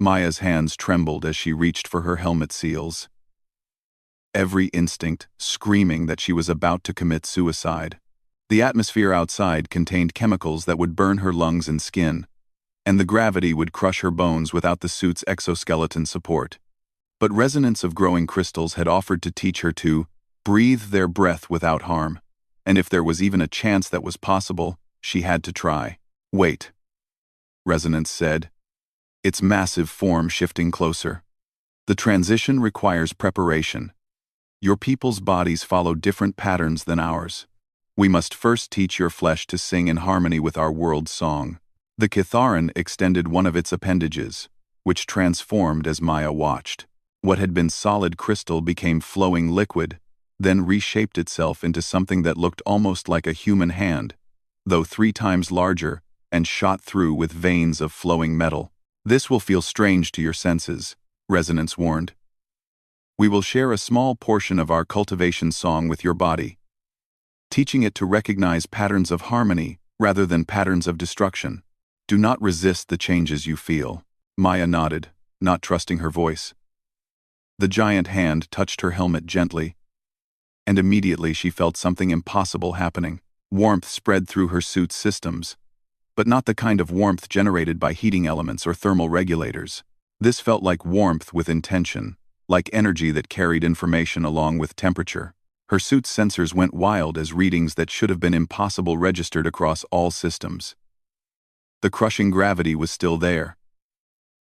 Maya's hands trembled as she reached for her helmet seals, every instinct screaming that she was about to commit suicide. The atmosphere outside contained chemicals that would burn her lungs and skin, and the gravity would crush her bones without the suit's exoskeleton support. But resonance of growing crystals had offered to teach her to breathe their breath without harm, and if there was even a chance that was possible, she had to try. Wait, Resonance said, its massive form shifting closer. The transition requires preparation. Your people's bodies follow different patterns than ours. We must first teach your flesh to sing in harmony with our world's song. The Kitharan extended one of its appendages, which transformed as Maya watched. What had been solid crystal became flowing liquid, then reshaped itself into something that looked almost like a human hand, though 3 times larger and shot through with veins of flowing metal. This will feel strange to your senses, Resonance warned. We will share a small portion of our cultivation song with your body, teaching it to recognize patterns of harmony rather than patterns of destruction. Do not resist the changes you feel. Maya nodded, not trusting her voice. The giant hand touched her helmet gently, and immediately she felt something impossible happening. Warmth spread through her suit's systems, but not the kind of warmth generated by heating elements or thermal regulators. This felt like warmth with intention, like energy that carried information along with temperature. Her suit's sensors went wild as readings that should have been impossible registered across all systems. The crushing gravity was still there,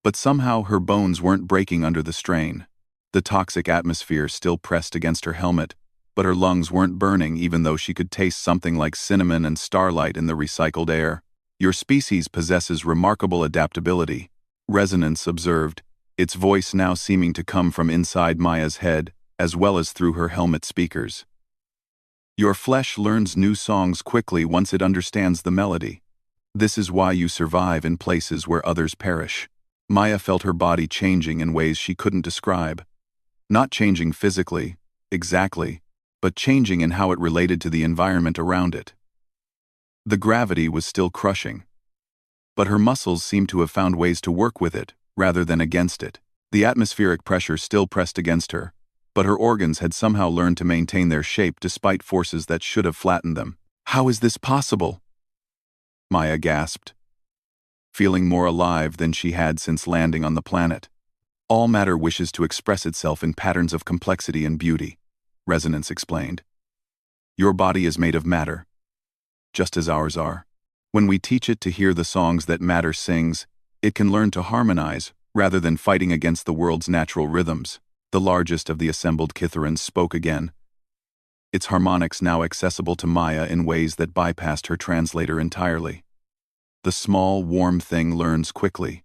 but somehow her bones weren't breaking under the strain. The toxic atmosphere still pressed against her helmet, but her lungs weren't burning even though she could taste something like cinnamon and starlight in the recycled air. Your species possesses remarkable adaptability, Resonance observed, its voice now seeming to come from inside Maya's head as well as through her helmet speakers. Your flesh learns new songs quickly once it understands the melody. This is why you survive in places where others perish. Maya felt her body changing in ways she couldn't describe. Not changing physically, exactly, but changing in how it related to the environment around it. The gravity was still crushing, but her muscles seemed to have found ways to work with it, rather than against it. The atmospheric pressure still pressed against her, but her organs had somehow learned to maintain their shape despite forces that should have flattened them. How is this possible? Maya gasped, feeling more alive than she had since landing on the planet. All matter wishes to express itself in patterns of complexity and beauty, Resonance explained. Your body is made of matter, just as ours are. When we teach it to hear the songs that matter sings, it can learn to harmonize rather than fighting against the world's natural rhythms. The largest of the assembled Kitharans spoke again, its harmonics now accessible to Maya in ways that bypassed her translator entirely. The small, warm thing learns quickly.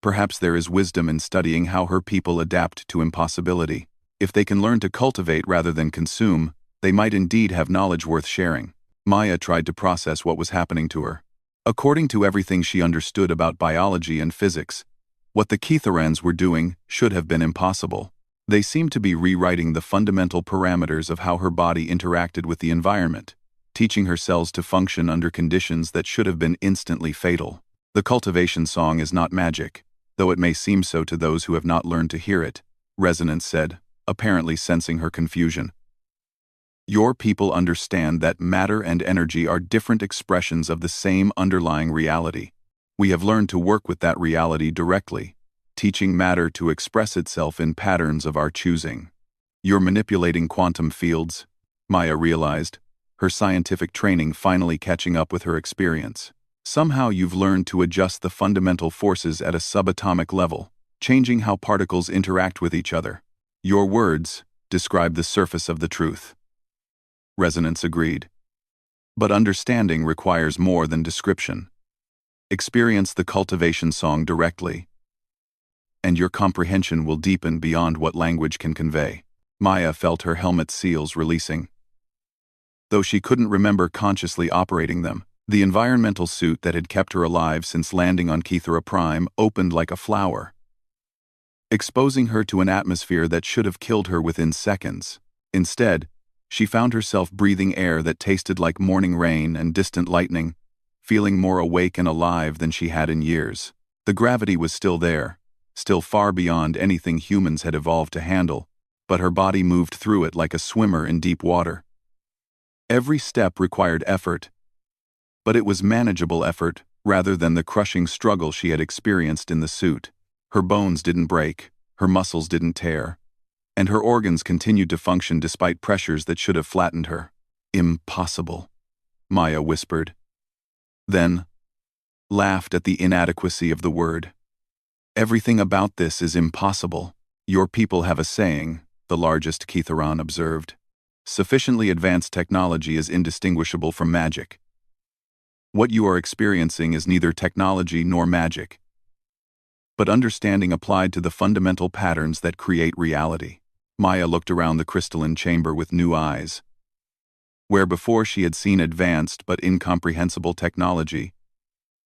Perhaps there is wisdom in studying how her people adapt to impossibility. If they can learn to cultivate rather than consume, they might indeed have knowledge worth sharing. Maya tried to process what was happening to her. According to everything she understood about biology and physics, what the Kitharans were doing should have been impossible. They seemed to be rewriting the fundamental parameters of how her body interacted with the environment, teaching her cells to function under conditions that should have been instantly fatal. The cultivation song is not magic, though it may seem so to those who have not learned to hear it, Resonance said, apparently sensing her confusion. Your people understand that matter and energy are different expressions of the same underlying reality. We have learned to work with that reality directly, teaching matter to express itself in patterns of our choosing. You're manipulating quantum fields, Maya realized, her scientific training finally catching up with her experience. Somehow you've learned to adjust the fundamental forces at a subatomic level, changing how particles interact with each other. Your words describe the surface of the truth. Resonance agreed. But understanding requires more than description. Experience the cultivation song directly, and your comprehension will deepen beyond what language can convey. Maya felt her helmet seals releasing. Though she couldn't remember consciously operating them, the environmental suit that had kept her alive since landing on Kithara Prime opened like a flower, exposing her to an atmosphere that should have killed her within seconds. Instead, she found herself breathing air that tasted like morning rain and distant lightning, feeling more awake and alive than she had in years. The gravity was still there, still far beyond anything humans had evolved to handle, but her body moved through it like a swimmer in deep water. Every step required effort, but it was manageable effort rather than the crushing struggle she had experienced in the suit. Her bones didn't break, her muscles didn't tear, and her organs continued to function despite pressures that should have flattened her. Impossible, Maya whispered. Then, laughed at the inadequacy of the word. Everything about this is impossible. Your people have a saying, the largest Keitharan observed. Sufficiently advanced technology is indistinguishable from magic. What you are experiencing is neither technology nor magic, but understanding applied to the fundamental patterns that create reality. Maya looked around the crystalline chamber with new eyes. Where before she had seen advanced but incomprehensible technology,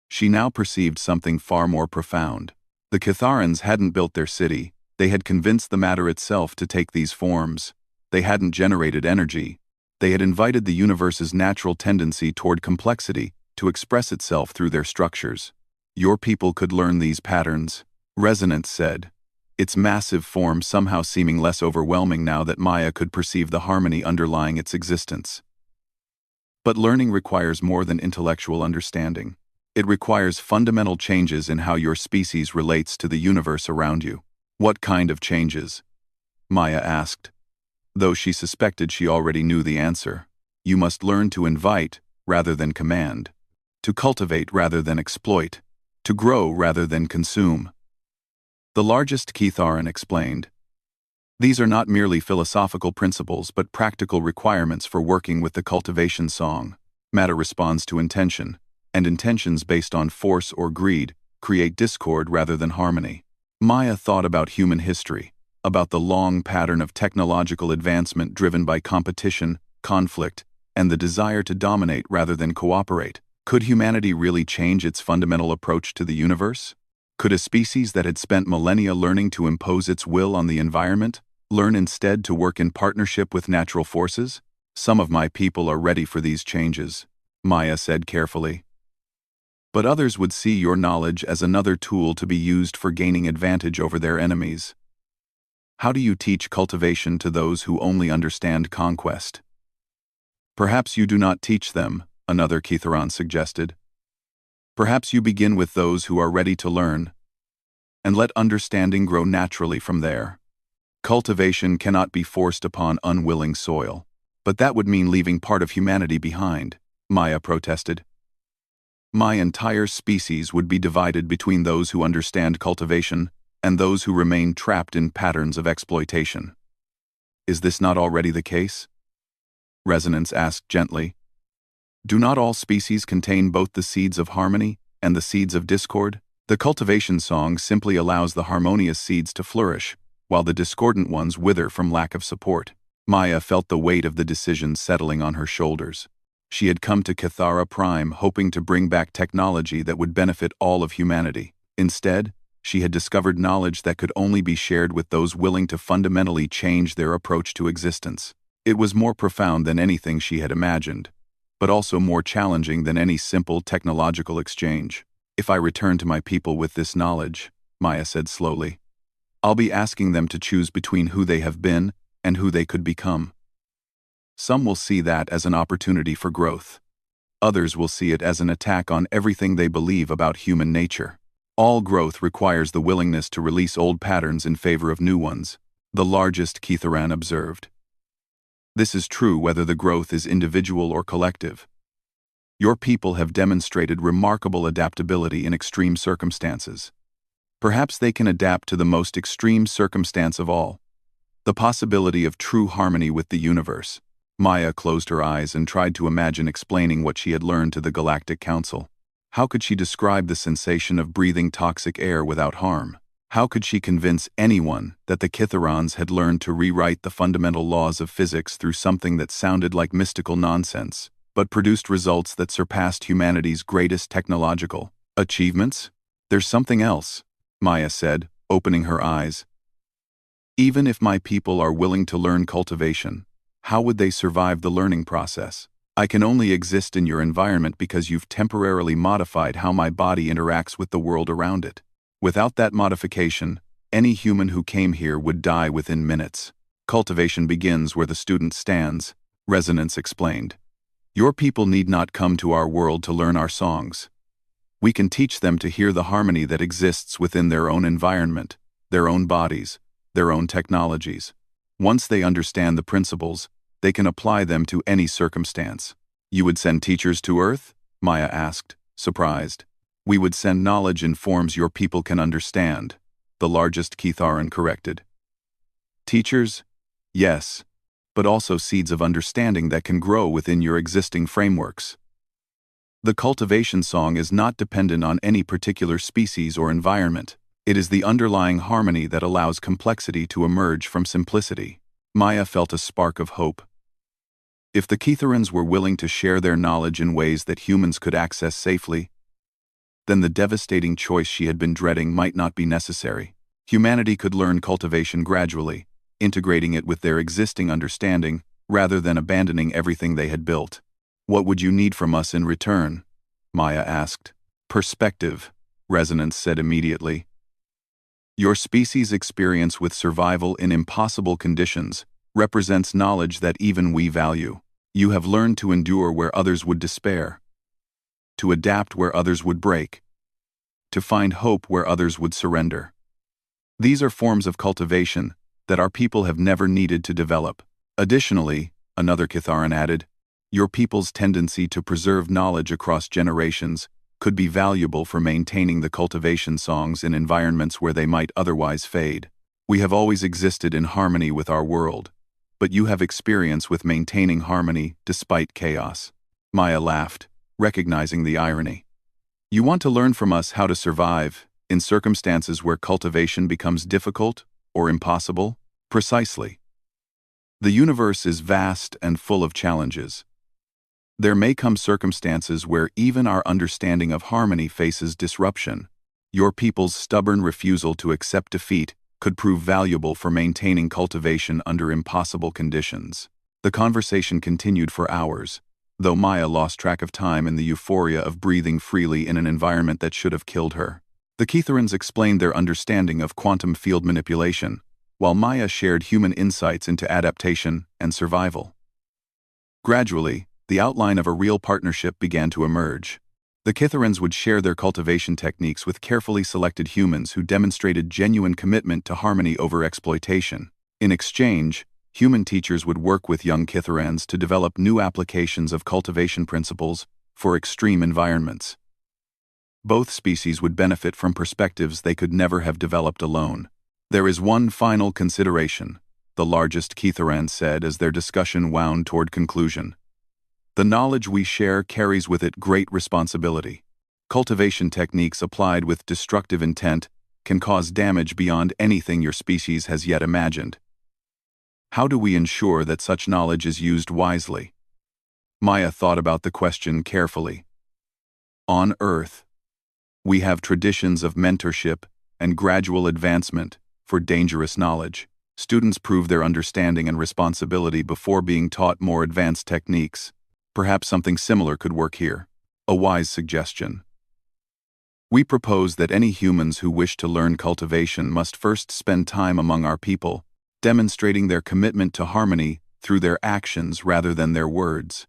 she now perceived something far more profound. The Keitharans hadn't built their city, they had convinced the matter itself to take these forms. They hadn't generated energy, they had invited the universe's natural tendency toward complexity to express itself through their structures. Your people could learn these patterns, Resonance said, its massive form somehow seeming less overwhelming now that Maya could perceive the harmony underlying its existence. But learning requires more than intellectual understanding. It requires fundamental changes in how your species relates to the universe around you. What kind of changes? Maya asked, though she suspected she already knew the answer. You must learn to invite rather than command, to cultivate rather than exploit, to grow rather than consume. The largest Keitharan explained. These are not merely philosophical principles but practical requirements for working with the cultivation song. Matter responds to intention, and intentions based on force or greed create discord rather than harmony. Maya thought about human history, about the long pattern of technological advancement driven by competition, conflict, and the desire to dominate rather than cooperate. Could humanity really change its fundamental approach to the universe? Could a species that had spent millennia learning to impose its will on the environment learn instead to work in partnership with natural forces? Some of my people are ready for these changes, Maya said carefully. But others would see your knowledge as another tool to be used for gaining advantage over their enemies. How do you teach cultivation to those who only understand conquest? Perhaps you do not teach them, another Keitharan suggested. Perhaps you begin with those who are ready to learn, and let understanding grow naturally from there. Cultivation cannot be forced upon unwilling soil. But that would mean leaving part of humanity behind, Maya protested. My entire species would be divided between those who understand cultivation and those who remain trapped in patterns of exploitation. Is this not already the case? Resonance asked gently. Do not all species contain both the seeds of harmony and the seeds of discord? The cultivation song simply allows the harmonious seeds to flourish, while the discordant ones wither from lack of support. Maya felt the weight of the decision settling on her shoulders. She had come to Keithara Prime hoping to bring back technology that would benefit all of humanity. Instead, she had discovered knowledge that could only be shared with those willing to fundamentally change their approach to existence. It was more profound than anything she had imagined, but also more challenging than any simple technological exchange. If I return to my people with this knowledge, Maya said slowly, I'll be asking them to choose between who they have been and who they could become. Some will see that as an opportunity for growth. Others will see it as an attack on everything they believe about human nature. All growth requires the willingness to release old patterns in favor of new ones, the largest Keitharan observed. This is true whether the growth is individual or collective. Your people have demonstrated remarkable adaptability in extreme circumstances. Perhaps they can adapt to the most extreme circumstance of all, the possibility of true harmony with the universe. Maya closed her eyes and tried to imagine explaining what she had learned to the Galactic Council. How could she describe the sensation of breathing toxic air without harm? How could she convince anyone that the Keitharans had learned to rewrite the fundamental laws of physics through something that sounded like mystical nonsense, but produced results that surpassed humanity's greatest technological achievements? There's something else, Maya said, opening her eyes. Even if my people are willing to learn cultivation, how would they survive the learning process? I can only exist in your environment because you've temporarily modified how my body interacts with the world around it. Without that modification, any human who came here would die within minutes. Cultivation begins where the student stands, Resonance explained. Your people need not come to our world to learn our songs. We can teach them to hear the harmony that exists within their own environment, their own bodies, their own technologies. Once they understand the principles, they can apply them to any circumstance. You would send teachers to Earth? Maya asked, surprised. We would send knowledge in forms your people can understand, the largest Kitharan corrected. Teachers? Yes, but also seeds of understanding that can grow within your existing frameworks. The cultivation song is not dependent on any particular species or environment. It is the underlying harmony that allows complexity to emerge from simplicity. Maya felt a spark of hope. If the Kitharans were willing to share their knowledge in ways that humans could access safely, then the devastating choice she had been dreading might not be necessary. Humanity could learn cultivation gradually, integrating it with their existing understanding, rather than abandoning everything they had built. What would you need from us in return? Maya asked. Perspective, Resonance said immediately. Your species' experience with survival in impossible conditions represents knowledge that even we value. You have learned to endure where others would despair, to adapt where others would break, to find hope where others would surrender. These are forms of cultivation that our people have never needed to develop. Additionally, another Kitharan added, your people's tendency to preserve knowledge across generations could be valuable for maintaining the cultivation songs in environments where they might otherwise fade. We have always existed in harmony with our world, but you have experience with maintaining harmony despite chaos. Maya laughed, recognizing the irony. You want to learn from us how to survive in circumstances where cultivation becomes difficult or impossible? Precisely. The universe is vast and full of challenges. There may come circumstances where even our understanding of harmony faces disruption. Your people's stubborn refusal to accept defeat could prove valuable for maintaining cultivation under impossible conditions. The conversation continued for hours, though Maya lost track of time in the euphoria of breathing freely in an environment that should have killed her. The Kitharans explained their understanding of quantum field manipulation, while Maya shared human insights into adaptation and survival. Gradually, the outline of a real partnership began to emerge. The Kitharans would share their cultivation techniques with carefully selected humans who demonstrated genuine commitment to harmony over exploitation. In exchange, human teachers would work with young Kitharans to develop new applications of cultivation principles for extreme environments. Both species would benefit from perspectives they could never have developed alone. There is one final consideration, the largest Kitharan said as their discussion wound toward conclusion. The knowledge we share carries with it great responsibility. Cultivation techniques applied with destructive intent can cause damage beyond anything your species has yet imagined. How do we ensure that such knowledge is used wisely? Maya thought about the question carefully. On Earth, we have traditions of mentorship and gradual advancement for dangerous knowledge. Students prove their understanding and responsibility before being taught more advanced techniques. Perhaps something similar could work here. A wise suggestion. We propose that any humans who wish to learn cultivation must first spend time among our people, demonstrating their commitment to harmony through their actions rather than their words.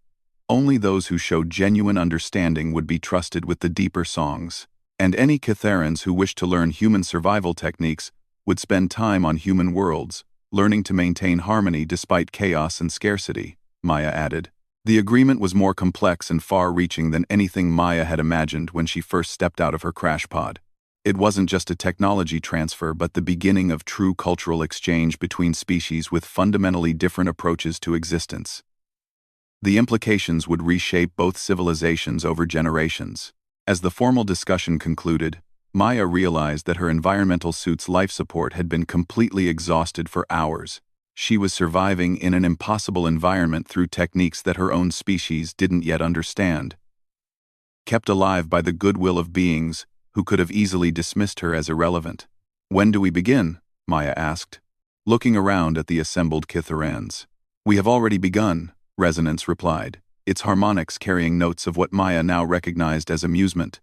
Only those who show genuine understanding would be trusted with the deeper songs, and any Kitharans who wish to learn human survival techniques would spend time on human worlds, learning to maintain harmony despite chaos and scarcity, Maya added. The agreement was more complex and far-reaching than anything Maya had imagined when she first stepped out of her crash pod. It wasn't just a technology transfer but the beginning of true cultural exchange between species with fundamentally different approaches to existence. The implications would reshape both civilizations over generations. As the formal discussion concluded, Maya realized that her environmental suit's life support had been completely exhausted for hours. She was surviving in an impossible environment through techniques that her own species didn't yet understand. Kept alive by the goodwill of beings who could have easily dismissed her as irrelevant. When do we begin? Maya asked, looking around at the assembled Kitharans. We have already begun, Resonance replied, its harmonics carrying notes of what Maya now recognized as amusement.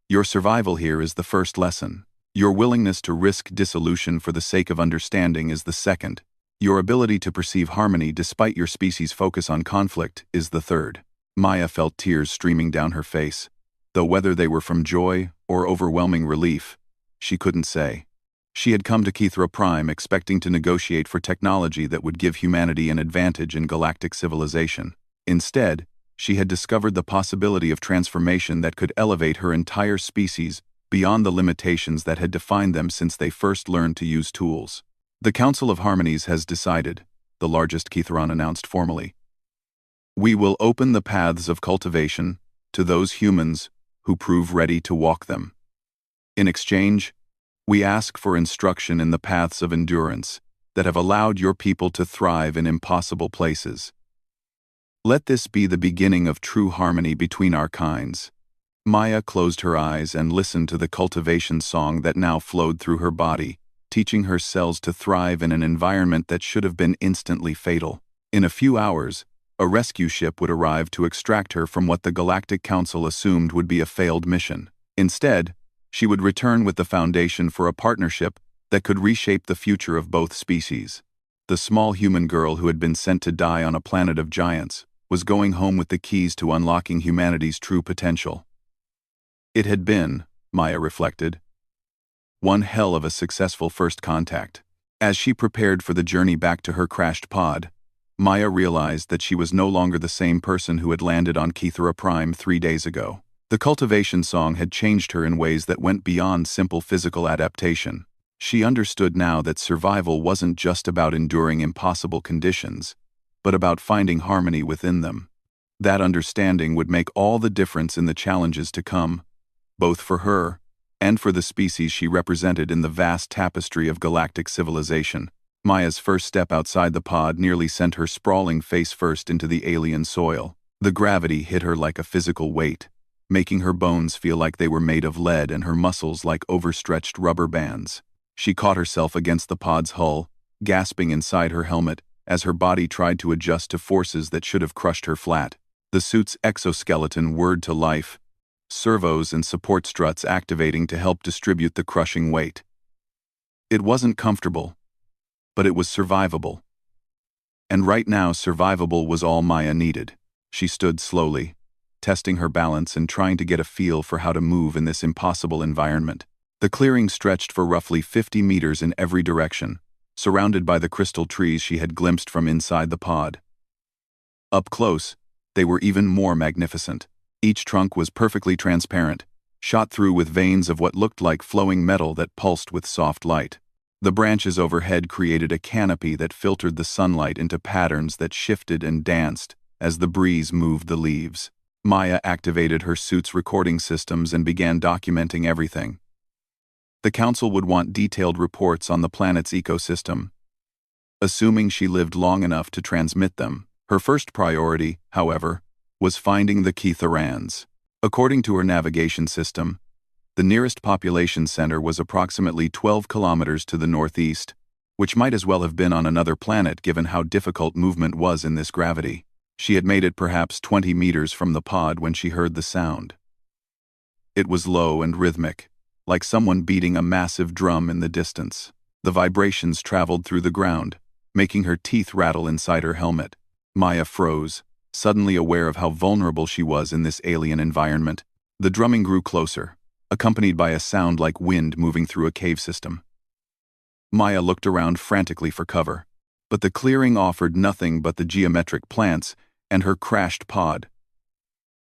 Your survival here is the first lesson. Your willingness to risk dissolution for the sake of understanding is the second. Your ability to perceive harmony despite your species' focus on conflict is the third. Maya felt tears streaming down her face, though whether they were from joy or overwhelming relief, she couldn't say. She had come to Kethra Prime expecting to negotiate for technology that would give humanity an advantage in galactic civilization. Instead, she had discovered the possibility of transformation that could elevate her entire species beyond the limitations that had defined them since they first learned to use tools. The Council of Harmonies has decided, the largest Kethron announced formally. We will open the paths of cultivation to those humans who prove ready to walk them. In exchange, we ask for instruction in the paths of endurance that have allowed your people to thrive in impossible places. Let this be the beginning of true harmony between our kinds. Maya closed her eyes and listened to the cultivation song that now flowed through her body, teaching her cells to thrive in an environment that should have been instantly fatal. In a few hours, a rescue ship would arrive to extract her from what the Galactic Council assumed would be a failed mission. Instead, she would return with the foundation for a partnership that could reshape the future of both species. The small human girl who had been sent to die on a planet of giants was going home with the keys to unlocking humanity's true potential. It had been, Maya reflected, one hell of a successful first contact. As she prepared for the journey back to her crashed pod, Maya realized that she was no longer the same person who had landed on Kethra Prime 3 days ago. The cultivation song had changed her in ways that went beyond simple physical adaptation. She understood now that survival wasn't just about enduring impossible conditions, but about finding harmony within them. That understanding would make all the difference in the challenges to come, both for her and for the species she represented in the vast tapestry of galactic civilization. Maya's first step outside the pod nearly sent her sprawling face first into the alien soil. The gravity hit her like a physical weight, making her bones feel like they were made of lead and her muscles like overstretched rubber bands. She caught herself against the pod's hull, gasping inside her helmet as her body tried to adjust to forces that should have crushed her flat. The suit's exoskeleton whirred to life, servos and support struts activating to help distribute the crushing weight. It wasn't comfortable, but it was survivable. And right now, survivable was all Maya needed. She stood slowly, testing her balance and trying to get a feel for how to move in this impossible environment. The clearing stretched for roughly 50 meters in every direction, surrounded by the crystal trees she had glimpsed from inside the pod. Up close, they were even more magnificent. Each trunk was perfectly transparent, shot through with veins of what looked like flowing metal that pulsed with soft light. The branches overhead created a canopy that filtered the sunlight into patterns that shifted and danced as the breeze moved the leaves. Maya activated her suit's recording systems and began documenting everything. The Council would want detailed reports on the planet's ecosystem, assuming she lived long enough to transmit them. Her first priority, however, was finding the Ketherans. According to her navigation system, the nearest population center was approximately 12 kilometers to the northeast, which might as well have been on another planet given how difficult movement was in this gravity. She had made it perhaps 20 meters from the pod when she heard the sound. It was low and rhythmic, like someone beating a massive drum in the distance. The vibrations traveled through the ground, making her teeth rattle inside her helmet. Maya froze, suddenly aware of how vulnerable she was in this alien environment. The drumming grew closer, accompanied by a sound like wind moving through a cave system. Maya looked around frantically for cover, but the clearing offered nothing but the geometric plants and her crashed pod.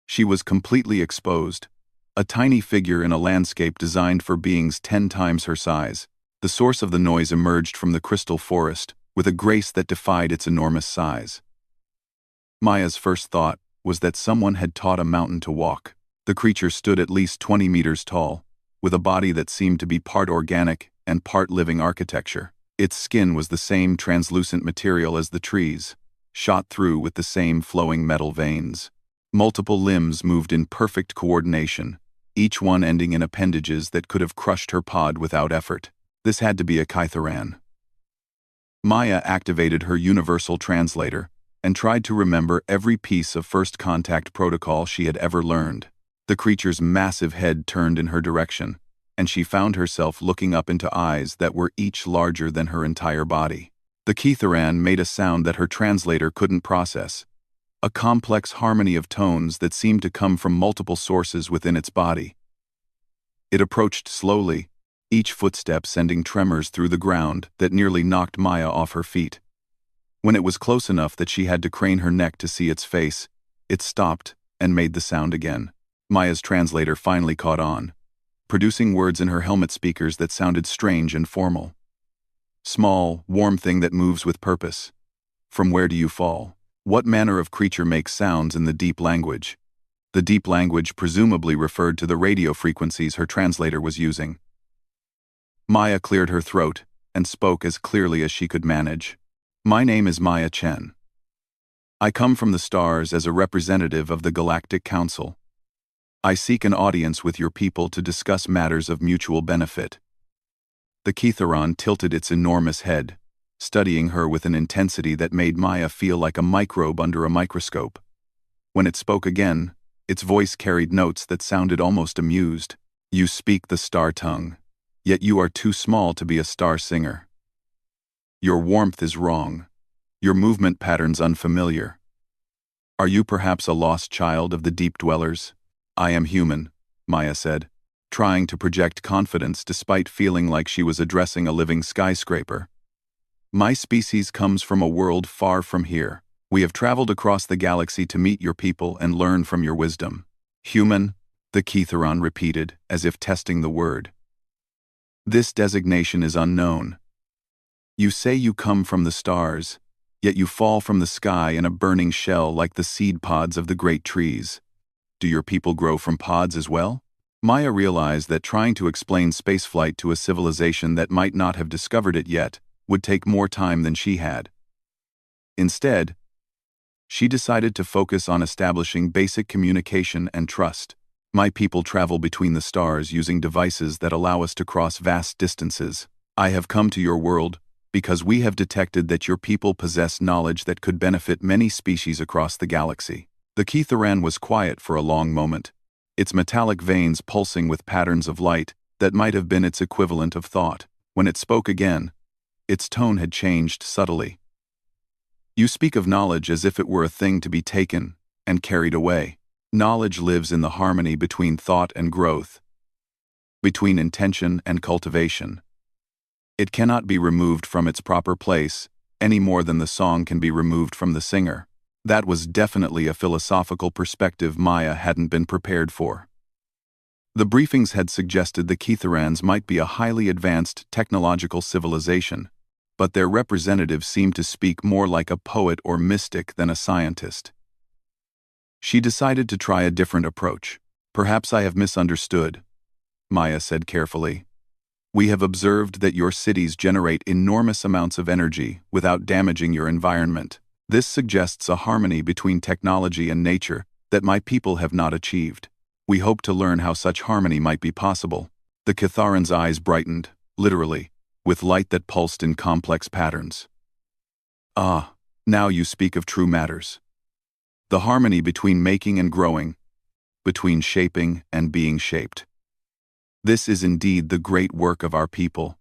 She was completely exposed, a tiny figure in a landscape designed for beings 10 times her size. The source of the noise emerged from the crystal forest, with a grace that defied its enormous size. Maya's first thought was that someone had taught a mountain to walk. The creature stood at least 20 meters tall, with a body that seemed to be part organic and part living architecture. Its skin was the same translucent material as the trees, shot through with the same flowing metal veins. Multiple limbs moved in perfect coordination, each one ending in appendages that could have crushed her pod without effort. This had to be a Kytheran. Maya activated her universal translator and tried to remember every piece of first contact protocol she had ever learned. The creature's massive head turned in her direction, and she found herself looking up into eyes that were each larger than her entire body. The Keitharan made a sound that her translator couldn't process, a complex harmony of tones that seemed to come from multiple sources within its body. It approached slowly, each footstep sending tremors through the ground that nearly knocked Maya off her feet. When it was close enough that she had to crane her neck to see its face, it stopped and made the sound again. Maya's translator finally caught on, producing words in her helmet speakers that sounded strange and formal. Small, warm thing that moves with purpose. From where do you fall? What manner of creature makes sounds in the deep language? The deep language presumably referred to the radio frequencies her translator was using. Maya cleared her throat and spoke as clearly as she could manage. My name is Maya Chen. I come from the stars as a representative of the Galactic Council. I seek an audience with your people to discuss matters of mutual benefit. The Keitharan tilted its enormous head, studying her with an intensity that made Maya feel like a microbe under a microscope. When it spoke again, its voice carried notes that sounded almost amused. You speak the star tongue, yet you are too small to be a star singer. Your warmth is wrong. Your movement patterns unfamiliar. Are you perhaps a lost child of the deep dwellers? I am human, Maya said, trying to project confidence despite feeling like she was addressing a living skyscraper. My species comes from a world far from here. We have traveled across the galaxy to meet your people and learn from your wisdom. Human, the Keitharan repeated, as if testing the word. This designation is unknown. You say you come from the stars, yet you fall from the sky in a burning shell like the seed pods of the great trees. Do your people grow from pods as well? Maya realized that trying to explain spaceflight to a civilization that might not have discovered it yet would take more time than she had. Instead, she decided to focus on establishing basic communication and trust. My people travel between the stars using devices that allow us to cross vast distances. I have come to your world because we have detected that your people possess knowledge that could benefit many species across the galaxy. The Keitharan was quiet for a long moment, its metallic veins pulsing with patterns of light that might have been its equivalent of thought. When it spoke again, its tone had changed subtly. You speak of knowledge as if it were a thing to be taken and carried away. Knowledge lives in the harmony between thought and growth, between intention and cultivation. It cannot be removed from its proper place, any more than the song can be removed from the singer. That was definitely a philosophical perspective Maya hadn't been prepared for. The briefings had suggested the Keitharans might be a highly advanced technological civilization, but their representative seemed to speak more like a poet or mystic than a scientist. She decided to try a different approach. Perhaps I have misunderstood, Maya said carefully. We have observed that your cities generate enormous amounts of energy without damaging your environment. This suggests a harmony between technology and nature that my people have not achieved. We hope to learn how such harmony might be possible. The Keitharan's eyes brightened, literally, with light that pulsed in complex patterns. Ah, now you speak of true matters. The harmony between making and growing, between shaping and being shaped. This is indeed the great work of our people.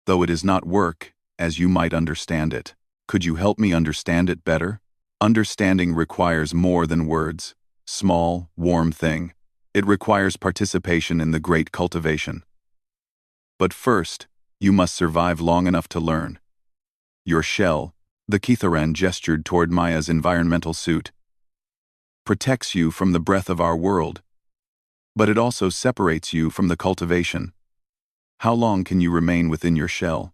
Though it is not work, as you might understand it. Could you help me understand it better? Understanding requires more than words. Small, warm thing. It requires participation in the great cultivation. But first, you must survive long enough to learn. Your shell, the Keitharan gestured toward Maya's environmental suit, protects you from the breath of our world, but it also separates you from the cultivation. How long can you remain within your shell?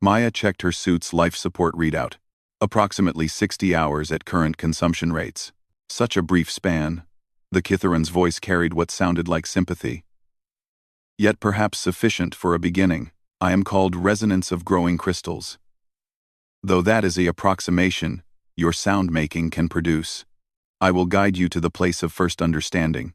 Maya checked her suit's life support readout. Approximately 60 hours at current consumption rates. Such a brief span. The Keitharan's voice carried what sounded like sympathy. Yet perhaps sufficient for a beginning. I am called resonance of growing crystals. Though that is the approximation your sound making can produce. I will guide you to the place of first understanding,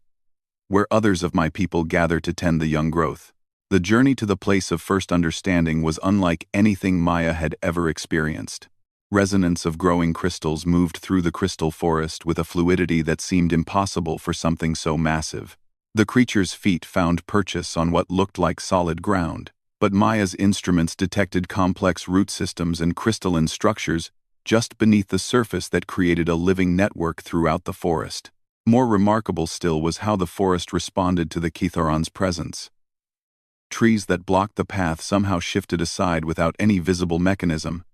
where others of my people gather to tend the young growth. The journey to the place of first understanding was unlike anything Maya had ever experienced. Resonance of growing crystals moved through the crystal forest with a fluidity that seemed impossible for something so massive. The creature's feet found purchase on what looked like solid ground, but Maya's instruments detected complex root systems and crystalline structures just beneath the surface that created a living network throughout the forest. More remarkable still was how the forest responded to the Kitharan's presence. Trees that blocked the path somehow shifted aside without any visible mechanism,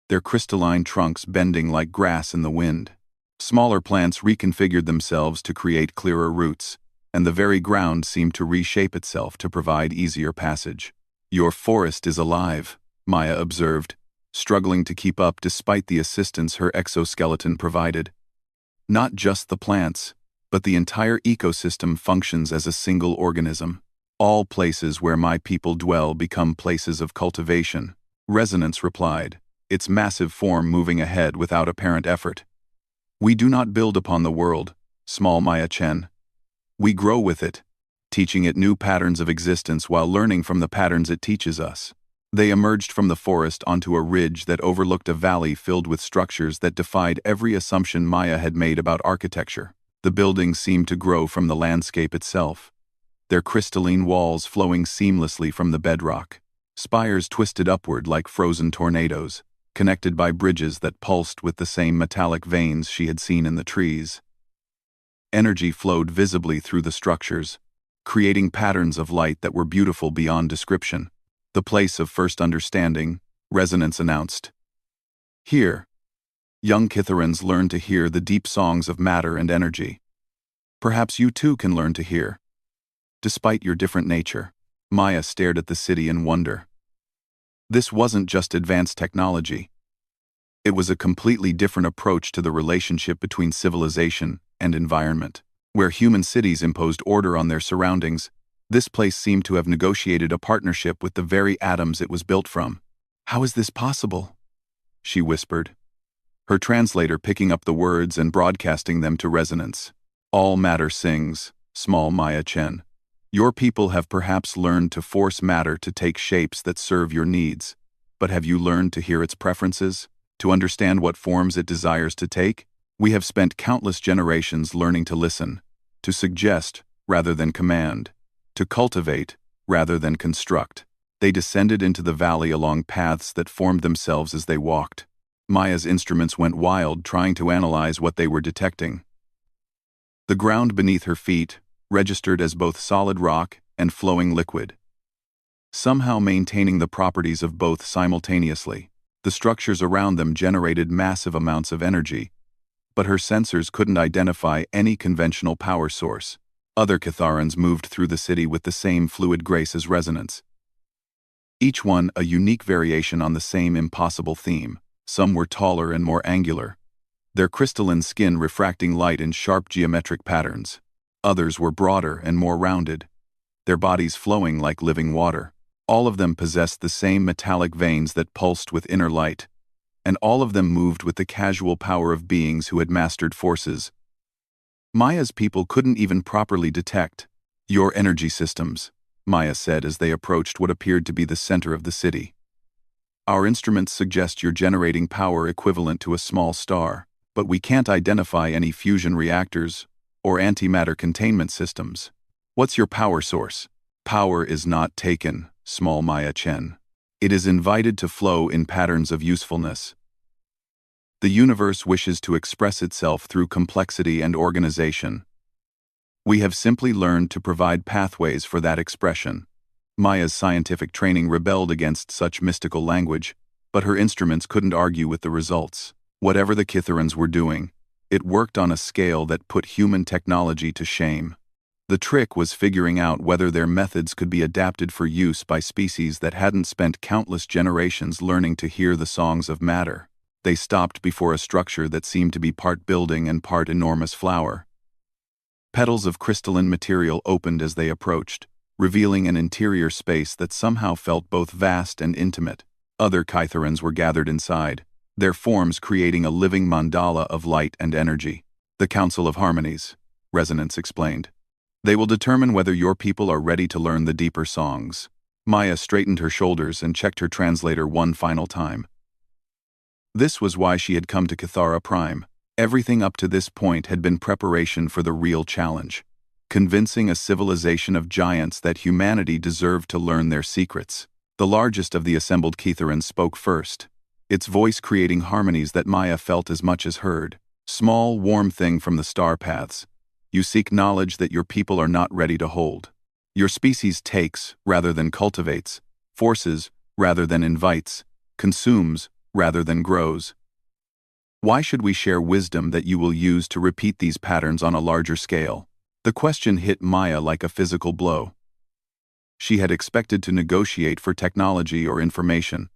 their crystalline trunks bending like grass in the wind. Smaller plants reconfigured themselves to create clearer roots, and the very ground seemed to reshape itself to provide easier passage. "Your forest is alive," Maya observed, struggling to keep up despite the assistance her exoskeleton provided. Not just the plants, but the entire ecosystem functions as a single organism. "All places where my people dwell become places of cultivation," Resonance replied, its massive form moving ahead without apparent effort. "We do not build upon the world, small Maya Chen. We grow with it, teaching it new patterns of existence while learning from the patterns it teaches us." They emerged from the forest onto a ridge that overlooked a valley filled with structures that defied every assumption Maya had made about architecture. The buildings seemed to grow from the landscape itself, their crystalline walls flowing seamlessly from the bedrock. Spires twisted upward like frozen tornadoes, connected by bridges that pulsed with the same metallic veins she had seen in the trees. Energy flowed visibly through the structures, creating patterns of light that were beautiful beyond description. "The place of first understanding," Resonance announced. "Here, young Kitharans learn to hear the deep songs of matter and energy. Perhaps you too can learn to hear, despite your different nature." Maya stared at the city in wonder. This wasn't just advanced technology. It was a completely different approach to the relationship between civilization and environment. Where human cities imposed order on their surroundings, this place seemed to have negotiated a partnership with the very atoms it was built from. "How is this possible?" she whispered, her translator picking up the words and broadcasting them to Resonance. "All matter sings, small Maya Chen. Your people have perhaps learned to force matter to take shapes that serve your needs, but have you learned to hear its preferences, to understand what forms it desires to take? We have spent countless generations learning to listen, to suggest rather than command, to cultivate rather than construct." They descended into the valley along paths that formed themselves as they walked. Maya's instruments went wild trying to analyze what they were detecting. The ground beneath her feet registered as both solid rock and flowing liquid, somehow maintaining the properties of both simultaneously. The structures around them generated massive amounts of energy, but her sensors couldn't identify any conventional power source. Other Kitharans moved through the city with the same fluid grace as Resonance, each one a unique variation on the same impossible theme. Some were taller and more angular, their crystalline skin refracting light in sharp geometric patterns. Others were broader and more rounded, their bodies flowing like living water. All of them possessed the same metallic veins that pulsed with inner light, and all of them moved with the casual power of beings who had mastered forces Maya's people couldn't even properly detect. "Your energy systems," Maya said as they approached what appeared to be the center of the city. "Our instruments suggest you're generating power equivalent to a small star, but we can't identify any fusion reactors or antimatter containment systems. What's your power source?" "Power is not taken, small Maya Chen. It is invited to flow in patterns of usefulness. The universe wishes to express itself through complexity and organization. We have simply learned to provide pathways for that expression." Maya's scientific training rebelled against such mystical language, but her instruments couldn't argue with the results. Whatever the Kitharans were doing, it worked on a scale that put human technology to shame. The trick was figuring out whether their methods could be adapted for use by species that hadn't spent countless generations learning to hear the songs of matter. They stopped before a structure that seemed to be part building and part enormous flower. Petals of crystalline material opened as they approached, revealing an interior space that somehow felt both vast and intimate. Other Kitharans were gathered inside, their forms creating a living mandala of light and energy. "The Council of Harmonies," Resonance explained. "They will determine whether your people are ready to learn the deeper songs." Maya straightened her shoulders and checked her translator one final time. This was why she had come to Kithara Prime. Everything up to this point had been preparation for the real challenge. convincing a civilization of giants that humanity deserved to learn their secrets. The largest of the assembled Ketherans spoke first, its voice creating harmonies that Maya felt as much as heard. Small, warm thing from the star paths. You seek knowledge that your people are not ready to hold. Your species takes, rather than cultivates, forces, rather than invites, consumes, rather than grows. Why should we share wisdom that you will use to repeat these patterns on a larger scale? The question hit Maya like a physical blow. She had expected to negotiate for technology or information,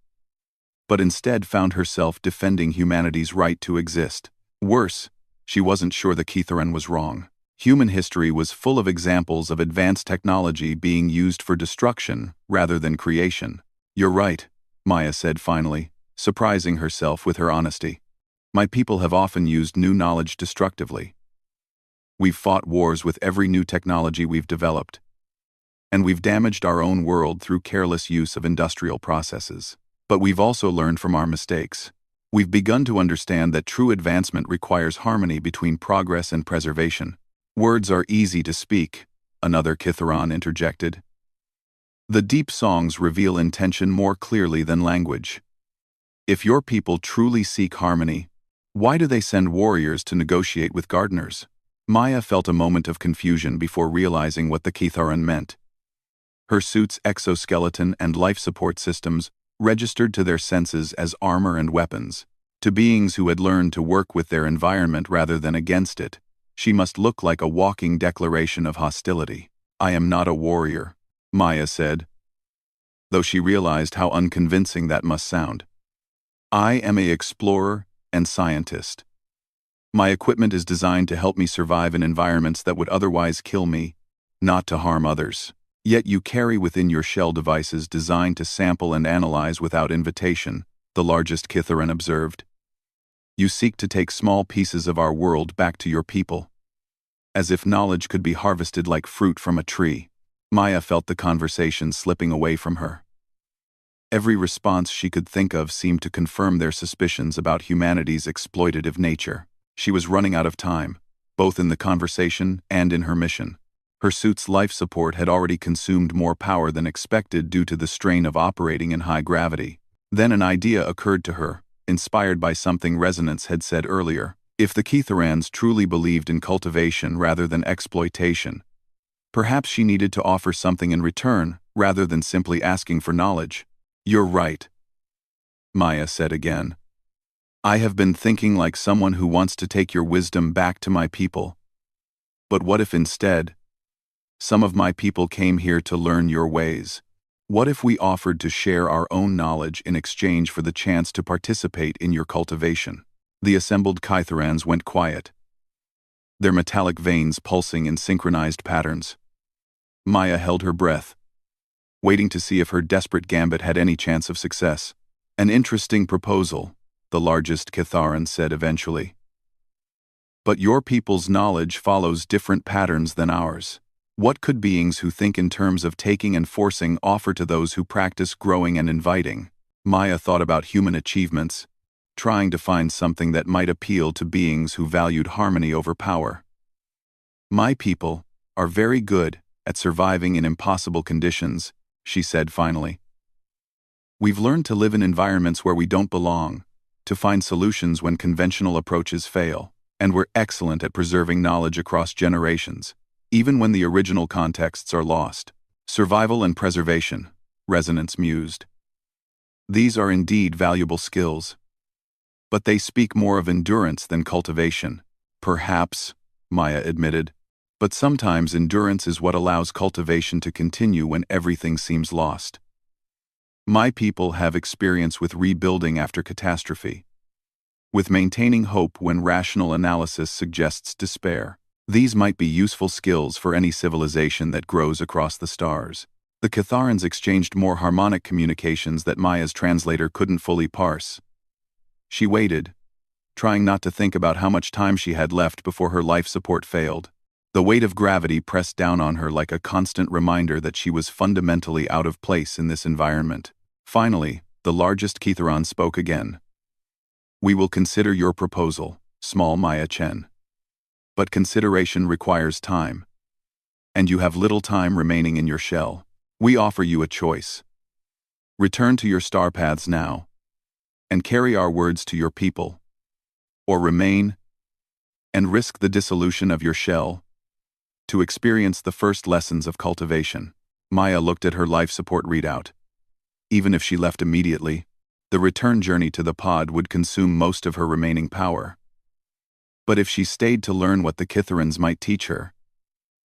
but instead found herself defending humanity's right to exist. Worse, she wasn't sure the Ketheran was wrong. Human history was full of examples of advanced technology being used for destruction rather than creation. You're right, Maya said finally, surprising herself with her honesty. My people have often used new knowledge destructively. We've fought wars with every new technology we've developed, and we've damaged our own world through careless use of industrial processes. But we've also learned from our mistakes. We've begun to understand that true advancement requires harmony between progress and preservation. Words are easy to speak, another Ketheran interjected. The deep songs reveal intention more clearly than language. If your people truly seek harmony, why do they send warriors to negotiate with gardeners? Maya felt a moment of confusion before realizing what the Ketheran meant. Her suit's exoskeleton and life support systems registered to their senses as armor and weapons. To beings who had learned to work with their environment rather than against it, she must look like a walking declaration of hostility. I am not a warrior, Maya said, though she realized how unconvincing that must sound. I am an explorer and scientist. My equipment is designed to help me survive in environments that would otherwise kill me, not to harm others. Yet you carry within your shell devices designed to sample and analyze without invitation, the largest Ketheran observed. You seek to take small pieces of our world back to your people, as if knowledge could be harvested like fruit from a tree. Maya felt the conversation slipping away from her. Every response she could think of seemed to confirm their suspicions about humanity's exploitative nature. She was running out of time, both in the conversation and in her mission. Her suit's life support had already consumed more power than expected due to the strain of operating in high gravity. Then an idea occurred to her, inspired by something Resonance had said earlier. If the Ketherans truly believed in cultivation rather than exploitation, perhaps she needed to offer something in return rather than simply asking for knowledge. You're right, Maya said again. I have been thinking like someone who wants to take your wisdom back to my people. But what if instead, some of my people came here to learn your ways? What if we offered to share our own knowledge in exchange for the chance to participate in your cultivation? The assembled Ketherans went quiet, their metallic veins pulsing in synchronized patterns. Maya held her breath, waiting to see if her desperate gambit had any chance of success. An interesting proposal, the largest Ketheran said eventually. But your people's knowledge follows different patterns than ours. What could beings who think in terms of taking and forcing offer to those who practice growing and inviting? Maya thought about human achievements, trying to find something that might appeal to beings who valued harmony over power. My people are very good at surviving in impossible conditions, she said finally. We've learned to live in environments where we don't belong, to find solutions when conventional approaches fail, and we're excellent at preserving knowledge across generations, even when the original contexts are lost. Survival and preservation, Resonance mused. These are indeed valuable skills, but they speak more of endurance than cultivation. Perhaps, Maya admitted, but sometimes endurance is what allows cultivation to continue when everything seems lost. My people have experience with rebuilding after catastrophe, with maintaining hope when rational analysis suggests despair. These might be useful skills for any civilization that grows across the stars. The Ketherans exchanged more harmonic communications that Maya's translator couldn't fully parse. She waited, trying not to think about how much time she had left before her life support failed. The weight of gravity pressed down on her like a constant reminder that she was fundamentally out of place in this environment. Finally, the largest Ketheran spoke again. We will consider your proposal, small Maya Chen. But consideration requires time. and you have little time remaining in your shell. We offer you a choice. Return to your star paths now, and carry our words to your people, or remain and risk the dissolution of your shell to experience the first lessons of cultivation. Maya looked at her life support readout. Even if she left immediately, the return journey to the pod would consume most of her remaining power. But if she stayed to learn what the Kitharans might teach her,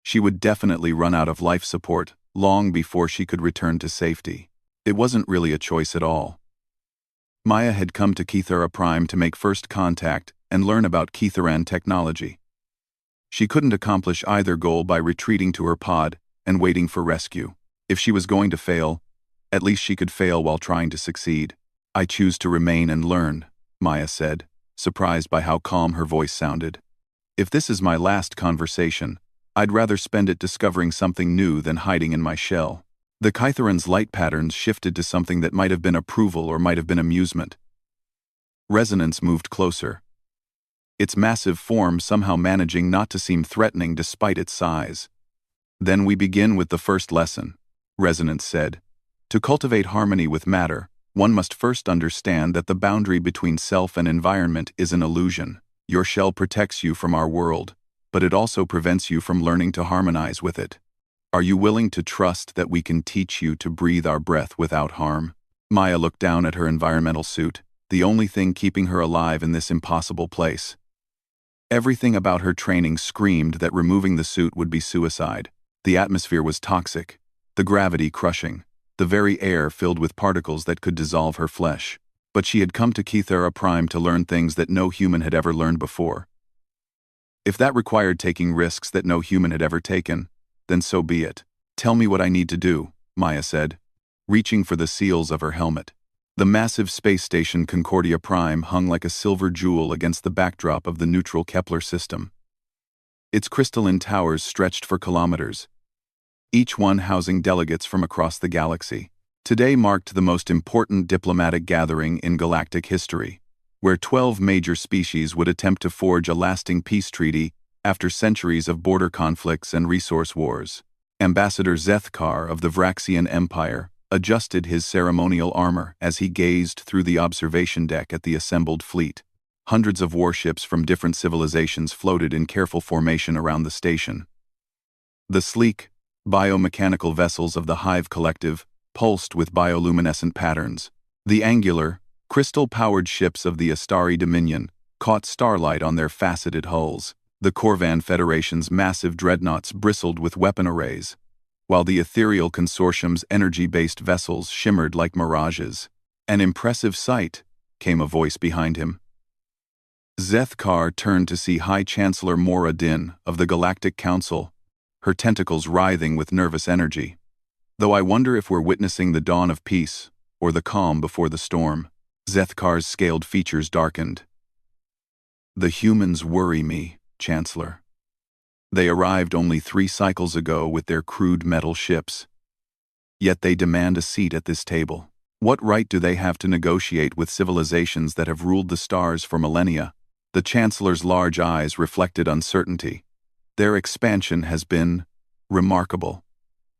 she would definitely run out of life support long before she could return to safety. It wasn't really a choice at all. Maya had come to Kithara Prime to make first contact and learn about Kitharan technology. She couldn't accomplish either goal by retreating to her pod and waiting for rescue. If she was going to fail, at least she could fail while trying to succeed. I choose to remain and learn, Maya said, surprised by how calm her voice sounded. If this is my last conversation, I'd rather spend it discovering something new than hiding in my shell. The Kitharan's light patterns shifted to something that might have been approval or might have been amusement. Resonance moved closer, its massive form somehow managing not to seem threatening despite its size. Then we begin with the first lesson, Resonance said. To cultivate harmony with matter, one must first understand that the boundary between self and environment is an illusion. Your shell protects you from our world, but it also prevents you from learning to harmonize with it. Are you willing to trust that we can teach you to breathe our breath without harm? Maya looked down at her environmental suit, the only thing keeping her alive in this impossible place. Everything about her training screamed that removing the suit would be suicide. The atmosphere was toxic, the gravity crushing, the very air filled with particles that could dissolve her flesh. But she had come to Kithara Prime to learn things that no human had ever learned before. If that required taking risks that no human had ever taken, then so be it. Tell me what I need to do, Maya said, reaching for the seals of her helmet. The massive space station Concordia Prime hung like a silver jewel against the backdrop of the neutral Kepler system. Its crystalline towers stretched for kilometers, each one housing delegates from across the galaxy. Today marked the most important diplomatic gathering in galactic history, where 12 major species would attempt to forge a lasting peace treaty after centuries of border conflicts and resource wars. Ambassador Zethkar of the Vraxian Empire adjusted his ceremonial armor as he gazed through the observation deck at the assembled fleet. Hundreds of warships from different civilizations floated in careful formation around the station. The sleek, biomechanical vessels of the Hive Collective pulsed with bioluminescent patterns. The angular, crystal-powered ships of the Astari Dominion caught starlight on their faceted hulls. The Corvan Federation's massive dreadnoughts bristled with weapon arrays, while the ethereal consortium's energy-based vessels shimmered like mirages. An impressive sight, came a voice behind him. Zethkar turned to see High Chancellor Mora Din of the Galactic Council, her tentacles writhing with nervous energy. Though I wonder if we're witnessing the dawn of peace, or the calm before the storm. Zethkar's scaled features darkened. The humans worry me, Chancellor. They arrived only 3 cycles ago with their crude metal ships. Yet they demand a seat at this table. What right do they have to negotiate with civilizations that have ruled the stars for millennia? The Chancellor's large eyes reflected uncertainty. Their expansion has been remarkable.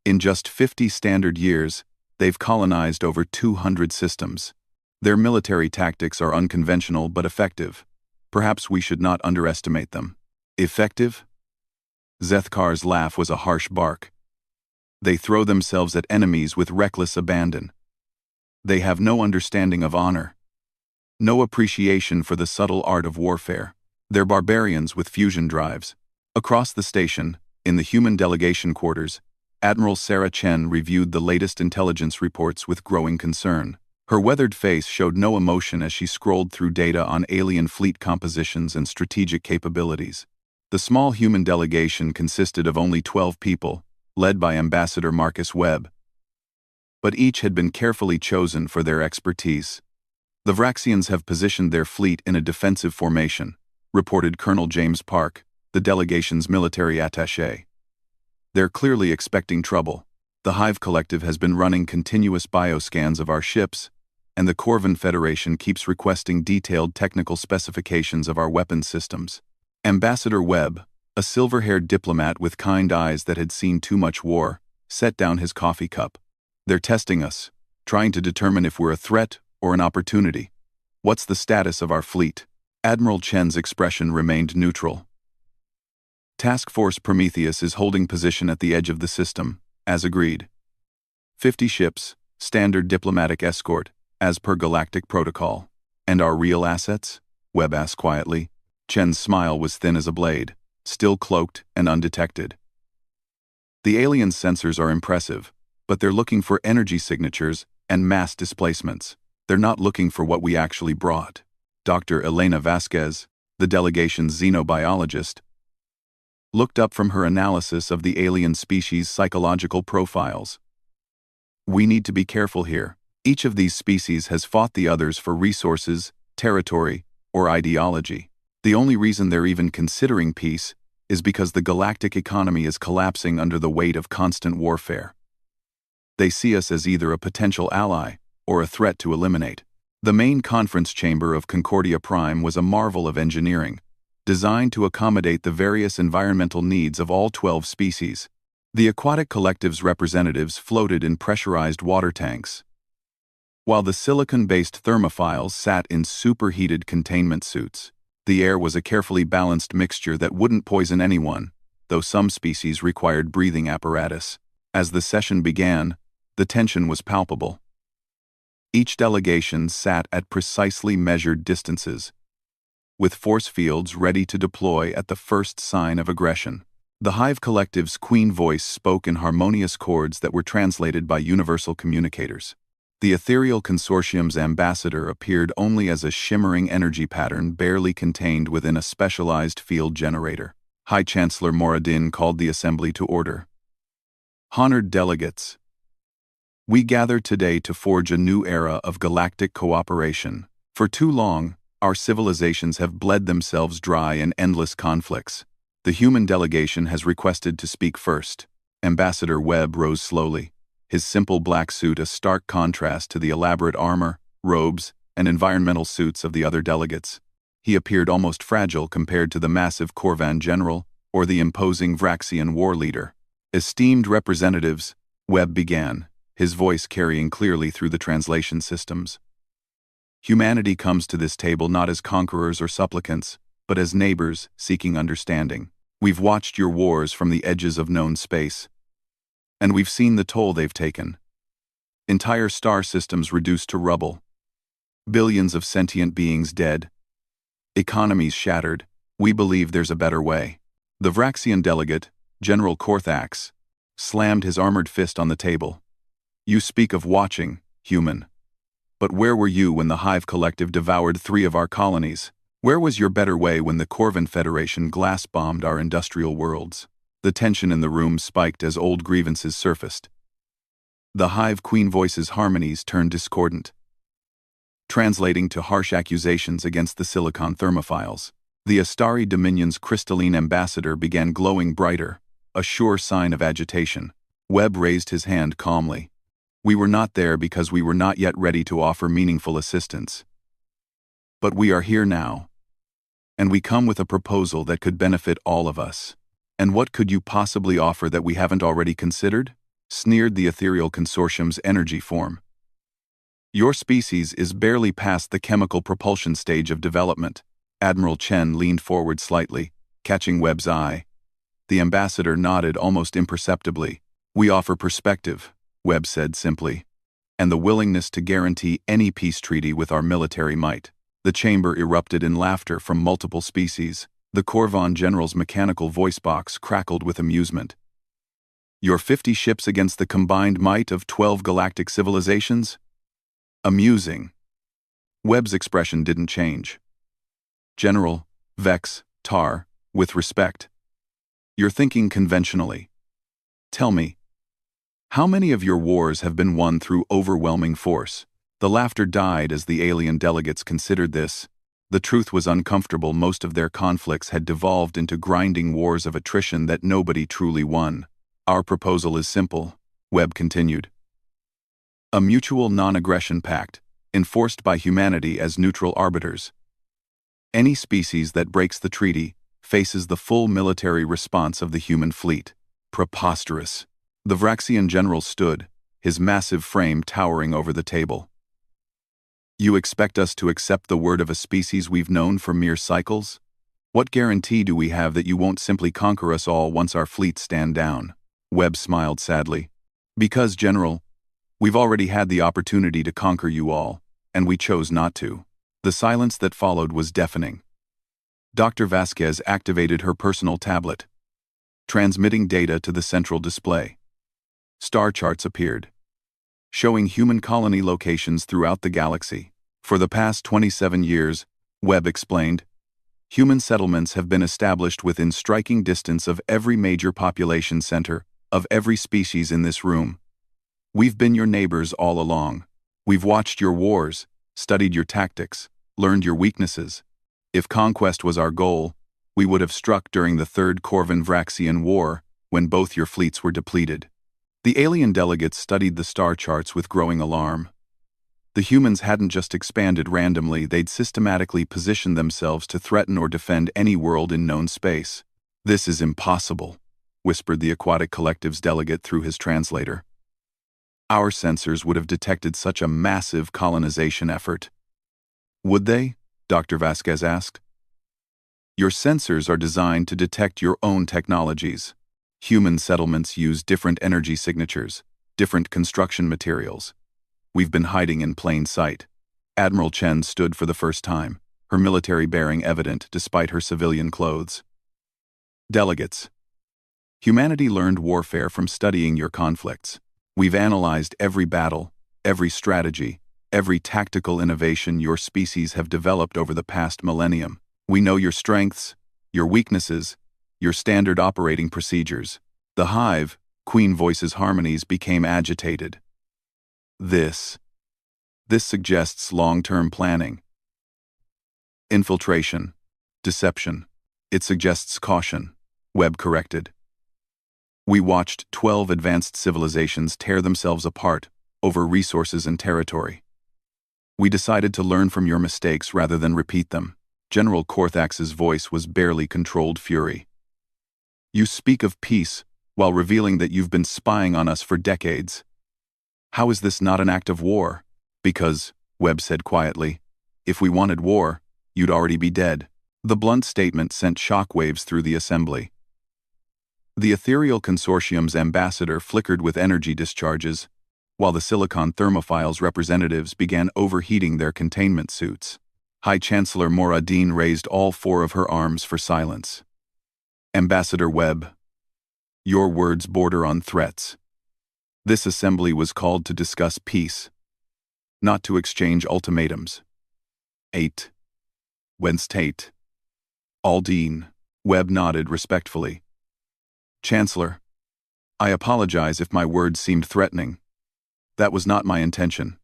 In just 50 standard years, they've colonized over 200 systems. Their military tactics are unconventional but effective. Perhaps we should not underestimate them. Effective? Zethkar's laugh was a harsh bark. They throw themselves at enemies with reckless abandon. They have no understanding of honor, no appreciation for the subtle art of warfare. They're barbarians with fusion drives. Across the station, in the human delegation quarters, Admiral Sarah Chen reviewed the latest intelligence reports with growing concern. Her weathered face showed no emotion as she scrolled through data on alien fleet compositions and strategic capabilities. The small human delegation consisted of only 12 people, led by Ambassador Marcus Webb. But each had been carefully chosen for their expertise. The Vraxians have positioned their fleet in a defensive formation, reported Colonel James Park, the delegation's military attaché. They're clearly expecting trouble. The Hive Collective has been running continuous bioscans of our ships, and the Corvan Federation keeps requesting detailed technical specifications of our weapons systems. Ambassador Webb, A silver-haired diplomat with kind eyes that had seen too much war set down his coffee cup. They're testing us, trying to determine if we're a threat or an opportunity. What's the status of our fleet? Admiral Chen's expression remained neutral. Task Force Prometheus is holding position at the edge of the system, as agreed. 50 ships, standard diplomatic escort, as per galactic protocol. And our real assets? Webb asked quietly. Chen's smile was thin as a blade, still cloaked and undetected. The alien sensors are impressive, but they're looking for energy signatures and mass displacements. They're not looking for what we actually brought. Dr. Elena Vasquez, the delegation's xenobiologist, looked up from her analysis of the alien species' psychological profiles. We need to be careful here. Each of these species has fought the others for resources, territory, or ideology. The only reason they're even considering peace is because the galactic economy is collapsing under the weight of constant warfare. They see us as either a potential ally or a threat to eliminate. The main conference chamber of Concordia Prime was a marvel of engineering, designed to accommodate the various environmental needs of all 12 species. The aquatic collective's representatives floated in pressurized water tanks, while the silicon-based thermophiles sat in superheated containment suits. The air was a carefully balanced mixture that wouldn't poison anyone, though some species required breathing apparatus. As the session began, the tension was palpable. Each delegation sat at precisely measured distances, with force fields ready to deploy at the first sign of aggression. The Hive Collective's queen voice spoke in harmonious chords that were translated by universal communicators. The ethereal consortium's ambassador appeared only as a shimmering energy pattern barely contained within a specialized field generator. High Chancellor Moradin called the assembly to order. Honored delegates, we gather today to forge a new era of galactic cooperation. For too long, our civilizations have bled themselves dry in endless conflicts. The human delegation has requested to speak first. Ambassador Webb rose slowly, his simple black suit a stark contrast to the elaborate armor, robes, and environmental suits of the other delegates. He appeared almost fragile compared to the massive Corvan general or the imposing Vraxian war leader. Esteemed representatives, Webb began, his voice carrying clearly through the translation systems. Humanity comes to this table not as conquerors or supplicants, but as neighbors seeking understanding. We've watched your wars from the edges of known space, and we've seen the toll they've taken. Entire star systems reduced to rubble. Billions of sentient beings dead. Economies shattered. We believe there's a better way. The Vraxian delegate, General Korthax, slammed his armored fist on the table. You speak of watching, human. But where were you when the Hive Collective devoured 3 of our colonies? Where was your better way when the Corvan Federation glass-bombed our industrial worlds? The tension in the room spiked as old grievances surfaced. The Hive Queen Voice's harmonies turned discordant, translating to harsh accusations against the silicon thermophiles. The Astari Dominion's crystalline ambassador began glowing brighter, a sure sign of agitation. Webb raised his hand calmly. We were not there because we were not yet ready to offer meaningful assistance. But we are here now, and we come with a proposal that could benefit all of us. And what could you possibly offer that we haven't already considered? Sneered the ethereal consortium's energy form. Your species is barely past the chemical propulsion stage of development. Admiral Chen leaned forward slightly, catching Webb's eye. The ambassador nodded almost imperceptibly. We offer perspective, Webb said simply, and the willingness to guarantee any peace treaty with our military might. The chamber erupted in laughter from multiple species. The Corvan general's mechanical voice box crackled with amusement. Your 50 ships against the combined might of 12 galactic civilizations? Amusing. Webb's expression didn't change. General, Vex, Tar, with respect. You're thinking conventionally. Tell me, how many of your wars have been won through overwhelming force? The laughter died as the alien delegates considered this. The truth was uncomfortable. Most of their conflicts had devolved into grinding wars of attrition that nobody truly won. Our proposal is simple, Webb continued. A mutual non-aggression pact, enforced by humanity as neutral arbiters. Any species that breaks the treaty faces the full military response of the human fleet. Preposterous. The Vraxian general stood, his massive frame towering over the table. You expect us to accept the word of a species we've known for mere cycles? What guarantee do we have that you won't simply conquer us all once our fleets stand down? Webb smiled sadly. Because, General, we've already had the opportunity to conquer you all, and we chose not to. The silence that followed was deafening. Dr. Vasquez activated her personal tablet, transmitting data to the central display. Star charts appeared, showing human colony locations throughout the galaxy. For the past 27 years, Webb explained, human settlements have been established within striking distance of every major population center, of every species in this room. We've been your neighbors all along. We've watched your wars, studied your tactics, learned your weaknesses. If conquest was our goal, we would have struck during the Third Corvan-Vraxian War, when both your fleets were depleted. The alien delegates studied the star charts with growing alarm. The humans hadn't just expanded randomly, they'd systematically positioned themselves to threaten or defend any world in known space. This is impossible, whispered the Aquatic Collective's delegate through his translator. Our sensors would have detected such a massive colonization effort. Would they? Dr. Vasquez asked. Your sensors are designed to detect your own technologies. Human settlements use different energy signatures, different construction materials. We've been hiding in plain sight. Admiral Chen stood for the first time, her military bearing evident despite her civilian clothes. Delegates. Humanity learned warfare from studying your conflicts. We've analyzed every battle, every strategy, every tactical innovation your species have developed over the past millennium. We know your strengths, your weaknesses, your standard operating procedures. The hive, Queen Voice's harmonies became agitated. This suggests long-term planning. Infiltration. Deception. It suggests caution, Webb corrected. We watched 12 advanced civilizations tear themselves apart over resources and territory. We decided to learn from your mistakes rather than repeat them. General Korthax's voice was barely controlled fury. You speak of peace while revealing that you've been spying on us for decades. How is this not an act of war? Because, Webb said quietly, if we wanted war, you'd already be dead. The blunt statement sent shockwaves through the assembly. The Ethereal Consortium's ambassador flickered with energy discharges, while the Silicon Thermophile's representatives began overheating their containment suits. High Chancellor Moradin raised all 4 of her arms for silence. Ambassador Webb, your words border on threats. This assembly was called to discuss peace, not to exchange ultimatums. 8. Wednestate. Aldine. Webb nodded respectfully. Chancellor, I apologize if my words seemed threatening. That was not my intention.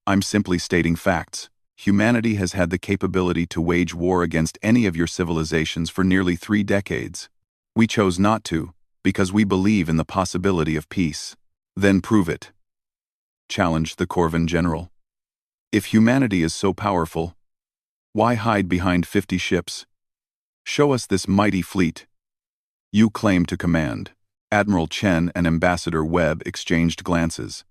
I'm simply stating facts. Humanity has had the capability to wage war against any of your civilizations for nearly 3 decades. We chose not to, because we believe in the possibility of peace. Then prove it, challenged the Corvan general. If humanity is so powerful, why hide behind 50 ships? Show us this mighty fleet. You claim to command. Admiral Chen and Ambassador Webb exchanged glances.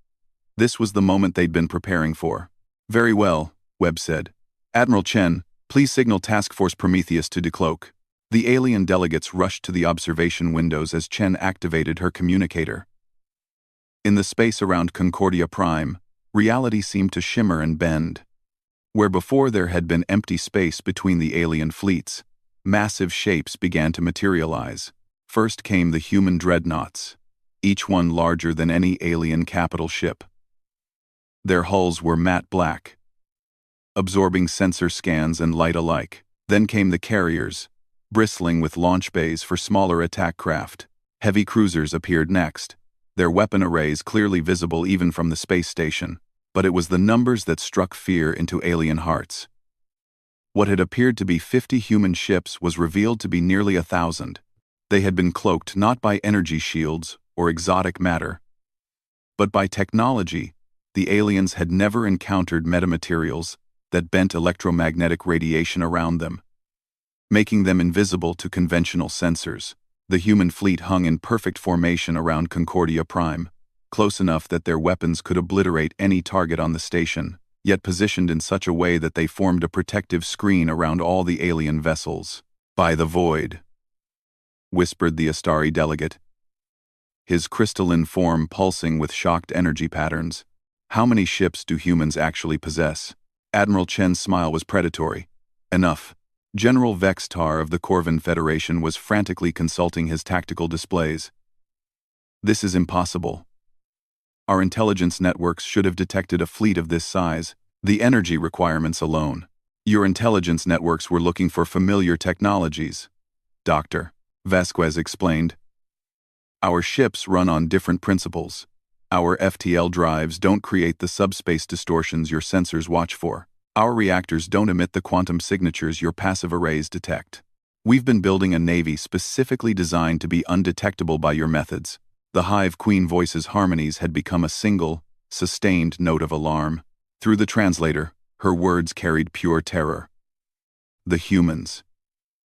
This was the moment they'd been preparing for. Very well, Webb said. Admiral Chen, please signal Task Force Prometheus to decloak. The alien delegates rushed to the observation windows as Chen activated her communicator. In the space around Concordia Prime, reality seemed to shimmer and bend. Where before there had been empty space between the alien fleets, massive shapes began to materialize. First came the human dreadnoughts, each one larger than any alien capital ship. Their hulls were matte black, absorbing sensor scans and light alike. Then came the carriers, bristling with launch bays for smaller attack craft. Heavy cruisers appeared next, their weapon arrays clearly visible even from the space station. But it was the numbers that struck fear into alien hearts. What had appeared to be 50 human ships was revealed to be nearly 1,000. They had been cloaked not by energy shields or exotic matter, but by technology. The aliens had never encountered metamaterials that bent electromagnetic radiation around them. making them invisible to conventional sensors. The human fleet hung in perfect formation around Concordia Prime, close enough that their weapons could obliterate any target on the station, yet positioned in such a way that they formed a protective screen around all the alien vessels. "By the void," whispered the Astari delegate, his crystalline form pulsing with shocked energy patterns. "How many ships do humans actually possess?" Admiral Chen's smile was predatory. "Enough." General Vextar of the Corvin Federation was frantically consulting his tactical displays. "This is impossible. Our intelligence networks should have detected a fleet of this size. The energy requirements alone. Your intelligence networks were looking for familiar technologies, Dr. Vasquez explained. Our ships run on different principles. Our FTL drives don't create the subspace distortions your sensors watch for. Our reactors don't emit the quantum signatures your passive arrays detect. We've been building a navy specifically designed to be undetectable by your methods." The Hive Queen voice's harmonies had become a single, sustained note of alarm. Through the translator, her words carried pure terror. "The humans.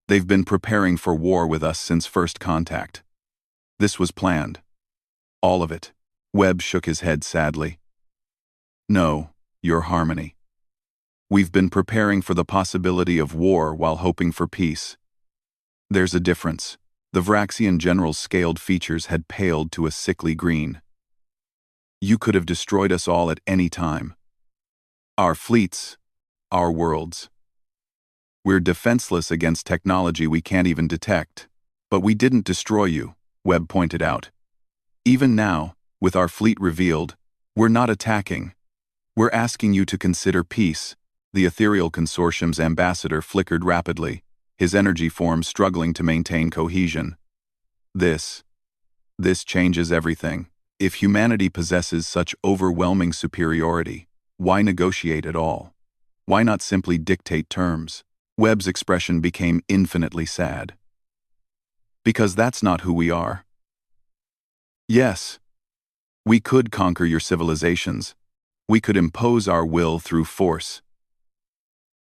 They've been preparing for war with us since first contact. This was planned. All of it." Webb shook his head sadly. "No, your harmony. We've been preparing for the possibility of war while hoping for peace. There's a difference." The Vraxian general's scaled features had paled to a sickly green. "You could have destroyed us all at any time. Our fleets, our worlds. We're defenseless against technology we can't even detect. But we didn't destroy you," Webb pointed out. "Even now, with our fleet revealed, we're not attacking. We're asking you to consider peace." The Ethereal Consortium's ambassador flickered rapidly, his energy form struggling to maintain cohesion. This changes everything. If humanity possesses such overwhelming superiority, why negotiate at all? Why not simply dictate terms?" Webb's expression became infinitely sad. "Because that's not who we are. Yes, we could conquer your civilizations. We could impose our will through force.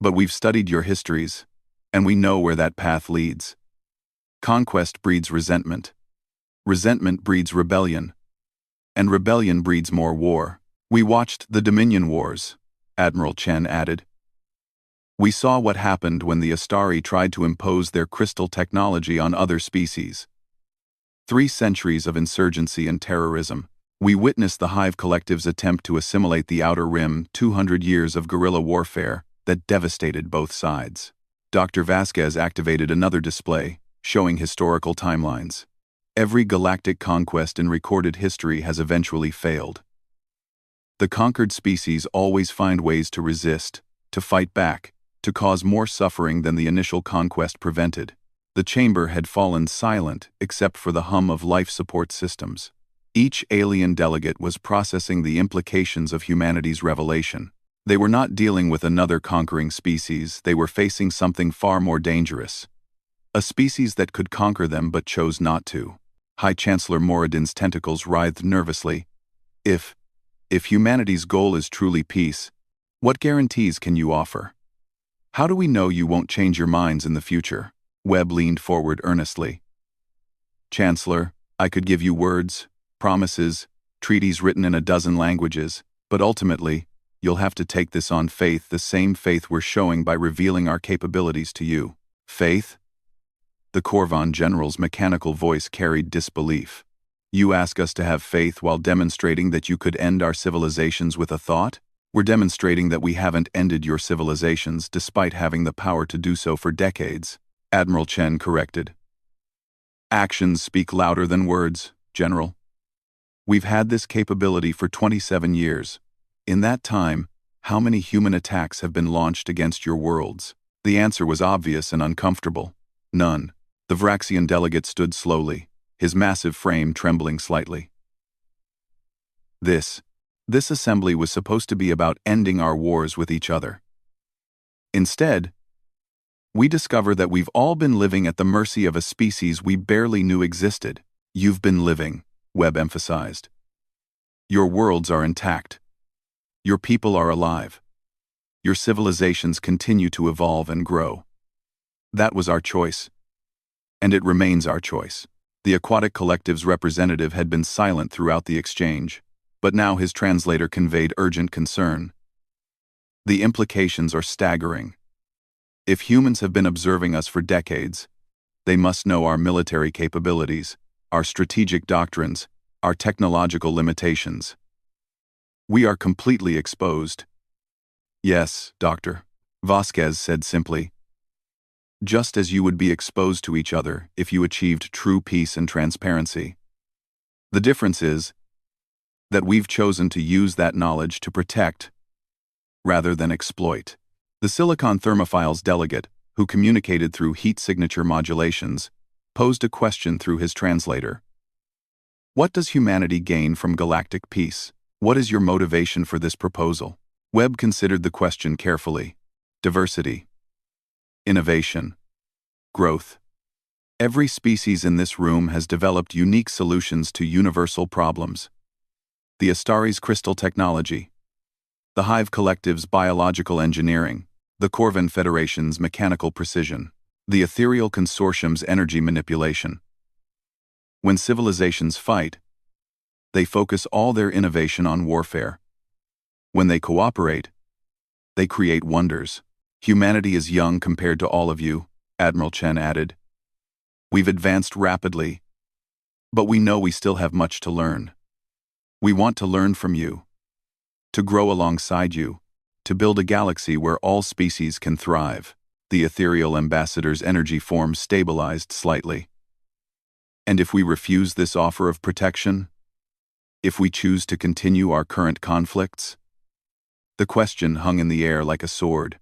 But we've studied your histories, and we know where that path leads. Conquest breeds resentment. Resentment breeds rebellion. And rebellion breeds more war. We watched the Dominion Wars," Admiral Chen added. "We saw what happened when the Astari tried to impose their crystal technology on other species. 3 centuries of insurgency and terrorism. We witnessed the Hive Collective's attempt to assimilate the Outer Rim, 200 years of guerrilla warfare that devastated both sides." Dr. Vasquez activated another display, showing historical timelines. Every galactic conquest in recorded history has eventually failed. The conquered species always find ways to resist, to fight back, to cause more suffering than the initial conquest prevented. The chamber had fallen silent except for the hum of life support systems. Each alien delegate was processing the implications of humanity's revelation. They were not dealing with another conquering species, they were facing something far more dangerous. A species that could conquer them but chose not to. High Chancellor Moradin's tentacles writhed nervously. If humanity's goal is truly peace, what guarantees can you offer? How do we know you won't change your minds in the future?" Webb leaned forward earnestly. "Chancellor, I could give you words, promises, treaties written in a dozen languages, but ultimately, you'll have to take this on faith, the same faith we're showing by revealing our capabilities to you." "Faith?" The Corvon general's mechanical voice carried disbelief. "You ask us to have faith while demonstrating that you could end our civilizations with a thought? We're demonstrating that we haven't ended your civilizations despite having the power to do so for decades," Admiral Chen corrected. "Actions speak louder than words, General. We've had this capability for 27 years. In that time, how many human attacks have been launched against your worlds?" The answer was obvious and uncomfortable. None. The Vraxian delegate stood slowly, his massive frame trembling slightly. This assembly was supposed to be about ending our wars with each other. Instead, we discover that we've all been living at the mercy of a species we barely knew existed. "You've been living," Webb emphasized. "Your worlds are intact. Your people are alive. Your civilizations continue to evolve and grow. That was our choice. And it remains our choice. The Aquatic Collective's representative had been silent throughout the exchange, but now his translator conveyed urgent concern. The implications are staggering. If humans have been observing us for decades, they must know our military capabilities, our strategic doctrines, our technological limitations. We are completely exposed. Yes, Doctor, Vasquez said simply. Just as you would be exposed to each other if you achieved true peace and transparency. The difference is that we've chosen to use that knowledge to protect rather than exploit. The Silicon Thermophile's delegate, who communicated through heat signature modulations, posed a question through his translator. What does humanity gain from galactic peace? What is your motivation for this proposal? Webb considered the question carefully. Diversity. Innovation. Growth. Every species in this room has developed unique solutions to universal problems. The Astari's crystal technology. The Hive Collective's biological engineering. The Corvin Federation's mechanical precision. The Ethereal Consortium's energy manipulation. When civilizations fight, they focus all their innovation on warfare. When they cooperate, they create wonders. Humanity is young compared to all of you, Admiral Chen added. We've advanced rapidly, but we know we still have much to learn. We want to learn from you, to grow alongside you, to build a galaxy where all species can thrive. The ethereal ambassador's energy form stabilized slightly. And if we refuse this offer of protection? If we choose to continue our current conflicts? The question hung in the air like a sword.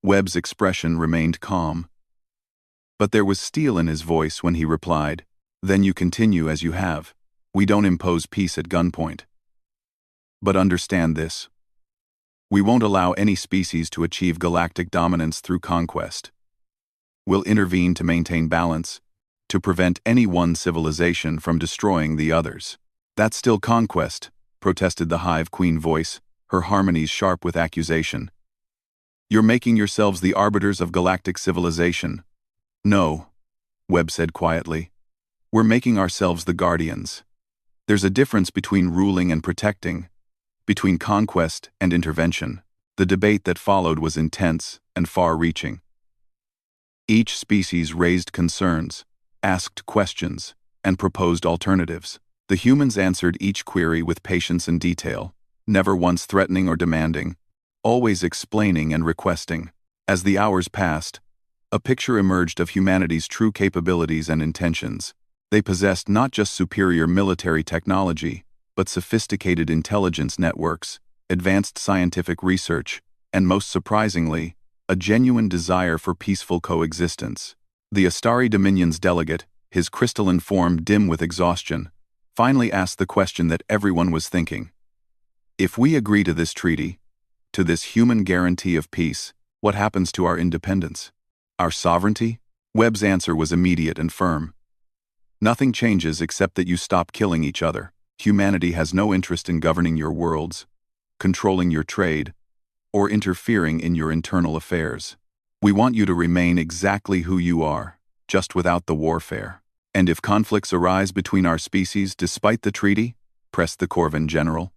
Webb's expression remained calm. But there was steel in his voice when he replied, Then you continue as you have. We don't impose peace at gunpoint. But understand this. We won't allow any species to achieve galactic dominance through conquest. We'll intervene to maintain balance, to prevent any one civilization from destroying the others. That's still conquest, protested the Hive Queen voice, her harmonies sharp with accusation. You're making yourselves the arbiters of galactic civilization. No, Webb said quietly. We're making ourselves the guardians. There's a difference between ruling and protecting, between conquest and intervention. The debate that followed was intense and far-reaching. Each species raised concerns, asked questions, and proposed alternatives. The humans answered each query with patience and detail, never once threatening or demanding, always explaining and requesting. As the hours passed, a picture emerged of humanity's true capabilities and intentions. They possessed not just superior military technology, but sophisticated intelligence networks, advanced scientific research, and most surprisingly, a genuine desire for peaceful coexistence. The Astari Dominion's delegate, his crystalline form dim with exhaustion, finally asked the question that everyone was thinking. If we agree to this treaty, to this human guarantee of peace, what happens to our independence? Our sovereignty? Webb's answer was immediate and firm. Nothing changes except that you stop killing each other. Humanity has no interest in governing your worlds, controlling your trade, or interfering in your internal affairs. We want you to remain exactly who you are, just without the warfare. And if conflicts arise between our species despite the treaty, pressed the Corvin general,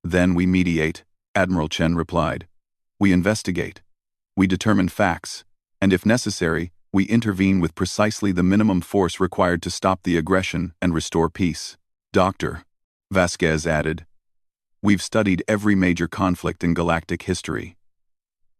then we mediate, Admiral Chen replied. We investigate. We determine facts, and if necessary, we intervene with precisely the minimum force required to stop the aggression and restore peace. Dr. Vasquez added, we've studied every major conflict in galactic history.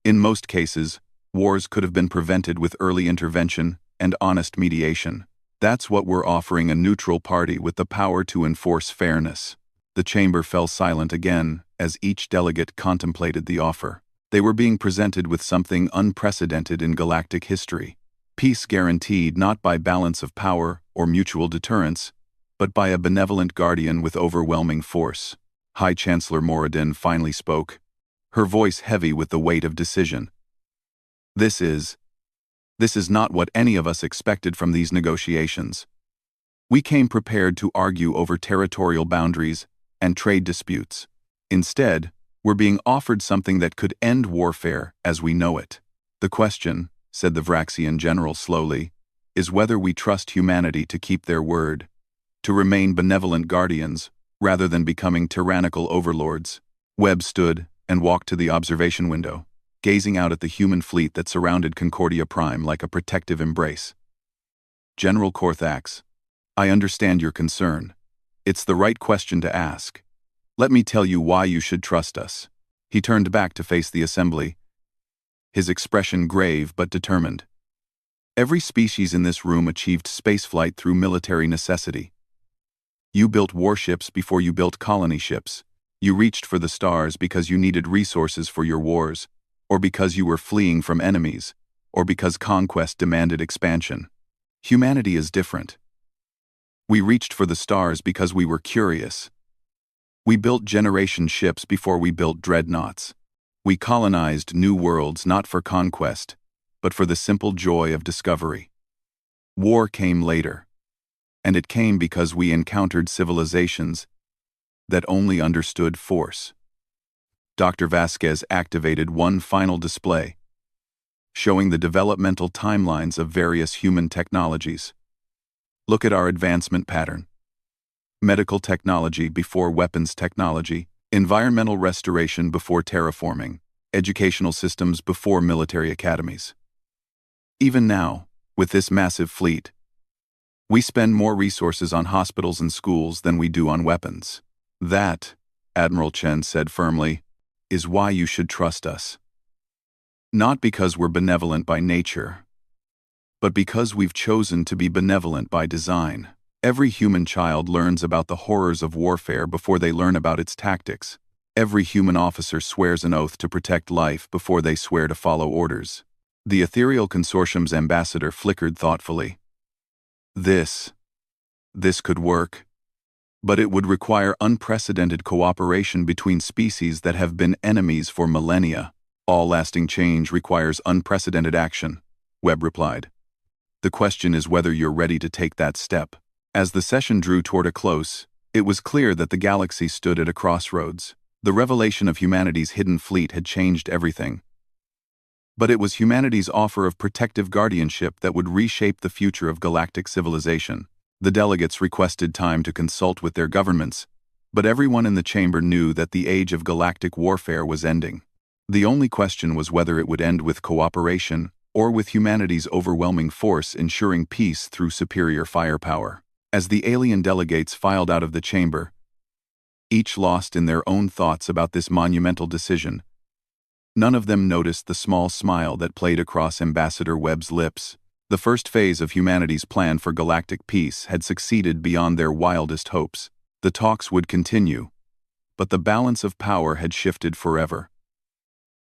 In most cases, wars could have been prevented with early intervention and honest mediation. That's what we're offering a neutral party with the power to enforce fairness. The chamber fell silent again as each delegate contemplated the offer. They were being presented with something unprecedented in galactic history. Peace guaranteed not by balance of power or mutual deterrence, but by a benevolent guardian with overwhelming force. High Chancellor Moradin finally spoke, her voice heavy with the weight of decision. This is not what any of us expected from these negotiations. We came prepared to argue over territorial boundaries and trade disputes. Instead, we're being offered something that could end warfare as we know it. The question, said the Vraxian general slowly, is whether we trust humanity to keep their word, to remain benevolent guardians, rather than becoming tyrannical overlords. Webb stood and walked to the observation window, gazing out at the human fleet that surrounded Concordia Prime like a protective embrace. General Korthax, I understand your concern. It's the right question to ask. Let me tell you why you should trust us. He turned back to face the assembly, his expression grave but determined. Every species in this room achieved spaceflight through military necessity. You built warships before you built colony ships. You reached for the stars because you needed resources for your wars, or because you were fleeing from enemies, or because conquest demanded expansion. Humanity is different. We reached for the stars because we were curious. We built generation ships before we built dreadnoughts. We colonized new worlds not for conquest, but for the simple joy of discovery. War came later, and it came because we encountered civilizations that only understood force. Dr. Vasquez activated one final display, showing the developmental timelines of various human technologies. Look at our advancement pattern. Medical technology before weapons technology, environmental restoration before terraforming, educational systems before military academies. Even now, with this massive fleet, we spend more resources on hospitals and schools than we do on weapons. That, Admiral Chen said firmly, is why you should trust us. Not because we're benevolent by nature, but because we've chosen to be benevolent by design. Every human child learns about the horrors of warfare before they learn about its tactics. Every human officer swears an oath to protect life before they swear to follow orders. The Ethereal Consortium's ambassador flickered thoughtfully. This could work, but it would require unprecedented cooperation between species that have been enemies for millennia. All lasting change requires unprecedented action, Webb replied. The question is whether you're ready to take that step. As the session drew toward a close, it was clear that the galaxy stood at a crossroads. The revelation of humanity's hidden fleet had changed everything. But it was humanity's offer of protective guardianship that would reshape the future of galactic civilization. The delegates requested time to consult with their governments, but everyone in the chamber knew that the age of galactic warfare was ending. The only question was whether it would end with cooperation or with humanity's overwhelming force ensuring peace through superior firepower. As the alien delegates filed out of the chamber, each lost in their own thoughts about this monumental decision, none of them noticed the small smile that played across Ambassador Webb's lips. The first phase of humanity's plan for galactic peace had succeeded beyond their wildest hopes. The talks would continue, but the balance of power had shifted forever.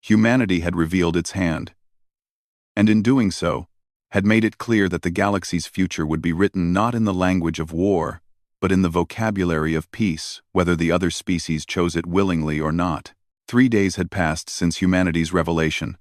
Humanity had revealed its hand, and in doing so, had made it clear that the galaxy's future would be written not in the language of war, but in the vocabulary of peace, whether the other species chose it willingly or not. 3 days had passed since humanity's revelation,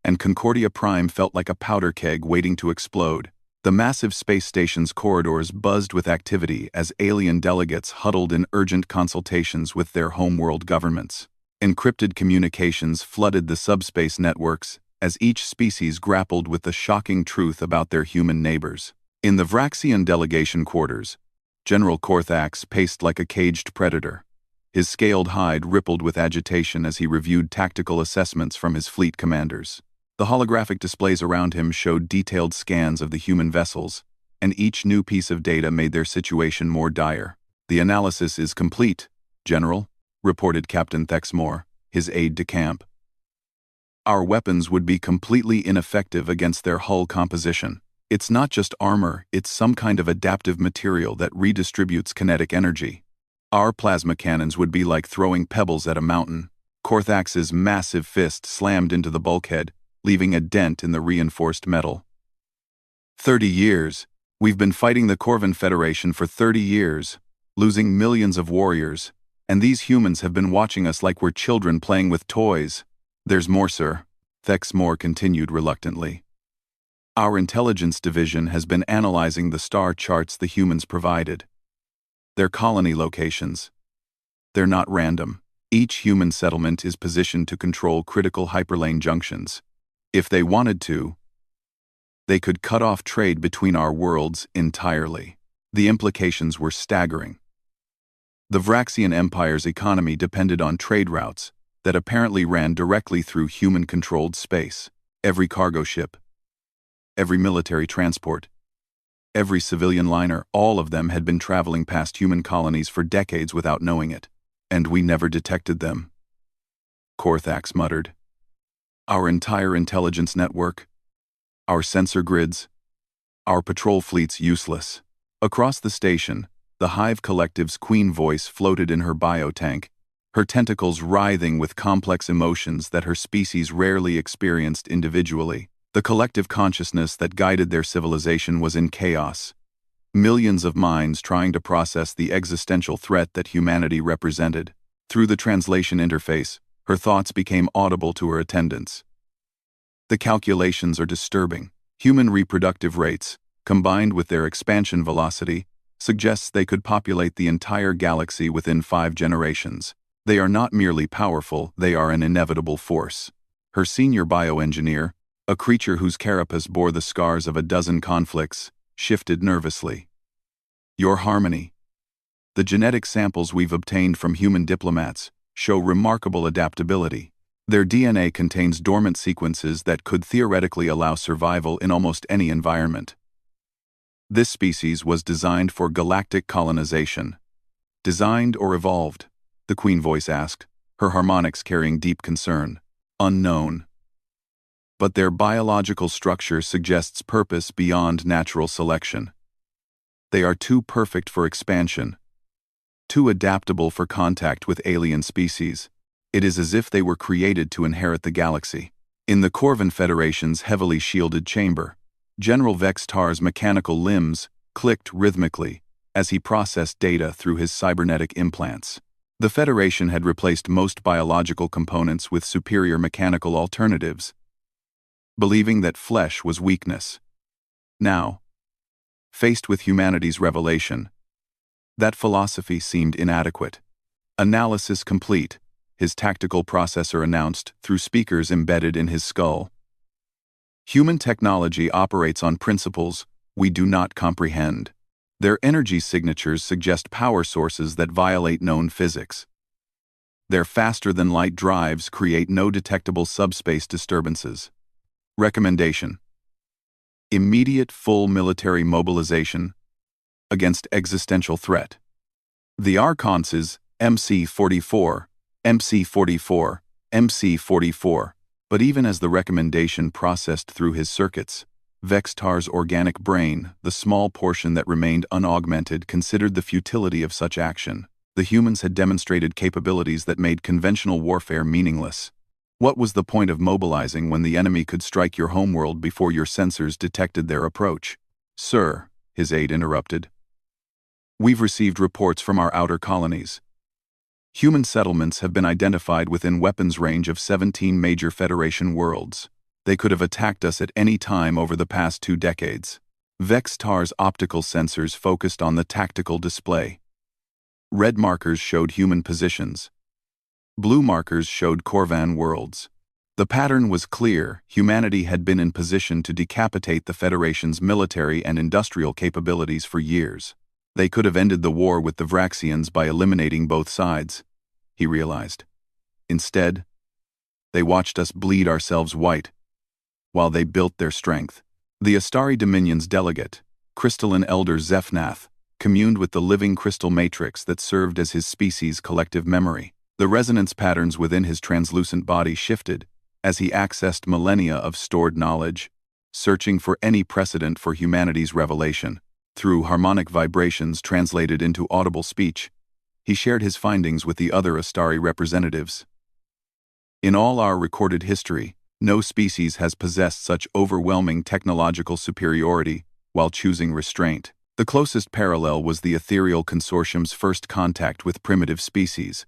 and Concordia Prime felt like a powder keg waiting to explode. The massive space station's corridors buzzed with activity as alien delegates huddled in urgent consultations with their homeworld governments. Encrypted communications flooded the subspace networks as each species grappled with the shocking truth about their human neighbors. In the Vraxian delegation quarters, General Korthax paced like a caged predator. His scaled hide rippled with agitation as he reviewed tactical assessments from his fleet commanders. The holographic displays around him showed detailed scans of the human vessels, and each new piece of data made their situation more dire. "The analysis is complete, General," reported Captain Thexmore, his aide-de-camp. "Our weapons would be completely ineffective against their hull composition. It's not just armor, it's some kind of adaptive material that redistributes kinetic energy. Our plasma cannons would be like throwing pebbles at a mountain." Korthax's massive fist slammed into the bulkhead, leaving a dent in the reinforced metal. 30 years. We've been fighting the Corvin Federation for 30 years, losing millions of warriors, and these humans have been watching us like we're children playing with toys. "There's more, sir," Thexmore continued reluctantly. "Our intelligence division has been analyzing the star charts the humans provided. Their colony locations. They're not random. Each human settlement is positioned to control critical hyperlane junctions. If they wanted to, They could cut off trade between our worlds entirely. The implications were staggering. The Vraxian Empire's economy depended on trade routes that apparently ran directly through human-controlled space. Every cargo ship, every military transport, every civilian liner, all of them had been traveling past human colonies for decades without knowing it. And we never detected them. Korthax muttered. Our entire intelligence network, our sensor grids, our patrol fleets useless. Across the station, the Hive Collective's queen voice floated in her biotank, her tentacles writhing with complex emotions that her species rarely experienced individually. The collective consciousness that guided their civilization was in chaos. Millions of minds trying to process the existential threat that humanity represented. Through the translation interface, her thoughts became audible to her attendants. The calculations are disturbing. Human reproductive rates, combined with their expansion velocity, suggests they could populate the entire galaxy within 5 generations. They are not merely powerful, they are an inevitable force. Her senior bioengineer, a creature whose carapace bore the scars of a dozen conflicts, shifted nervously. Your harmony. The genetic samples we've obtained from human diplomats show remarkable adaptability. Their DNA contains dormant sequences that could theoretically allow survival in almost any environment. This species was designed for galactic colonization. Designed or evolved? The Queen voice asked, her harmonics carrying deep concern. Unknown. But their biological structure suggests purpose beyond natural selection. They are too perfect for expansion, too adaptable for contact with alien species. It is as if they were created to inherit the galaxy. In the Corvan Federation's heavily shielded chamber, General Vex-Tar's mechanical limbs clicked rhythmically as he processed data through his cybernetic implants. The Federation had replaced most biological components with superior mechanical alternatives, believing that flesh was weakness. Now, faced with humanity's revelation, that philosophy seemed inadequate. Analysis complete, his tactical processor announced through speakers embedded in his skull. Human technology operates on principles we do not comprehend. Their energy signatures suggest power sources that violate known physics. Their faster-than-light drives create no detectable subspace disturbances. Recommendation: immediate full military mobilization against existential threat. The Archon's MC-44, MC-44, MC-44, but even as the recommendation processed through his circuits, Vex-Tar's organic brain, the small portion that remained unaugmented, considered the futility of such action. The humans had demonstrated capabilities that made conventional warfare meaningless. What was the point of mobilizing when the enemy could strike your homeworld before your sensors detected their approach? Sir, his aide interrupted. We've received reports from our outer colonies. Human settlements have been identified within weapons range of 17 major Federation worlds. They could have attacked us at any time over the past 2 decades. Vex-Tar's optical sensors focused on the tactical display. Red markers showed human positions. Blue markers showed Corvan worlds. The pattern was clear. Humanity had been in position to decapitate the Federation's military and industrial capabilities for years. They could have ended the war with the Vraxians by eliminating both sides, he realized. Instead, they watched us bleed ourselves white, while they built their strength. The Astari Dominion's delegate, Crystalline Elder Zephnath, communed with the living crystal matrix that served as his species' collective memory. The resonance patterns within his translucent body shifted as he accessed millennia of stored knowledge, searching for any precedent for humanity's revelation. Through harmonic vibrations translated into audible speech, he shared his findings with the other Astari representatives. In all our recorded history, no species has possessed such overwhelming technological superiority while choosing restraint. The closest parallel was the Ethereal Consortium's first contact with primitive species,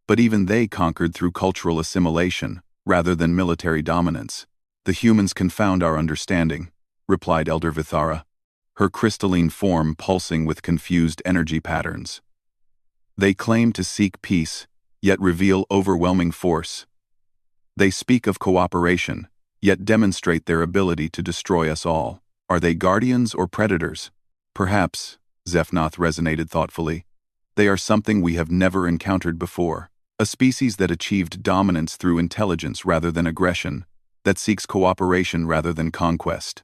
but even they conquered through cultural assimilation rather than military dominance. The humans confound our understanding, replied Elder Vithara, her crystalline form pulsing with confused energy patterns. They claim to seek peace, yet reveal overwhelming force. They speak of cooperation, yet demonstrate their ability to destroy us all. Are they guardians or predators? Perhaps, Zephnoth resonated thoughtfully. They are something we have never encountered before. A species that achieved dominance through intelligence rather than aggression, that seeks cooperation rather than conquest.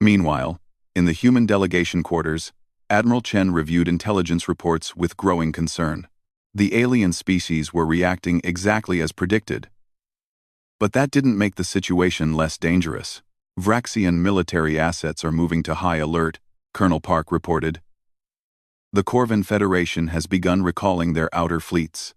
Meanwhile, in the human delegation quarters, Admiral Chen reviewed intelligence reports with growing concern. The alien species were reacting exactly as predicted. But that didn't make the situation less dangerous. Vraxian military assets are moving to high alert, Colonel Park reported. The Corvan Federation has begun recalling their outer fleets.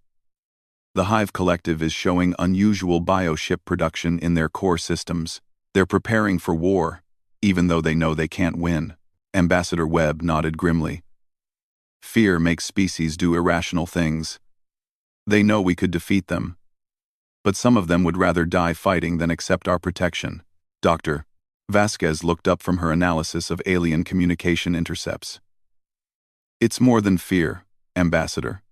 The Hive Collective is showing unusual bioship production in their core systems. They're preparing for war, even though they know they can't win. Ambassador Webb nodded grimly. Fear makes species do irrational things. They know we could defeat them. But some of them would rather die fighting than accept our protection. Dr. Vasquez looked up from her analysis of alien communication intercepts. It's more than fear, Ambassador.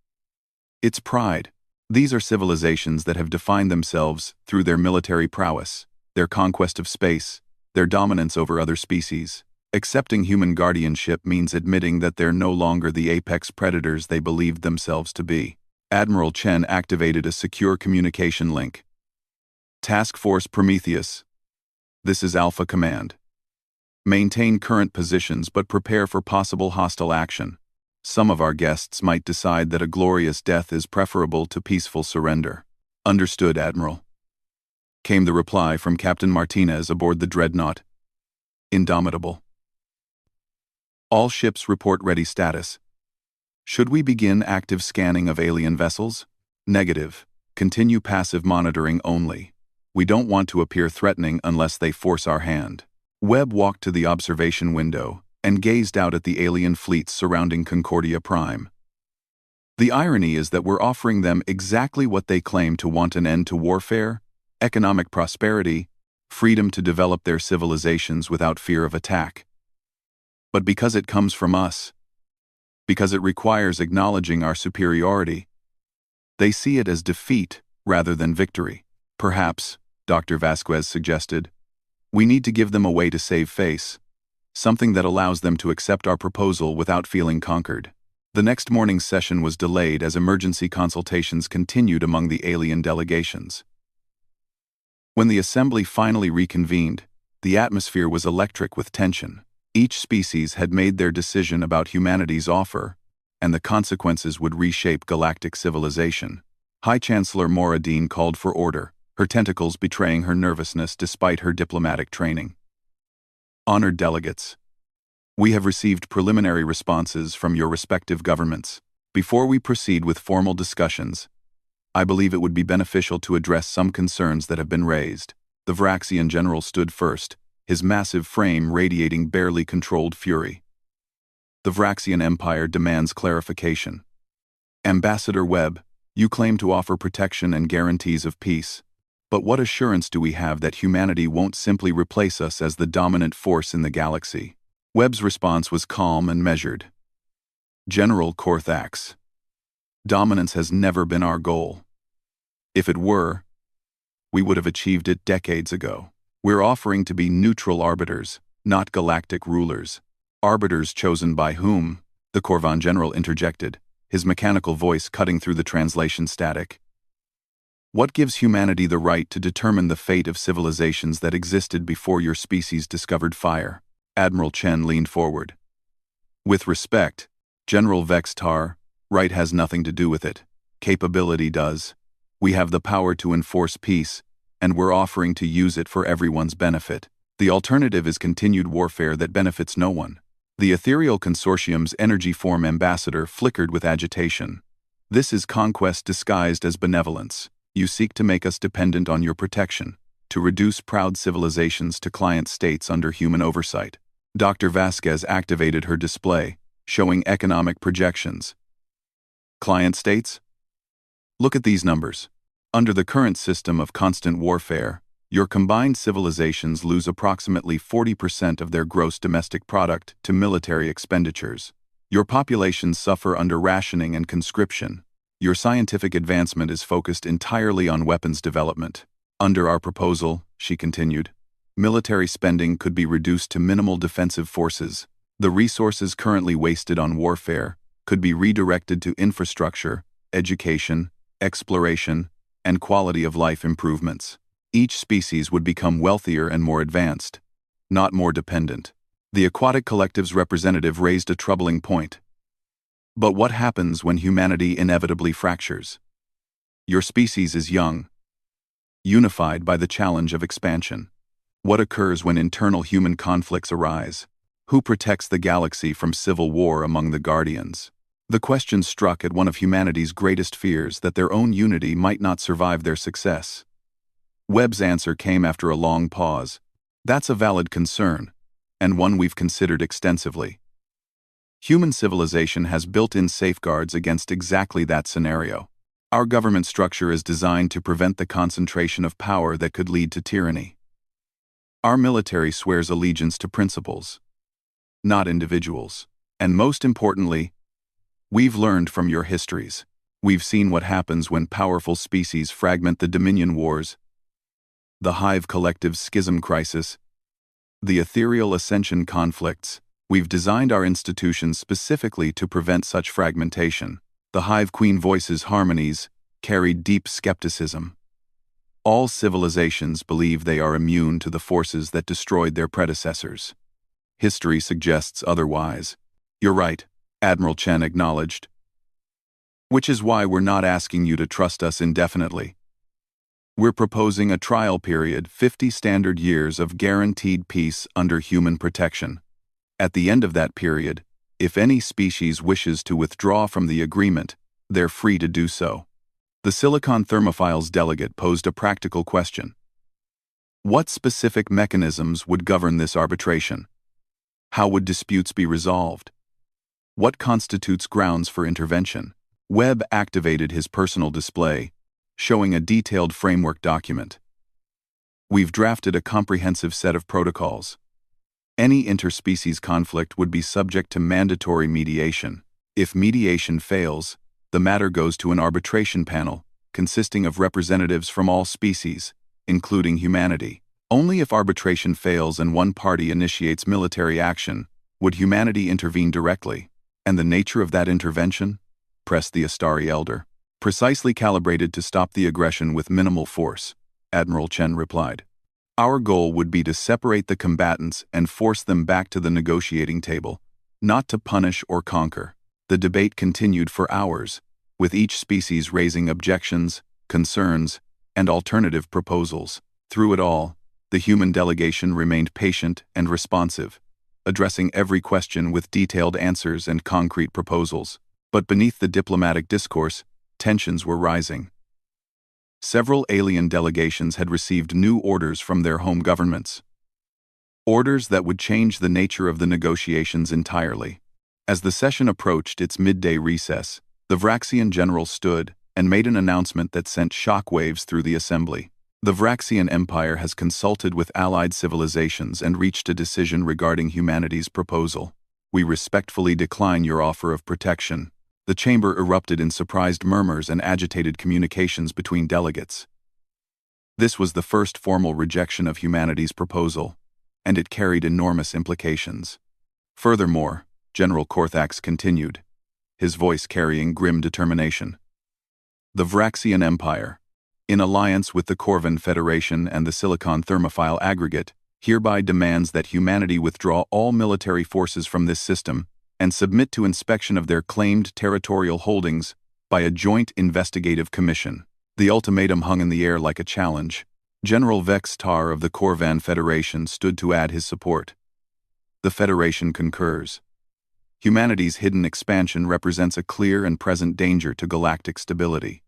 It's pride. These are civilizations that have defined themselves through their military prowess, their conquest of space, their dominance over other species. Accepting human guardianship means admitting that they're no longer the apex predators they believed themselves to be. Admiral Chen activated a secure communication link. Task Force Prometheus. This is Alpha Command. Maintain current positions but prepare for possible hostile action. Some of our guests might decide that a glorious death is preferable to peaceful surrender. Understood, Admiral. Came the reply from Captain Martinez aboard the Dreadnought. Indomitable. All ships report ready status. Should we begin active scanning of alien vessels? Negative. Continue passive monitoring only. We don't want to appear threatening unless they force our hand. Webb walked to the observation window and gazed out at the alien fleets surrounding Concordia Prime. The irony is that we're offering them exactly what they claim to want: an end to warfare, economic prosperity, freedom to develop their civilizations without fear of attack. But because it comes from us, because it requires acknowledging our superiority, they see it as defeat rather than victory. Perhaps, Dr. Vasquez suggested, we need to give them a way to save face, something that allows them to accept our proposal without feeling conquered. The next morning's session was delayed as emergency consultations continued among the alien delegations. When the assembly finally reconvened, the atmosphere was electric with tension. Each species had made their decision about humanity's offer, and the consequences would reshape galactic civilization. High Chancellor Moradine called for order, her tentacles betraying her nervousness despite her diplomatic training. Honored delegates, we have received preliminary responses from your respective governments. Before we proceed with formal discussions, I believe it would be beneficial to address some concerns that have been raised. The Vraxian general stood first, his massive frame radiating barely controlled fury. The Vraxian Empire demands clarification. Ambassador Webb, you claim to offer protection and guarantees of peace. But what assurance do we have that humanity won't simply replace us as the dominant force in the galaxy? Webb's response was calm and measured. General Korthax, dominance has never been our goal. If it were, we would have achieved it decades ago. We're offering to be neutral arbiters, not galactic rulers. Arbiters chosen by whom? The Corvan general interjected, his mechanical voice cutting through the translation static. What gives humanity the right to determine the fate of civilizations that existed before your species discovered fire? Admiral Chen leaned forward. With respect, General Vextar, right has nothing to do with it. Capability does. We have the power to enforce peace, and we're offering to use it for everyone's benefit. The alternative is continued warfare that benefits no one. The Ethereal Consortium's energy form ambassador flickered with agitation. This is conquest disguised as benevolence. You seek to make us dependent on your protection, to reduce proud civilizations to client states under human oversight. Dr. Vasquez activated her display, showing economic projections. Client states? Look at these numbers. Under the current system of constant warfare, your combined civilizations lose approximately 40% of their gross domestic product to military expenditures. Your populations suffer under rationing and conscription. Your scientific advancement is focused entirely on weapons development. Under our proposal, she continued, Military spending could be reduced to minimal defensive forces. The resources currently wasted on warfare could be redirected to infrastructure, education, exploration, and quality of life improvements. Each species would become wealthier and more advanced, not more dependent. The Aquatic Collective's representative raised a troubling point. But what happens when humanity inevitably fractures? Your species is young, unified by the challenge of expansion. What occurs when internal human conflicts arise? Who protects the galaxy from civil war among the Guardians? The question struck at one of humanity's greatest fears, that their own unity might not survive their success. Webb's answer came after a long pause. That's a valid concern, and one we've considered extensively. Human civilization has built-in safeguards against exactly that scenario. Our government structure is designed to prevent the concentration of power that could lead to tyranny. Our military swears allegiance to principles, not individuals. And most importantly, we've learned from your histories. We've seen what happens when powerful species fragment: the Dominion Wars, the Hive Collective's schism crisis, the ethereal ascension conflicts. We've designed our institutions specifically to prevent such fragmentation. The Hive Queen Voice's harmonies carried deep skepticism. All civilizations believe they are immune to the forces that destroyed their predecessors. History suggests otherwise. You're right, Admiral Chen acknowledged. Which is why we're not asking you to trust us indefinitely. We're proposing a trial period, 50 standard years of guaranteed peace under human protection. At the end of that period, if any species wishes to withdraw from the agreement, they're free to do so. The Silicon Thermophiles delegate posed a practical question. What specific mechanisms would govern this arbitration? How would disputes be resolved? What constitutes grounds for intervention? Webb activated his personal display, showing a detailed framework document. We've drafted a comprehensive set of protocols. Any interspecies conflict would be subject to mandatory mediation. If mediation fails, the matter goes to an arbitration panel, consisting of representatives from all species, including humanity. Only if arbitration fails and one party initiates military action would humanity intervene directly. And the nature of that intervention? Pressed the Astari elder. Precisely calibrated to stop the aggression with minimal force, Admiral Chen replied. Our goal would be to separate the combatants and force them back to the negotiating table, not to punish or conquer. The debate continued for hours, with each species raising objections, concerns, and alternative proposals. Through it all, the human delegation remained patient and responsive, addressing every question with detailed answers and concrete proposals. But beneath the diplomatic discourse, tensions were rising. Several alien delegations had received new orders from their home governments. Orders that would change the nature of the negotiations entirely. As the session approached its midday recess, the Vraxian general stood and made an announcement that sent shockwaves through the assembly. The Vraxian Empire has consulted with allied civilizations and reached a decision regarding humanity's proposal. We respectfully decline your offer of protection. The chamber erupted in surprised murmurs and agitated communications between delegates. This was the first formal rejection of humanity's proposal, and it carried enormous implications. Furthermore, General Korthax continued, his voice carrying grim determination. The Vraxian Empire, in alliance with the Corvan Federation and the Silicon Thermophile Aggregate, hereby demands that humanity withdraw all military forces from this system and submit to inspection of their claimed territorial holdings by a joint investigative commission. The ultimatum hung in the air like a challenge. General Vex Tar of the Corvan Federation stood to add his support. The Federation concurs. Humanity's hidden expansion represents a clear and present danger to galactic stability.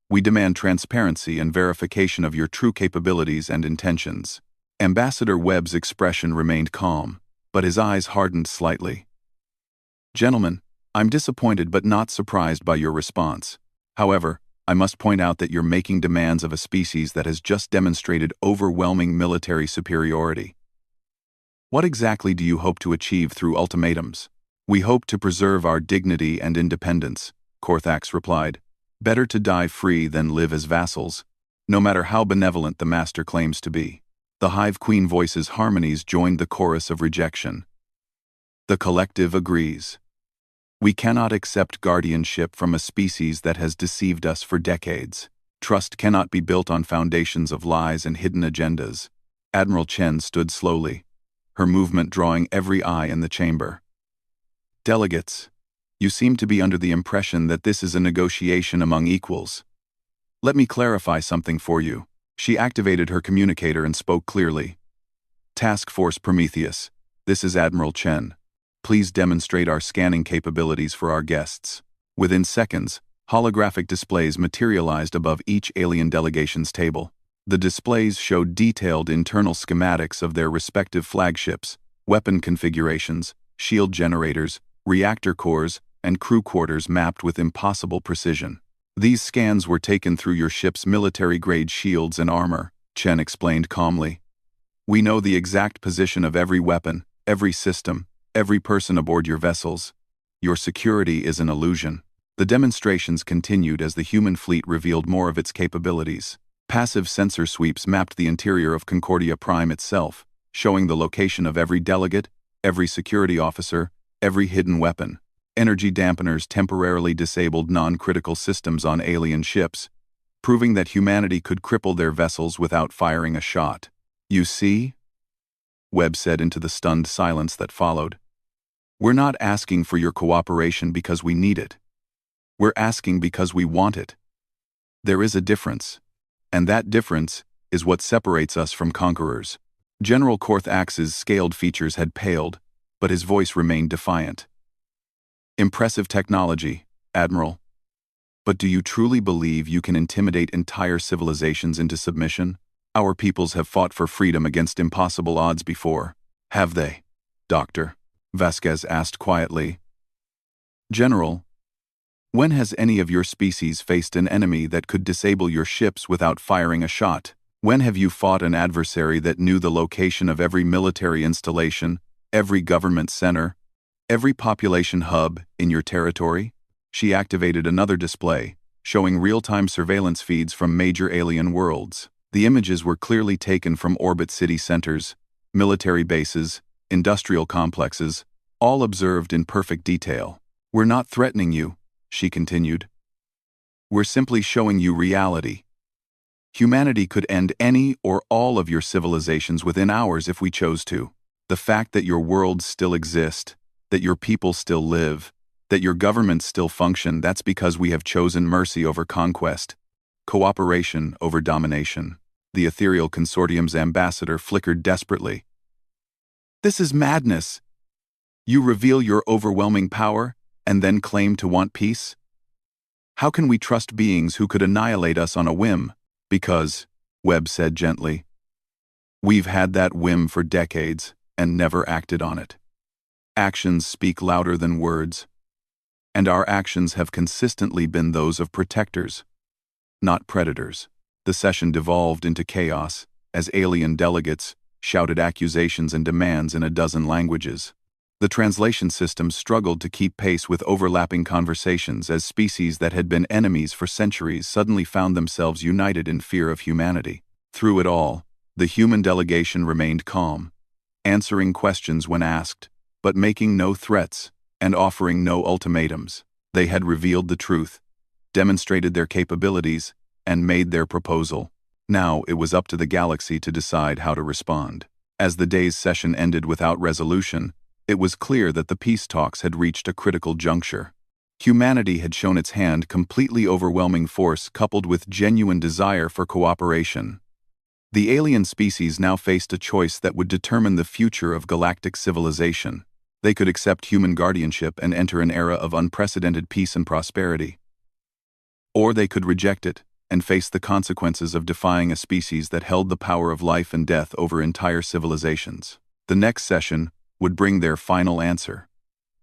We demand transparency and verification of your true capabilities and intentions. Ambassador Webb's expression remained calm, but his eyes hardened slightly. Gentlemen, I'm disappointed but not surprised by your response. However, I must point out that you're making demands of a species that has just demonstrated overwhelming military superiority. What exactly do you hope to achieve through ultimatums? We hope to preserve our dignity and independence, Korthax replied. Better to die free than live as vassals, no matter how benevolent the master claims to be. The Hive Queen voice's harmonies joined the chorus of rejection. The collective agrees. We cannot accept guardianship from a species that has deceived us for decades. Trust cannot be built on foundations of lies and hidden agendas. Admiral Chen stood slowly, her movement drawing every eye in the chamber. Delegates, you seem to be under the impression that this is a negotiation among equals. Let me clarify something for you. She activated her communicator and spoke clearly. Task Force Prometheus, this is Admiral Chen. Please demonstrate our scanning capabilities for our guests. Within seconds, holographic displays materialized above each alien delegation's table. The displays showed detailed internal schematics of their respective flagships, weapon configurations, shield generators, reactor cores, and crew quarters mapped with impossible precision. These scans were taken through your ship's military-grade shields and armor, Chen explained calmly. We know the exact position of every weapon, every system, every person aboard your vessels. Your security is an illusion. The demonstrations continued as the human fleet revealed more of its capabilities. Passive sensor sweeps mapped the interior of Concordia Prime itself, showing the location of every delegate, every security officer, every hidden weapon. Energy dampeners temporarily disabled non-critical systems on alien ships, proving that humanity could cripple their vessels without firing a shot. You see? Webb said into the stunned silence that followed. We're not asking for your cooperation because we need it. We're asking because we want it. There is a difference, and that difference is what separates us from conquerors. General Korthax's scaled features had paled, but his voice remained defiant. Impressive technology, Admiral. But do you truly believe you can intimidate entire civilizations into submission? Our peoples have fought for freedom against impossible odds before, have they, Doctor? Vasquez asked quietly. General, when has any of your species faced an enemy that could disable your ships without firing a shot? When have you fought an adversary that knew the location of every military installation, every government center, every population hub in your territory? She activated another display, showing real-time surveillance feeds from major alien worlds. The images were clearly taken from orbit city centers, military bases, industrial complexes, all observed in perfect detail. We're not threatening you, she continued. We're simply showing you reality. Humanity could end any or all of your civilizations within hours if we chose to. The fact that your worlds still exist, that your people still live, that your governments still function, that's because we have chosen mercy over conquest, cooperation over domination. The ethereal consortium's ambassador flickered desperately. This is madness. You reveal your overwhelming power and then claim to want peace? How can we trust beings who could annihilate us on a whim? Because, Webb said gently, we've had that whim for decades and never acted on it. Actions speak louder than words, and our actions have consistently been those of protectors, not predators. The session devolved into chaos as alien delegates shouted accusations and demands in a dozen languages. The translation system struggled to keep pace with overlapping conversations as species that had been enemies for centuries suddenly found themselves united in fear of humanity. Through it all, the human delegation remained calm, answering questions when asked, but making no threats and offering no ultimatums. They had revealed the truth, demonstrated their capabilities, and made their proposal. Now it was up to the galaxy to decide how to respond. As the day's session ended without resolution, it was clear that the peace talks had reached a critical juncture. Humanity had shown its hand completely overwhelming force coupled with genuine desire for cooperation. The alien species now faced a choice that would determine the future of galactic civilization. They could accept human guardianship and enter an era of unprecedented peace and prosperity. Or they could reject it and face the consequences of defying a species that held the power of life and death over entire civilizations. The next session would bring their final answer,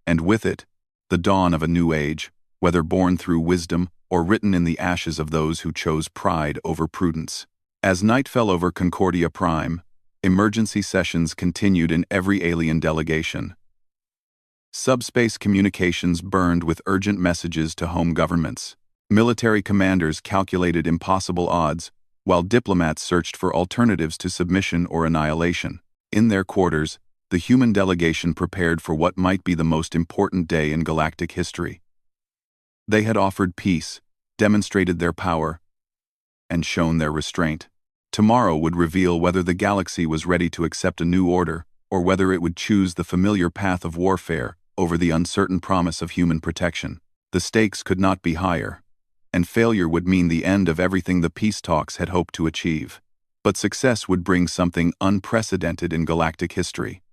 and with it, the dawn of a new age, whether born through wisdom or written in the ashes of those who chose pride over prudence. As night fell over Concordia Prime, emergency sessions continued in every alien delegation. Subspace communications burned with urgent messages to home governments. Military commanders calculated impossible odds, while diplomats searched for alternatives to submission or annihilation. In their quarters, the human delegation prepared for what might be the most important day in galactic history. They had offered peace, demonstrated their power, and shown their restraint. Tomorrow would reveal whether the galaxy was ready to accept a new order, or whether it would choose the familiar path of warfare over the uncertain promise of human protection. The stakes could not be higher, and failure would mean the end of everything the peace talks had hoped to achieve. But success would bring something unprecedented in galactic history.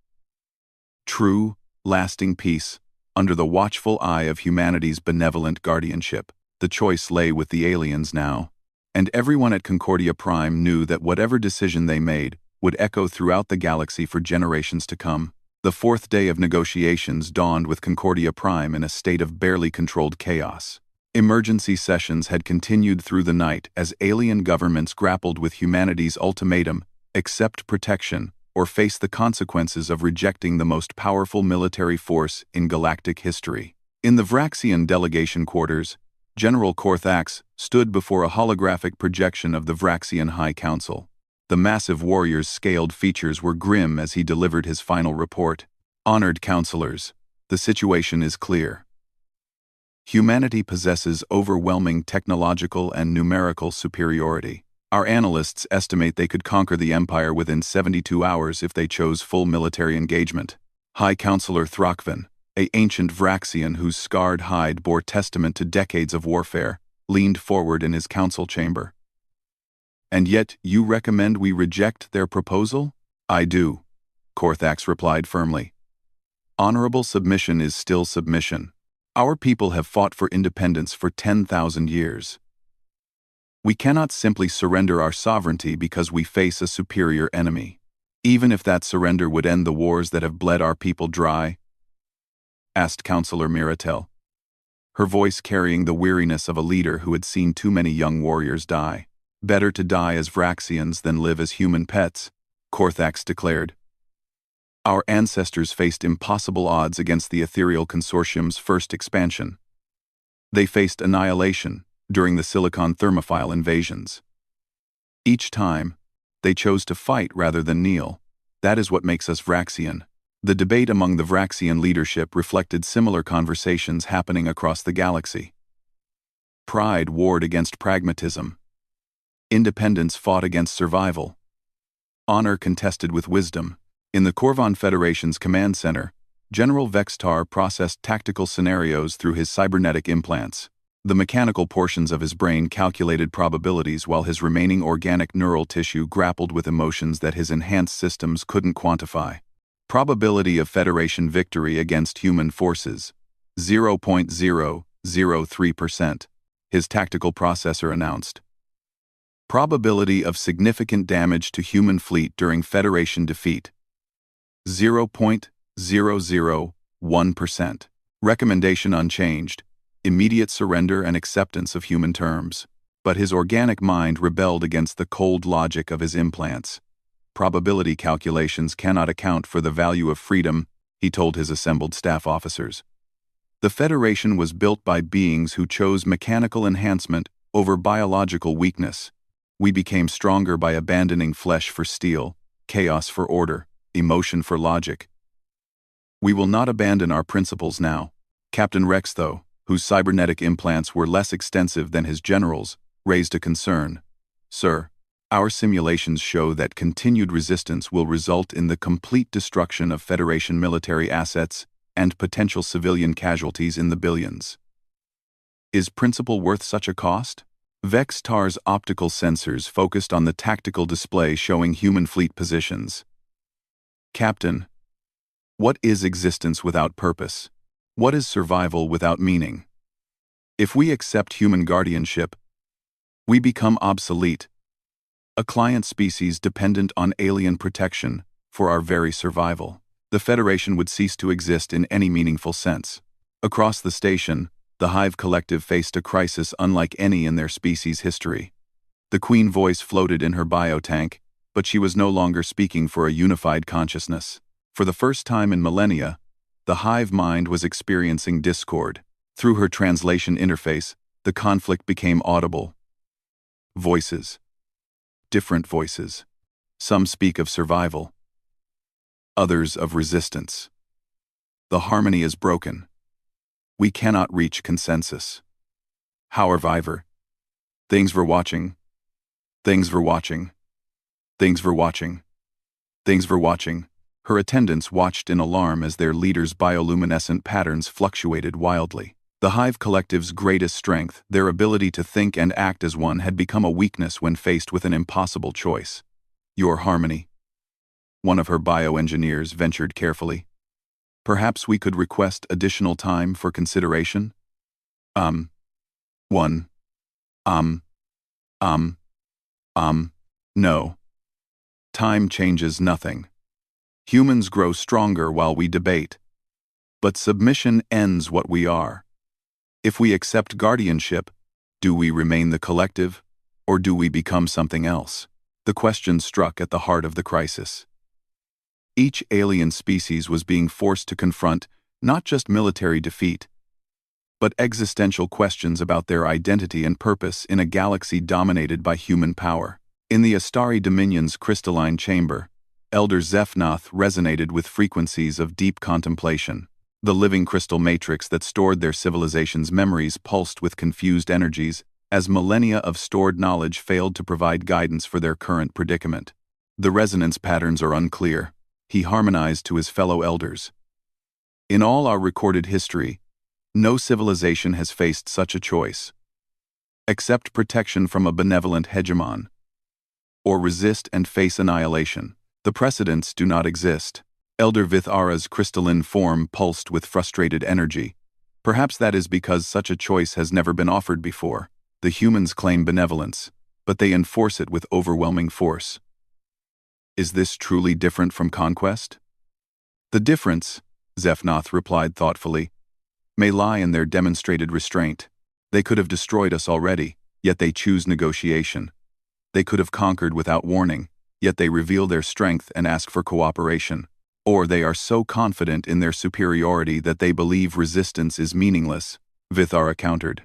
True, lasting peace, under the watchful eye of humanity's benevolent guardianship. The choice lay with the aliens now, and everyone at Concordia Prime knew that whatever decision they made would echo throughout the galaxy for generations to come. The fourth day of negotiations dawned with Concordia Prime in a state of barely controlled chaos. Emergency sessions had continued through the night as alien governments grappled with humanity's ultimatum: accept protection or face the consequences of rejecting the most powerful military force in galactic history. In the Vraxian delegation quarters, General Korthax stood before a holographic projection of the Vraxian High Council. The massive warrior's scaled features were grim as he delivered his final report. Honored counselors, the situation is clear. Humanity possesses overwhelming technological and numerical superiority. Our analysts estimate they could conquer the Empire within 72 hours if they chose full military engagement. High Counselor Thrakvan, an ancient Vraxian whose scarred hide bore testament to decades of warfare, leaned forward in his council chamber. And yet you recommend we reject their proposal? I do, Korthax replied firmly. Honorable submission is still submission. Our people have fought for independence for 10,000 years. We cannot simply surrender our sovereignty because we face a superior enemy, even if that surrender would end the wars that have bled our people dry, asked Counselor Miratel, her voice carrying the weariness of a leader who had seen too many young warriors die. Better to die as Vraxians than live as human pets, Korthax declared. Our ancestors faced impossible odds against the Ethereal Consortium's first expansion. They faced annihilation during the Silicon Thermophile invasions. Each time, they chose to fight rather than kneel. That is what makes us Vraxian. The debate among the Vraxian leadership reflected similar conversations happening across the galaxy. Pride warred against pragmatism. Independence fought against survival. Honor contested with wisdom. In the Korvan Federation's command center, General Vextar processed tactical scenarios through his cybernetic implants. The mechanical portions of his brain calculated probabilities while his remaining organic neural tissue grappled with emotions that his enhanced systems couldn't quantify. Probability of Federation victory against human forces, 0.003%, his tactical processor announced. Probability of significant damage to human fleet during Federation defeat, 0.001%. Recommendation unchanged, immediate surrender and acceptance of human terms. But his organic mind rebelled against the cold logic of his implants. Probability calculations cannot account for the value of freedom, he told his assembled staff officers. The Federation was built by beings who chose mechanical enhancement over biological weakness. We became stronger by abandoning flesh for steel, chaos for order, emotion for logic. We will not abandon our principles now. Captain Rex, though, whose cybernetic implants were less extensive than his generals, raised a concern. Sir, our simulations show that continued resistance will result in the complete destruction of Federation military assets and potential civilian casualties in the billions. Is principle worth such a cost? Vextar's optical sensors focused on the tactical display showing human fleet positions. Captain, what is existence without purpose? What is survival without meaning? If we accept human guardianship, we become obsolete, a client species dependent on alien protection for our very survival. The Federation would cease to exist in any meaningful sense. Across the station, the Hive Collective faced a crisis unlike any in their species' history. The Queen voice floated in her biotank, but she was no longer speaking for a unified consciousness. For the first time in millennia, the Hive mind was experiencing discord. Through her translation interface, the conflict became audible. Voices. different voices. Some speak of survival, others of resistance. The harmony is broken. We cannot reach consensus. However, things we're watching, things we're watching, things we're watching, things we're watching. Her attendants watched in alarm as their leader's bioluminescent patterns fluctuated wildly. The Hive Collective's greatest strength, their ability to think and act as one, had become a weakness when faced with an impossible choice. Your harmony. One of her bioengineers ventured carefully. Perhaps we could request additional time for consideration? No. Time changes nothing. Humans grow stronger while we debate. But submission ends what we are. If we accept guardianship, do we remain the collective, or do we become something else? The question struck at the heart of the crisis. Each alien species was being forced to confront not just military defeat, but existential questions about their identity and purpose in a galaxy dominated by human power. In the Astari Dominion's crystalline chamber, Elder Zephnath resonated with frequencies of deep contemplation. The living crystal matrix that stored their civilization's memories pulsed with confused energies as millennia of stored knowledge failed to provide guidance for their current predicament. The resonance patterns are unclear, he harmonized to his fellow elders. In all our recorded history, no civilization has faced such a choice. Accept protection from a benevolent hegemon, or resist and face annihilation. The precedents do not exist. Elder Vithara's crystalline form pulsed with frustrated energy. Perhaps that is because such a choice has never been offered before. The humans claim benevolence, but they enforce it with overwhelming force. Is this truly different from conquest? The difference, Zephnath replied thoughtfully, may lie in their demonstrated restraint. They could have destroyed us already, yet they choose negotiation. They could have conquered without warning, yet they reveal their strength and ask for cooperation. Or they are so confident in their superiority that they believe resistance is meaningless, Vithara countered.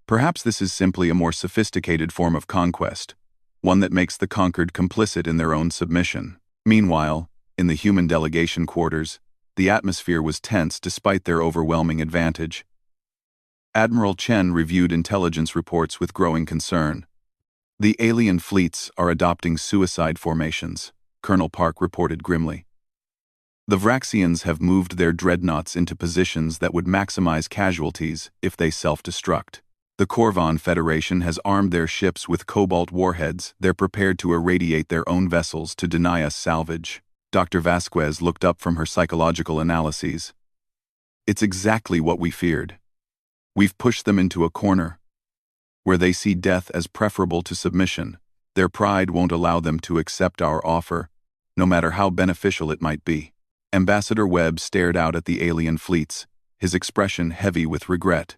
Perhaps this is simply a more sophisticated form of conquest, one that makes the conquered complicit in their own submission. Meanwhile, in the human delegation quarters, the atmosphere was tense despite their overwhelming advantage. Admiral Chen reviewed intelligence reports with growing concern. The alien fleets are adopting suicide formations, Colonel Park reported grimly. The Vraxians have moved their dreadnoughts into positions that would maximize casualties if they self-destruct. The Korvan Federation has armed their ships with cobalt warheads. They're prepared to irradiate their own vessels to deny us salvage. Dr. Vasquez looked up from her psychological analyses. It's exactly what we feared. We've pushed them into a corner where they see death as preferable to submission. Their pride won't allow them to accept our offer, no matter how beneficial it might be. Ambassador Webb stared out at the alien fleets, his expression heavy with regret.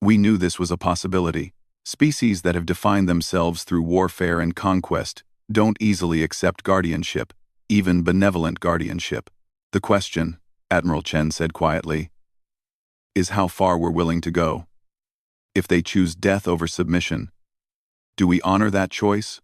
We knew this was a possibility. Species that have defined themselves through warfare and conquest don't easily accept guardianship, even benevolent guardianship. The question, Admiral Chen said quietly, is how far we're willing to go. If they choose death over submission, do we honor that choice,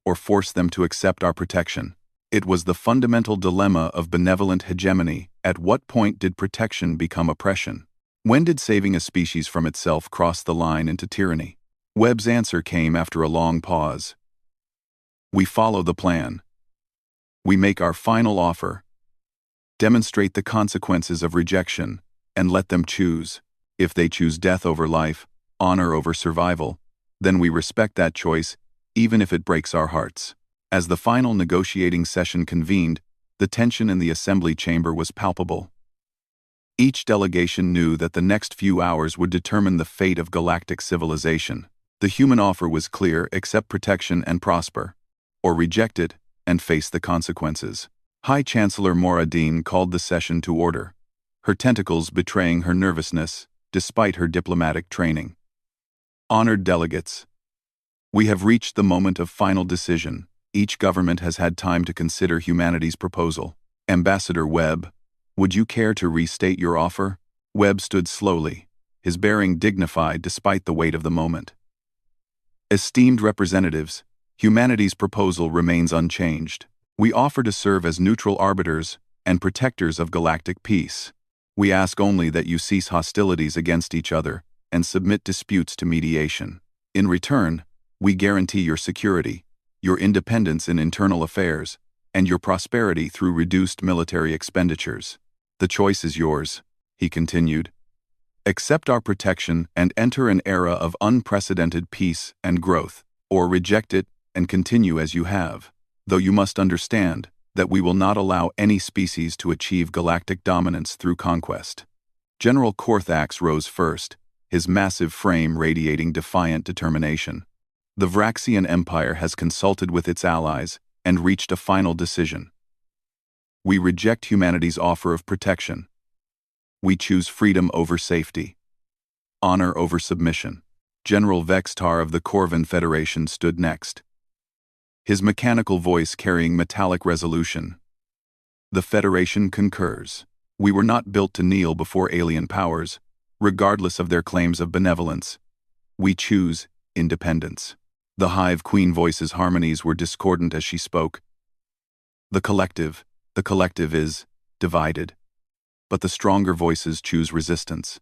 or force them to accept our protection? It was the fundamental dilemma of benevolent hegemony. At what point did protection become oppression? When did saving a species from itself cross the line into tyranny? Webb's answer came after a long pause. We follow the plan. We make our final offer, demonstrate the consequences of rejection, and let them choose. If they choose death over life, honor over survival, then we respect that choice, even if it breaks our hearts. As the final negotiating session convened, the tension in the assembly chamber was palpable. Each delegation knew that the next few hours would determine the fate of galactic civilization. The human offer was clear: accept protection and prosper, or reject it and face the consequences. High Chancellor Moradin called the session to order, her tentacles betraying her nervousness despite her diplomatic training. Honored delegates, we have reached the moment of final decision. Each government has had time to consider humanity's proposal. Ambassador Webb, would you care to restate your offer? Webb stood slowly, his bearing dignified despite the weight of the moment. Esteemed representatives, Humanity's proposal remains unchanged. We offer to serve as neutral arbiters and protectors of galactic peace. We ask only that you cease hostilities against each other and submit disputes to mediation. In return, we guarantee your security, your independence in internal affairs, and your prosperity through reduced military expenditures. The choice is yours, he continued. Accept our protection and enter an era of unprecedented peace and growth, or reject it and continue as you have, though you must understand that we will not allow any species to achieve galactic dominance through conquest. General Korthax rose first, his massive frame radiating defiant determination. The Vraxian Empire has consulted with its allies and reached a final decision. We reject humanity's offer of protection. We choose freedom over safety, honor over submission. General Vextar of the Corvan Federation stood next, his mechanical voice carrying metallic resolution. The Federation concurs. We were not built to kneel before alien powers, regardless of their claims of benevolence. We choose independence. The Hive Queen voice's harmonies were discordant as she spoke. The collective is divided. But the stronger voices choose resistance.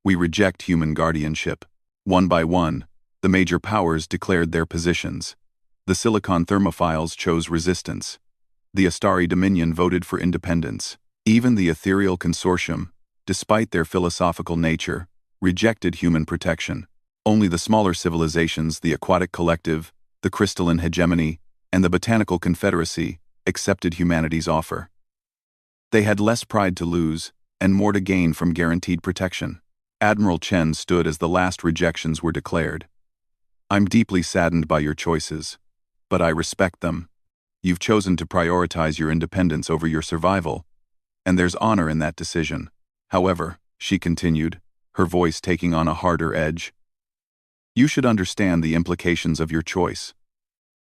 We reject human guardianship. One by one, the major powers declared their positions. The Silicon Thermophiles chose resistance. The Astari Dominion voted for independence. Even the Ethereal Consortium, despite their philosophical nature, rejected human protection. Only the smaller civilizations, the Aquatic Collective, the Crystalline Hegemony, and the Botanical Confederacy, accepted humanity's offer. They had less pride to lose, and more to gain from guaranteed protection. Admiral Chen stood as the last rejections were declared. I'm deeply saddened by your choices, but I respect them. You've chosen to prioritize your independence over your survival, and there's honor in that decision. However, she continued, her voice taking on a harder edge, you should understand the implications of your choice.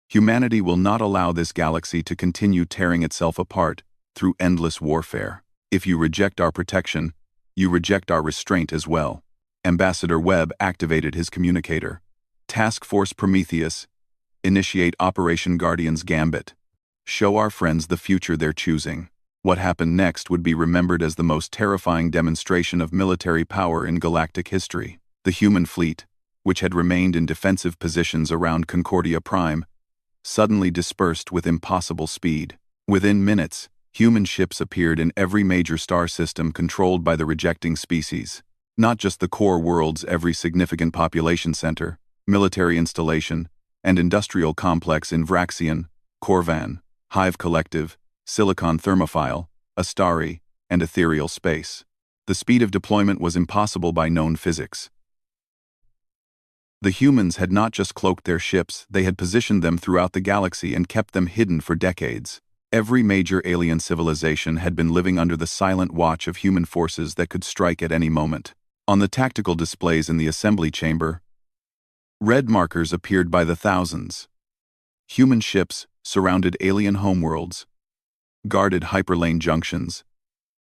Humanity will not allow this galaxy to continue tearing itself apart through endless warfare. If you reject our protection, you reject our restraint as well. Ambassador Webb activated his communicator. Task Force Prometheus, initiate Operation Guardian's Gambit. Show our friends the future they're choosing. What happened next would be remembered as the most terrifying demonstration of military power in galactic history. The human fleet, which had remained in defensive positions around Concordia Prime, suddenly dispersed with impossible speed. Within minutes, human ships appeared in every major star system controlled by the rejecting species. Not just the core world's every significant population center, military installation, and industrial complex in Vraxian, Corvan, Hive Collective, Silicon Thermophile, Astari, and ethereal space. The speed of deployment was impossible by known physics. The humans had not just cloaked their ships, they had positioned them throughout the galaxy and kept them hidden for decades. Every major alien civilization had been living under the silent watch of human forces that could strike at any moment. On the tactical displays in the assembly chamber, red markers appeared by the thousands. Human ships surrounded alien homeworlds, guarded hyperlane junctions,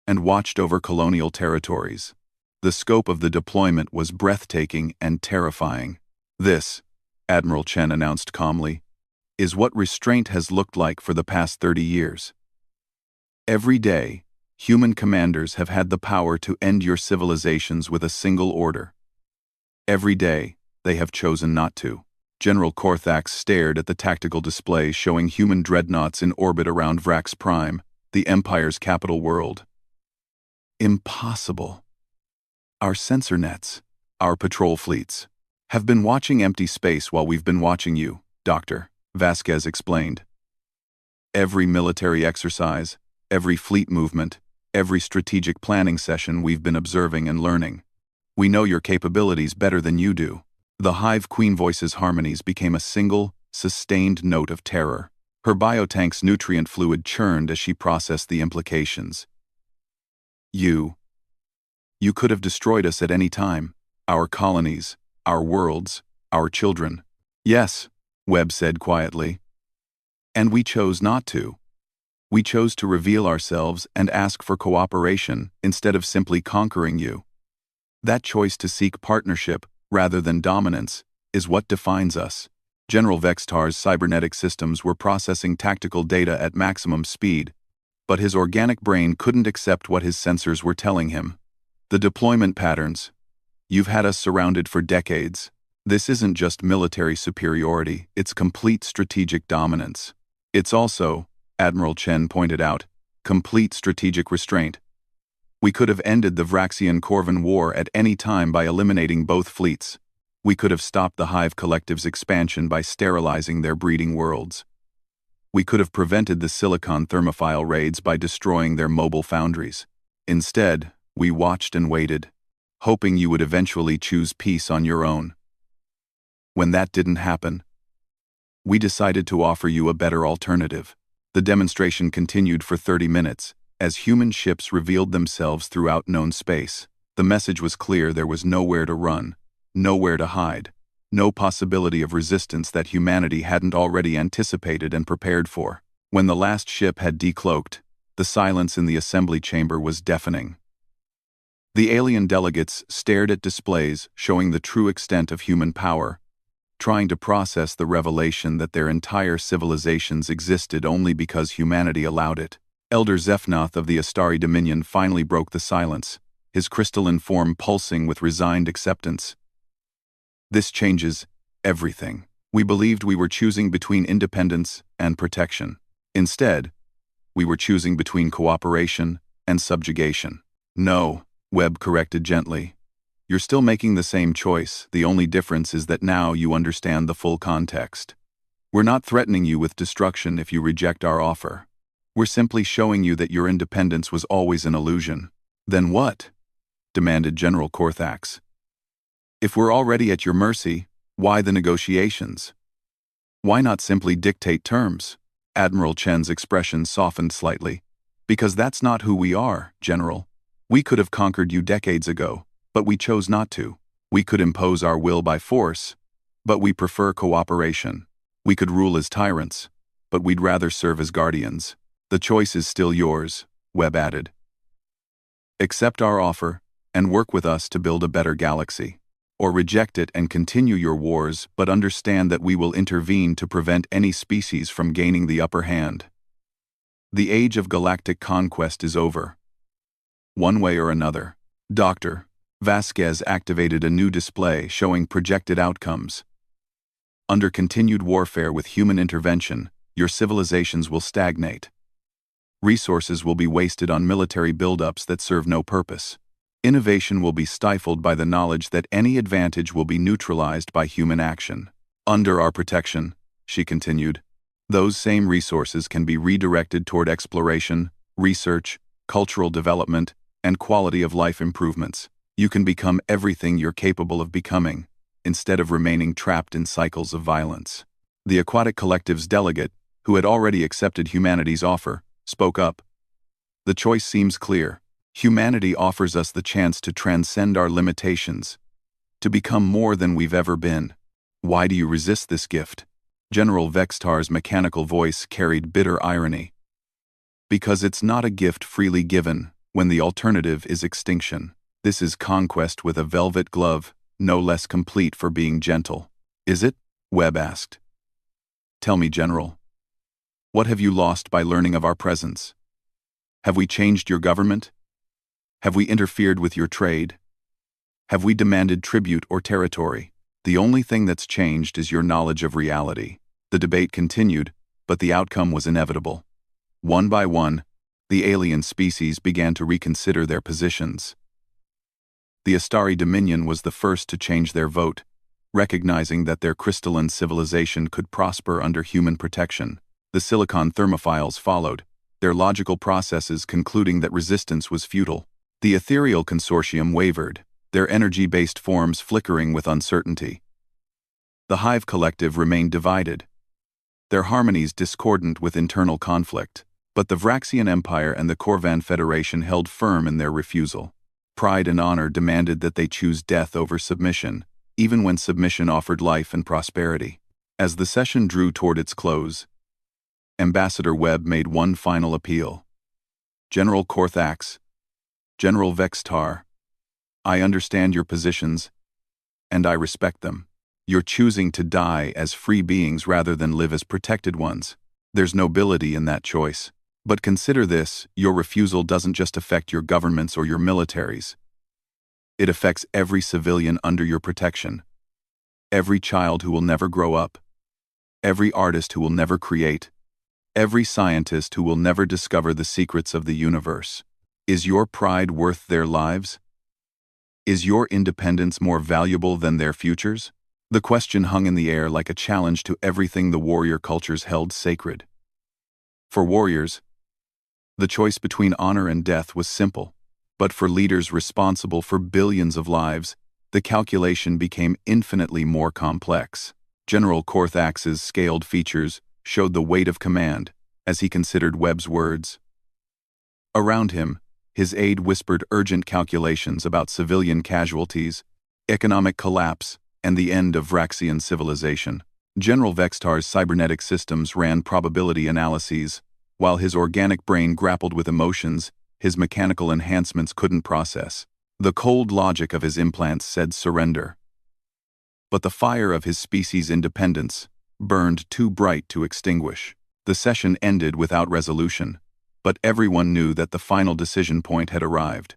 and watched over colonial territories. The scope of the deployment was breathtaking and terrifying. This, Admiral Chen announced calmly, is what restraint has looked like for the past 30 years. Every day, human commanders have had the power to end your civilizations with a single order. Every day, they have chosen not to. General Korthax stared at the tactical display showing human dreadnoughts in orbit around Vrax Prime, the Empire's capital world. Impossible. Our sensor nets, our patrol fleets, have been watching empty space while we've been watching you, Doctor, Vasquez explained. Every military exercise, every fleet movement, every strategic planning session we've been observing and learning. We know your capabilities better than you do. The Hive Queen voice's harmonies became a single, sustained note of terror. Her biotank's nutrient fluid churned as she processed the implications. You could have destroyed us at any time. Our colonies, our worlds, our children. Yes, Webb said quietly. And we chose not to. We chose to reveal ourselves and ask for cooperation instead of simply conquering you. That choice to seek partnership rather than dominance is what defines us. General Vextar's cybernetic systems were processing tactical data at maximum speed, but his organic brain couldn't accept what his sensors were telling him. The deployment patterns. You've had us surrounded for decades. This isn't just military superiority, it's complete strategic dominance. It's also, Admiral Chen pointed out, complete strategic restraint. We could have ended the Vraxian-Corvan War at any time by eliminating both fleets. We could have stopped the Hive Collective's expansion by sterilizing their breeding worlds. We could have prevented the Silicon Thermophile raids by destroying their mobile foundries. Instead, we watched and waited, hoping you would eventually choose peace on your own. When that didn't happen, we decided to offer you a better alternative. The demonstration continued for 30 minutes, as human ships revealed themselves throughout known space. The message was clear: there was nowhere to run, nowhere to hide, no possibility of resistance that humanity hadn't already anticipated and prepared for. When the last ship had decloaked, the silence in the assembly chamber was deafening. The alien delegates stared at displays showing the true extent of human power, trying to process the revelation that their entire civilizations existed only because humanity allowed it. Elder Zephnoth of the Astari Dominion finally broke the silence, his crystalline form pulsing with resigned acceptance. This changes everything. We believed we were choosing between independence and protection. Instead, we were choosing between cooperation and subjugation. No, Webb corrected gently. You're still making the same choice. The only difference is that now you understand the full context. We're not threatening you with destruction if you reject our offer. We're simply showing you that your independence was always an illusion. Then what? Demanded General Korthax. If we're already at your mercy, why the negotiations? Why not simply dictate terms? Admiral Chen's expression softened slightly. Because that's not who we are, General. We could have conquered you decades ago, but we chose not to. We could impose our will by force, but we prefer cooperation. We could rule as tyrants, but we'd rather serve as guardians. The choice is still yours, Webb added. Accept our offer and work with us to build a better galaxy. Or reject it and continue your wars, but understand that we will intervene to prevent any species from gaining the upper hand. The age of galactic conquest is over. One way or another. Dr. Vasquez activated a new display showing projected outcomes. Under continued warfare with human intervention, your civilizations will stagnate. Resources will be wasted on military buildups that serve no purpose. Innovation will be stifled by the knowledge that any advantage will be neutralized by human action. Under our protection, she continued, those same resources can be redirected toward exploration, research, cultural development, and quality of life improvements. You can become everything you're capable of becoming, instead of remaining trapped in cycles of violence. The Aquatic Collective's delegate, who had already accepted humanity's offer, spoke up. The choice seems clear. Humanity offers us the chance to transcend our limitations, to become more than we've ever been. Why do you resist this gift? General Vextar's mechanical voice carried bitter irony. Because it's not a gift freely given, when the alternative is extinction. This is conquest with a velvet glove, no less complete for being gentle. Is it? Webb asked. Tell me, General. What have you lost by learning of our presence? Have we changed your government? Have we interfered with your trade? Have we demanded tribute or territory? The only thing that's changed is your knowledge of reality. The debate continued, but the outcome was inevitable. One by one, the alien species began to reconsider their positions. The Astari Dominion was the first to change their vote, recognizing that their crystalline civilization could prosper under human protection. The Silicon Thermophiles followed, their logical processes concluding that resistance was futile. The Ethereal Consortium wavered, their energy-based forms flickering with uncertainty. The Hive Collective remained divided, their harmonies discordant with internal conflict, but the Vraxian Empire and the Corvan Federation held firm in their refusal. Pride and honor demanded that they choose death over submission, even when submission offered life and prosperity. As the session drew toward its close, Ambassador Webb made one final appeal. General Korthax, General Vextar, I understand your positions, and I respect them. You're choosing to die as free beings rather than live as protected ones. There's nobility in that choice. But consider this, your refusal doesn't just affect your governments or your militaries. It affects every civilian under your protection. Every child who will never grow up. Every artist who will never create. Every scientist who will never discover the secrets of the universe. Is your pride worth their lives? Is your independence more valuable than their futures? The question hung in the air like a challenge to everything the warrior cultures held sacred. For warriors, the choice between honor and death was simple, but for leaders responsible for billions of lives, the calculation became infinitely more complex. General Korthax's scaled features showed the weight of command as he considered Webb's words. Around him, his aide whispered urgent calculations about civilian casualties, economic collapse, and the end of Vraxian civilization. General Vextar's cybernetic systems ran probability analyses, while his organic brain grappled with emotions his mechanical enhancements couldn't process. The cold logic of his implants said surrender. But the fire of his species' independence burned too bright to extinguish. The session ended without resolution, but everyone knew that the final decision point had arrived.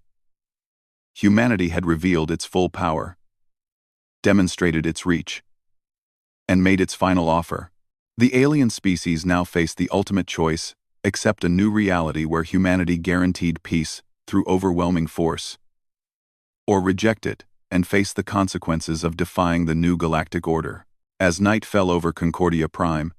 Humanity had revealed its full power, demonstrated its reach, and made its final offer. The alien species now faced the ultimate choice: accept a new reality where humanity guaranteed peace through overwhelming force, or reject it and face the consequences of defying the new galactic order. As night fell over Concordia Prime,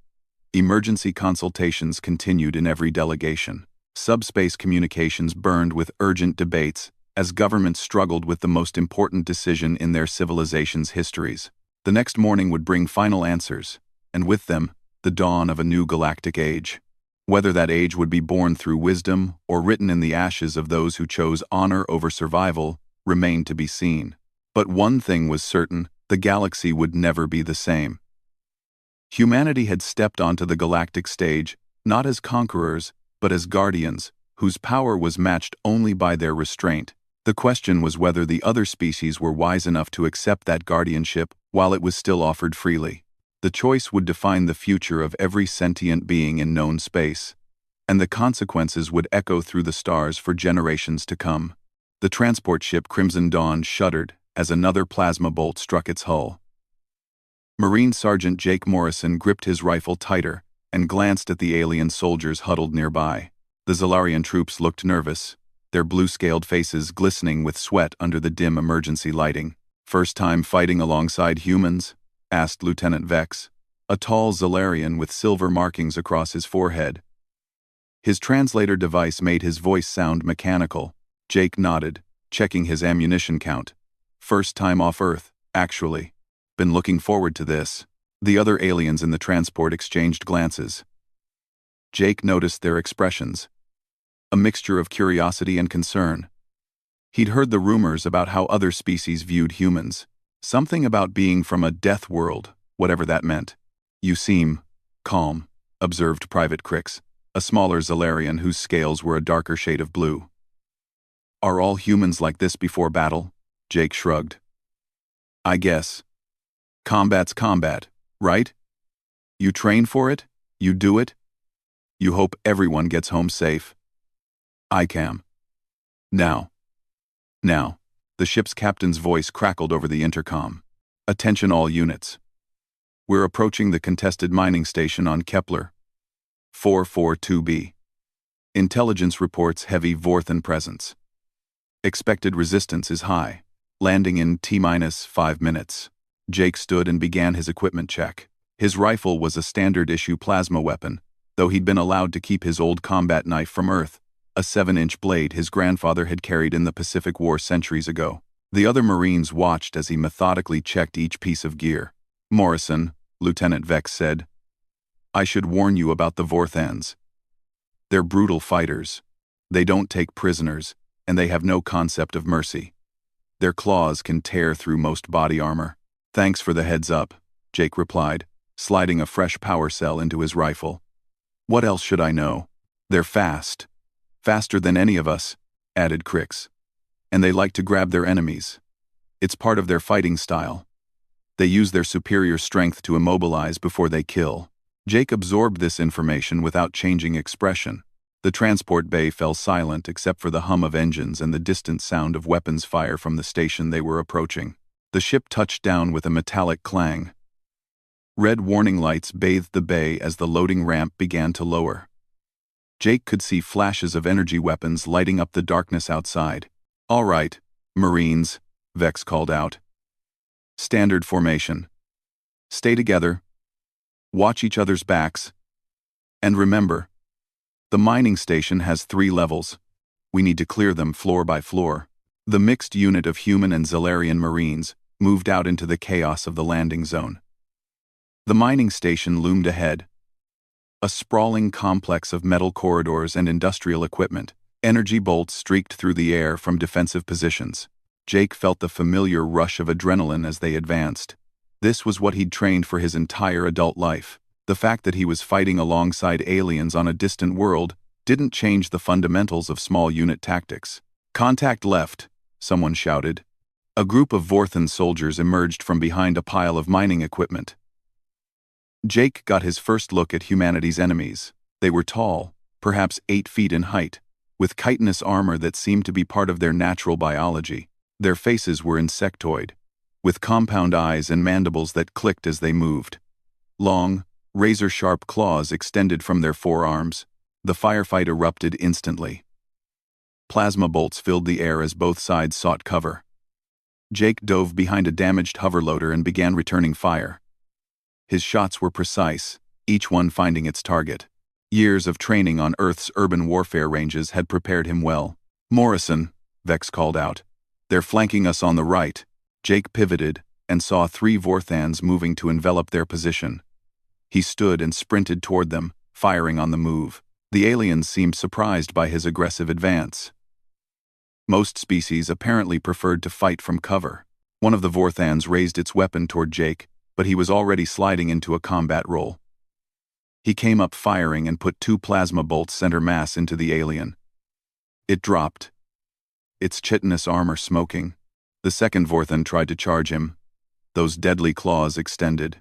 emergency consultations continued in every delegation. Subspace communications burned with urgent debates as governments struggled with the most important decision in their civilization's histories. The next morning would bring final answers, and with them, the dawn of a new galactic age. Whether that age would be born through wisdom or written in the ashes of those who chose honor over survival remained to be seen. But one thing was certain: the galaxy would never be the same. Humanity had stepped onto the galactic stage, not as conquerors, but as guardians, whose power was matched only by their restraint. The question was whether the other species were wise enough to accept that guardianship while it was still offered freely. The choice would define the future of every sentient being in known space, and the consequences would echo through the stars for generations to come. The transport ship Crimson Dawn shuddered as another plasma bolt struck its hull. Marine Sergeant Jake Morrison gripped his rifle tighter and glanced at the alien soldiers huddled nearby. The Zalarian troops looked nervous, their blue-scaled faces glistening with sweat under the dim emergency lighting. "First time fighting alongside humans?" asked Lieutenant Vex, a tall Zalarian with silver markings across his forehead. His translator device made his voice sound mechanical. Jake nodded, checking his ammunition count. "First time off Earth, actually. Been looking forward to this." The other aliens in the transport exchanged glances. Jake noticed their expressions, a mixture of curiosity and concern. He'd heard the rumors about how other species viewed humans. Something about being from a death world, whatever that meant. "You seem calm," observed Private Crix, a smaller Zalarian whose scales were a darker shade of blue. "Are all humans like this before battle?" Jake shrugged. "I guess. Combat's combat, right? You train for it, you do it, you hope everyone gets home safe." "ICAM. Now." The ship's captain's voice crackled over the intercom. "Attention all units. We're approaching the contested mining station on Kepler 442b. Intelligence reports heavy Vorthan presence. Expected resistance is high. Landing in T-5 minutes." Jake stood and began his equipment check. His rifle was a standard-issue plasma weapon, though he'd been allowed to keep his old combat knife from Earth, a 7-inch blade his grandfather had carried in the Pacific War centuries ago. The other Marines watched as he methodically checked each piece of gear. "Morrison," Lieutenant Vex said, "I should warn you about the Vorthans. They're brutal fighters. They don't take prisoners, and they have no concept of mercy. Their claws can tear through most body armor." "Thanks for the heads up," Jake replied, sliding a fresh power cell into his rifle. "What else should I know?" "They're fast. Faster than any of us," added Crix. "And they like to grab their enemies. It's part of their fighting style. They use their superior strength to immobilize before they kill. Jake absorbed this information without changing expression. The transport bay fell silent except for the hum of engines and the distant sound of weapons fire from the station they were approaching. The ship touched down with a metallic clang. Red warning lights bathed the bay as the loading ramp began to lower. Jake could see flashes of energy weapons lighting up the darkness outside. "All right, Marines," Vex called out. "Standard formation. Stay together. Watch each other's backs. And remember, the mining station has 3 levels. We need to clear them floor by floor." The mixed unit of human and Zalarian Marines moved out into the chaos of the landing zone. The mining station loomed ahead. A sprawling complex of metal corridors and industrial equipment. Energy bolts streaked through the air from defensive positions. Jake felt the familiar rush of adrenaline as they advanced. This was what he'd trained for his entire adult life. The fact that he was fighting alongside aliens on a distant world didn't change the fundamentals of small unit tactics. "Contact left," someone shouted. A group of Vorthan soldiers emerged from behind a pile of mining equipment. Jake got his first look at humanity's enemies. They were tall, perhaps 8 feet in height, with chitinous armor that seemed to be part of their natural biology. Their faces were insectoid, with compound eyes and mandibles that clicked as they moved. Long, razor-sharp claws extended from their forearms. The firefight erupted instantly. Plasma bolts filled the air as both sides sought cover. Jake dove behind a damaged hoverloader and began returning fire. His shots were precise, each one finding its target. Years of training on Earth's urban warfare ranges had prepared him well. "Morrison," Vex called out. "They're flanking us on the right." Jake pivoted and saw 3 Vorthans moving to envelop their position. He stood and sprinted toward them, firing on the move. The aliens seemed surprised by his aggressive advance. Most species apparently preferred to fight from cover. One of the Vorthans raised its weapon toward Jake, but he was already sliding into a combat role. He came up firing and put 2 plasma bolts center mass into the alien. It dropped, its chitinous armor smoking. The second Vorthan tried to charge him, those deadly claws extended.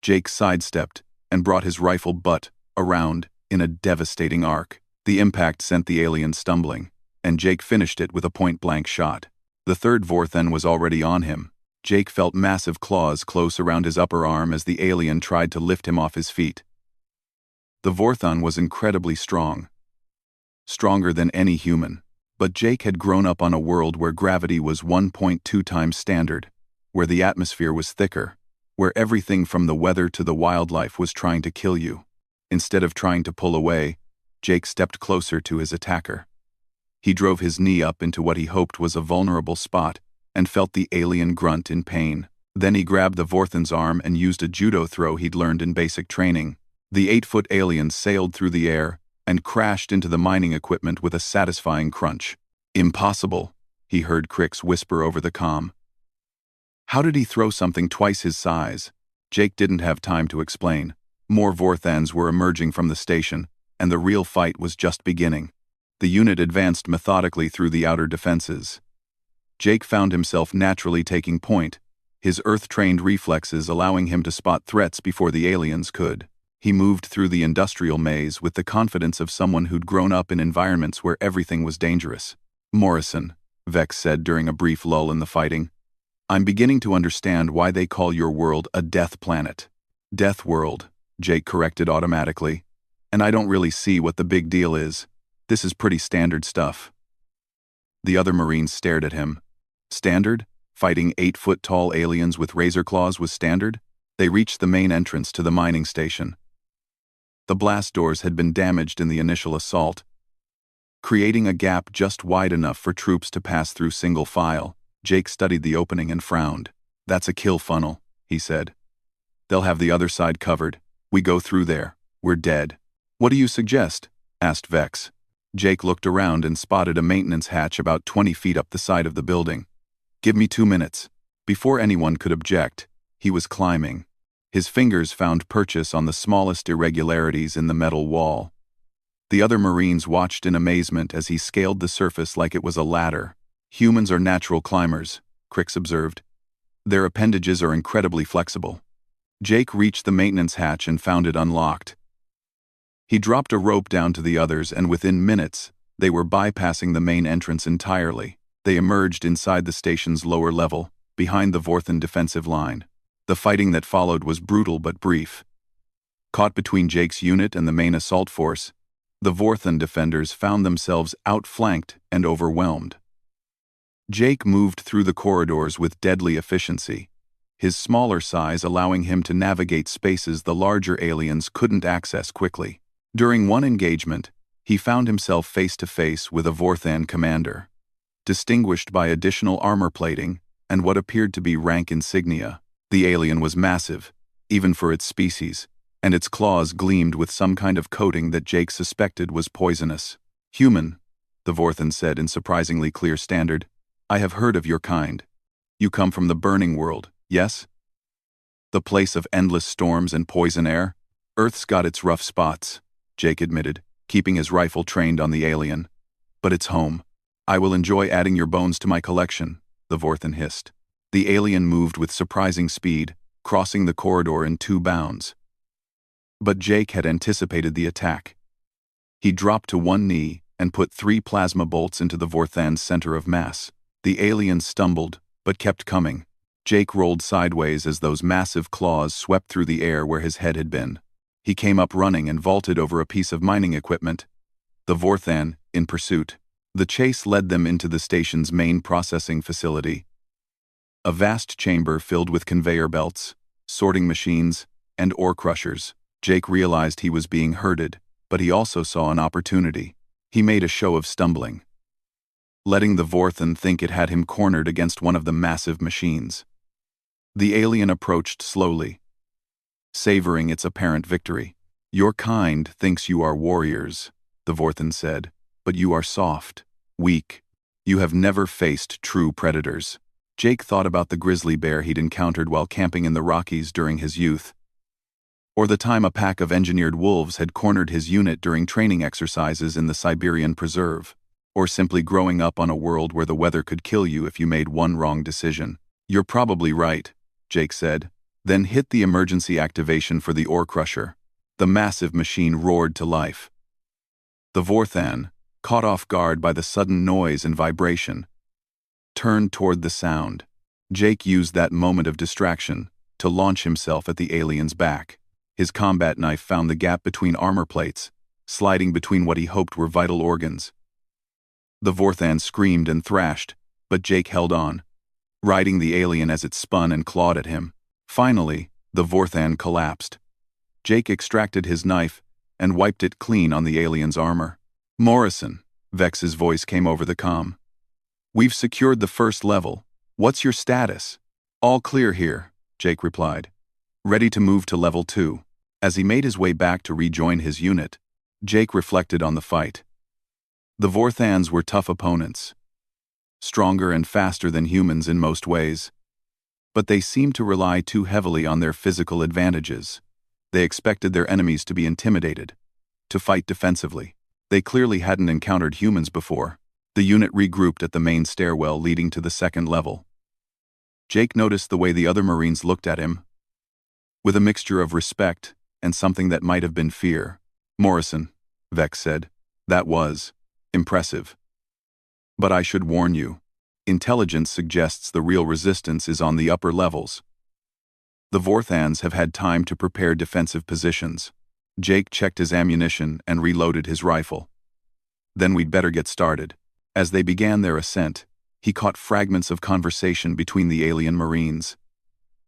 Jake sidestepped and brought his rifle butt around in a devastating arc. The impact sent the alien stumbling, and Jake finished it with a point-blank shot. The third Vorthan was already on him. Jake felt massive claws close around his upper arm as the alien tried to lift him off his feet. The Vorthan was incredibly strong. Stronger than any human. But Jake had grown up on a world where gravity was 1.2 times standard, where the atmosphere was thicker, where everything from the weather to the wildlife was trying to kill you. Instead of trying to pull away, Jake stepped closer to his attacker. He drove his knee up into what he hoped was a vulnerable spot and felt the alien grunt in pain. Then he grabbed the Vorthan's arm and used a judo throw he'd learned in basic training. The 8-foot alien sailed through the air and crashed into the mining equipment with a satisfying crunch. "Impossible," he heard Crix whisper over the comm. How did he throw something twice his size? Jake didn't have time to explain. More Vorthans were emerging from the station, and the real fight was just beginning. The unit advanced methodically through the outer defenses. Jake found himself naturally taking point, his Earth-trained reflexes allowing him to spot threats before the aliens could. He moved through the industrial maze with the confidence of someone who'd grown up in environments where everything was dangerous. "Morrison," Vex said during a brief lull in the fighting, "I'm beginning to understand why they call your world a death planet." "Death world," Jake corrected automatically. "And I don't really see what the big deal is. This is pretty standard stuff." The other Marines stared at him. Standard? Fighting 8-foot-tall aliens with razor claws was standard? They reached the main entrance to the mining station. The blast doors had been damaged in the initial assault, creating a gap just wide enough for troops to pass through single file. Jake studied the opening and frowned. "That's a kill funnel," he said. "They'll have the other side covered. We go through there, we're dead." "What do you suggest?" asked Vex. Jake looked around and spotted a maintenance hatch about 20 feet up the side of the building. "Give me 2 minutes." Before anyone could object, he was climbing. His fingers found purchase on the smallest irregularities in the metal wall. The other Marines watched in amazement as he scaled the surface like it was a ladder. "Humans are natural climbers," Crix observed. Their appendages are incredibly flexible. Jake reached the maintenance hatch and found it unlocked. He dropped a rope down to the others, and within minutes, they were bypassing the main entrance entirely. They emerged inside the station's lower level, behind the Vorthan defensive line. The fighting that followed was brutal but brief. Caught between Jake's unit and the main assault force, the Vorthan defenders found themselves outflanked and overwhelmed. Jake moved through the corridors with deadly efficiency, his smaller size allowing him to navigate spaces the larger aliens couldn't access quickly. During one engagement, he found himself face-to-face with a Vorthan commander, distinguished by additional armor plating and what appeared to be rank insignia. The alien was massive, even for its species, and its claws gleamed with some kind of coating that Jake suspected was poisonous. "Human," the Vorthan said in surprisingly clear standard, "I have heard of your kind. You come from the burning world, yes? The place of endless storms and poison air? Earth's got its rough spots," Jake admitted, keeping his rifle trained on the alien. "But it's home. I will enjoy adding your bones to my collection," the Vorthan hissed. The alien moved with surprising speed, crossing the corridor in 2 bounds. But Jake had anticipated the attack. He dropped to one knee and put 3 plasma bolts into the Vorthan's center of mass. The alien stumbled, but kept coming. Jake rolled sideways as those massive claws swept through the air where his head had been. He came up running and vaulted over a piece of mining equipment. The Vorthan, in pursuit. The chase led them into the station's main processing facility. A vast chamber filled with conveyor belts, sorting machines, and ore crushers. Jake realized he was being herded, but he also saw an opportunity. He made a show of stumbling, letting the Vorthan think it had him cornered against one of the massive machines. The alien approached slowly, savoring its apparent victory. "Your kind thinks you are warriors," the Vorthan said, "but you are soft, weak. You have never faced true predators." Jake thought about the grizzly bear he'd encountered while camping in the Rockies during his youth, or the time a pack of engineered wolves had cornered his unit during training exercises in the Siberian Preserve, or simply growing up on a world where the weather could kill you if you made one wrong decision. "You're probably right," Jake said, then hit the emergency activation for the ore crusher. The massive machine roared to life. The Vorthan, caught off guard by the sudden noise and vibration, turned toward the sound. Jake used that moment of distraction to launch himself at the alien's back. His combat knife found the gap between armor plates, sliding between what he hoped were vital organs. The Vorthan screamed and thrashed, but Jake held on, riding the alien as it spun and clawed at him. Finally, the Vorthan collapsed. Jake extracted his knife and wiped it clean on the alien's armor. "Morrison," Vex's voice came over the comm. "We've secured the first level. What's your status?" "All clear here," Jake replied. "Ready to move to level 2. As he made his way back to rejoin his unit, Jake reflected on the fight. The Vorthans were tough opponents, stronger and faster than humans in most ways, but they seemed to rely too heavily on their physical advantages. They expected their enemies to be intimidated, to fight defensively. They clearly hadn't encountered humans before. The unit regrouped at the main stairwell leading to the 2nd level. Jake noticed the way the other Marines looked at him, with a mixture of respect and something that might have been fear. "Morrison," Vex said, "that was impressive. But I should warn you, intelligence suggests the real resistance is on the upper levels. The Vorthans have had time to prepare defensive positions." Jake checked his ammunition and reloaded his rifle. "Then we'd better get started." As they began their ascent, he caught fragments of conversation between the alien Marines.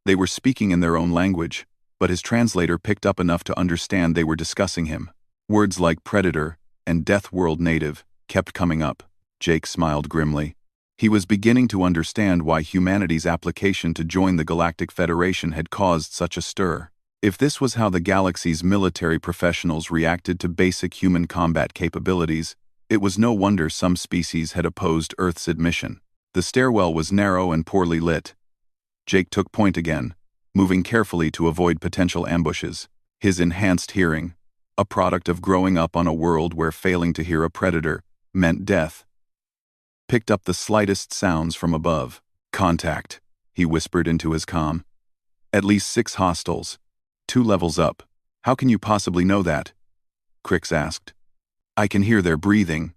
They were speaking in their own language, but his translator picked up enough to understand they were discussing him. Words like predator and Death World native kept coming up. Jake smiled grimly. He was beginning to understand why humanity's application to join the Galactic Federation had caused such a stir. If this was how the galaxy's military professionals reacted to basic human combat capabilities, it was no wonder some species had opposed Earth's admission. The stairwell was narrow and poorly lit. Jake took point again, moving carefully to avoid potential ambushes. His enhanced hearing, a product of growing up on a world where failing to hear a predator meant death, picked up the slightest sounds from above. "Contact," he whispered into his comm. At least 6 hostiles. 2 levels up. How can you possibly know that? Crix asked. I can hear their breathing,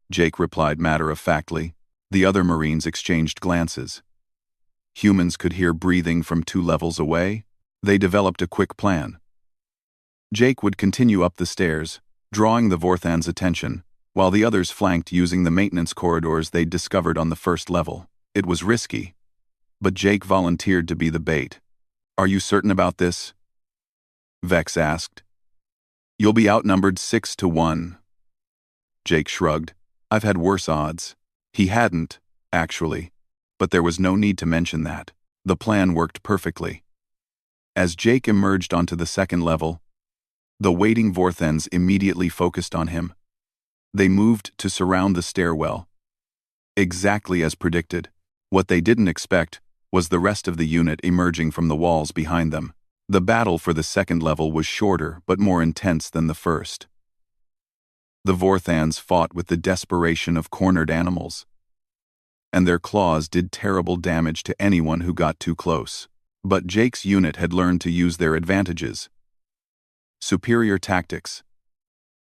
Jake replied matter-of-factly. The other Marines exchanged glances. Humans could hear breathing from 2 levels away? They developed a quick plan. Jake would continue up the stairs, drawing the Vorthan's attention, while the others flanked using the maintenance corridors they'd discovered on the first level. It was risky, but Jake volunteered to be the bait. Are you certain about this? Vex asked. You'll be outnumbered 6-1. Jake shrugged. I've had worse odds. He hadn't, actually, but there was no need to mention that. The plan worked perfectly. As Jake emerged onto the second level, the waiting Vorthans immediately focused on him. They moved to surround the stairwell. Exactly as predicted. What they didn't expect was the rest of the unit emerging from the walls behind them. The battle for the second level was shorter but more intense than the first. The Vorthans fought with the desperation of cornered animals, and their claws did terrible damage to anyone who got too close. But Jake's unit had learned to use their advantages. Superior tactics,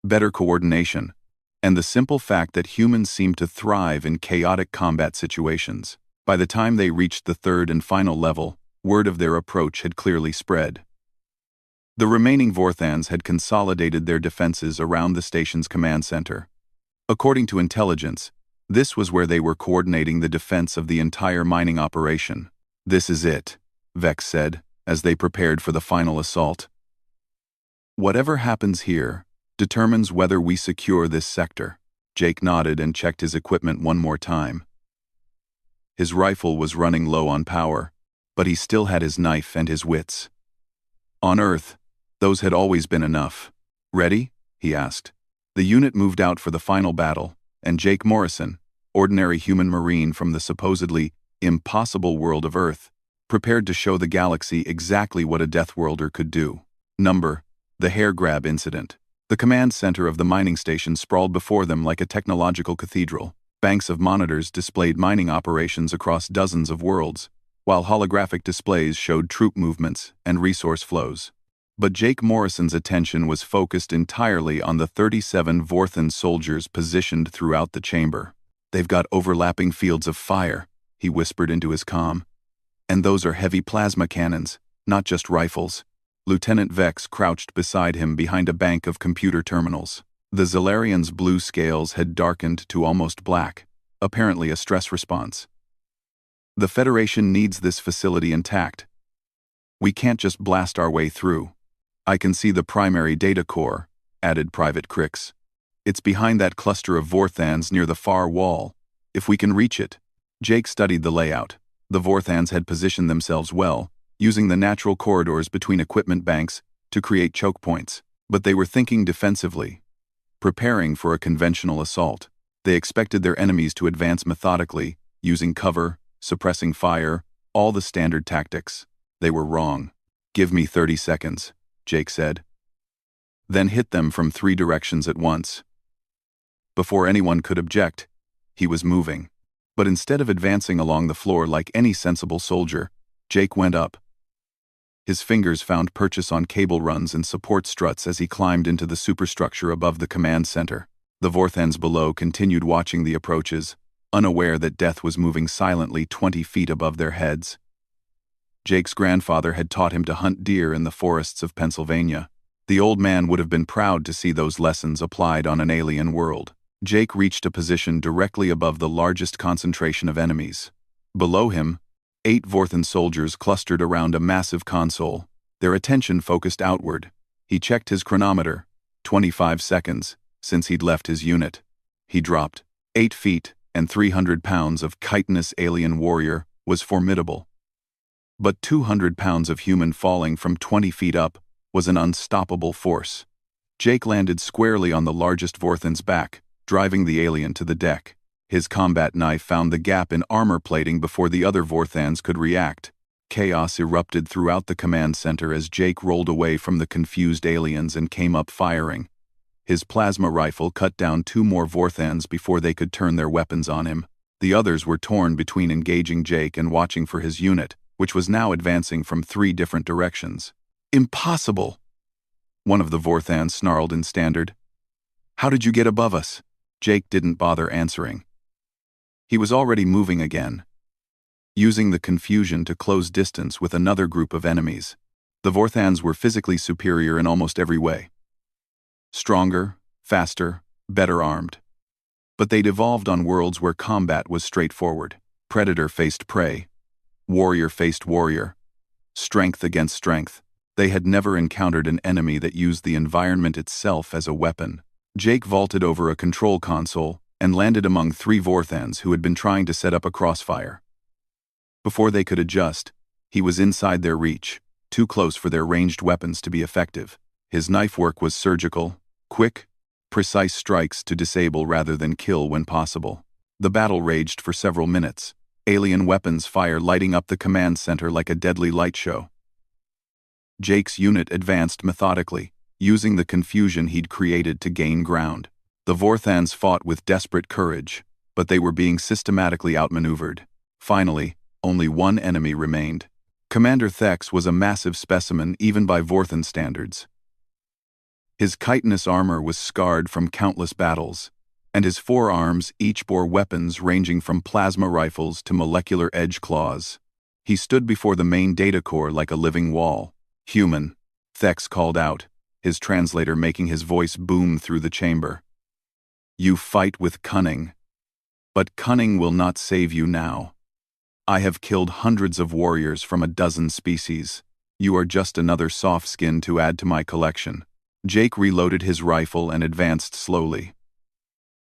better coordination, and the simple fact that humans seemed to thrive in chaotic combat situations. By the time they reached the third and final level, word of their approach had clearly spread. The remaining Vorthans had consolidated their defenses around the station's command center. According to intelligence, this was where they were coordinating the defense of the entire mining operation. This is it, Vex said, as they prepared for the final assault. Whatever happens here determines whether we secure this sector. Jake nodded and checked his equipment one more time. His rifle was running low on power, but he still had his knife and his wits. On Earth, those had always been enough. Ready? He asked. The unit moved out for the final battle, and Jake Morrison, ordinary human marine from the supposedly impossible world of Earth, prepared to show the galaxy exactly what a Death Worlder could do. Number: the hair grab incident. The command center of the mining station sprawled before them like a technological cathedral. Banks of monitors displayed mining operations across dozens of worlds, while holographic displays showed troop movements and resource flows. But Jake Morrison's attention was focused entirely on the 37 Vorthan soldiers positioned throughout the chamber. They've got overlapping fields of fire, he whispered into his comm. And those are heavy plasma cannons, not just rifles. Lieutenant Vex crouched beside him behind a bank of computer terminals. The Zalarian's blue scales had darkened to almost black, apparently a stress response. The Federation needs this facility intact. We can't just blast our way through. I can see the primary data core, added Private Crix. It's behind that cluster of Vorthans near the far wall. If we can reach it. Jake studied the layout. The Vorthans had positioned themselves well, using the natural corridors between equipment banks to create choke points. But they were thinking defensively, preparing for a conventional assault. They expected their enemies to advance methodically, using cover, suppressing fire, all the standard tactics. They were wrong. Give me 30 seconds, Jake said. Then hit them from 3 directions at once. Before anyone could object, he was moving. But instead of advancing along the floor like any sensible soldier, Jake went up. His fingers found purchase on cable runs and support struts as he climbed into the superstructure above the command center. The Vorthans below continued watching the approaches, unaware that death was moving silently 20 feet above their heads. Jake's grandfather had taught him to hunt deer in the forests of Pennsylvania. The old man would have been proud to see those lessons applied on an alien world. Jake reached a position directly above the largest concentration of enemies. Below him, 8 Vorthan soldiers clustered around a massive console, their attention focused outward. He checked his chronometer. 25 seconds, since he'd left his unit. He dropped. 8 feet and 300 pounds of chitinous alien warrior was formidable. But 200 pounds of human falling from 20 feet up was an unstoppable force. Jake landed squarely on the largest Vorthan's back, driving the alien to the deck. His combat knife found the gap in armor plating before the other Vorthans could react. Chaos erupted throughout the command center as Jake rolled away from the confused aliens and came up firing. His plasma rifle cut down 2 more Vorthans before they could turn their weapons on him. The others were torn between engaging Jake and watching for his unit, which was now advancing from 3 different directions. "Impossible!" one of the Vorthans snarled in Standard. "How did you get above us?" Jake didn't bother answering. He was already moving again, using the confusion to close distance with another group of enemies. The Vorthans were physically superior in almost every way. Stronger, faster, better armed. But they'd evolved on worlds where combat was straightforward. Predator faced prey. Warrior faced warrior. Strength against strength. They had never encountered an enemy that used the environment itself as a weapon. Jake vaulted over a control console and landed among 3 Vorthans who had been trying to set up a crossfire. Before they could adjust, he was inside their reach, too close for their ranged weapons to be effective. His knife work was surgical, quick, precise strikes to disable rather than kill when possible. The battle raged for several minutes, alien weapons fire lighting up the command center like a deadly light show. Jake's unit advanced methodically, using the confusion he'd created to gain ground. The Vorthans fought with desperate courage, but they were being systematically outmaneuvered. Finally, only one enemy remained. Commander Thex was a massive specimen even by Vorthan standards. His chitinous armor was scarred from countless battles, and his 4 arms each bore weapons ranging from plasma rifles to molecular edge claws. He stood before the main data core like a living wall. "Human," Thex called out, his translator making his voice boom through the chamber. "You fight with cunning, but cunning will not save you now. I have killed hundreds of warriors from a dozen species. You are just another soft skin to add to my collection." Jake reloaded his rifle and advanced slowly.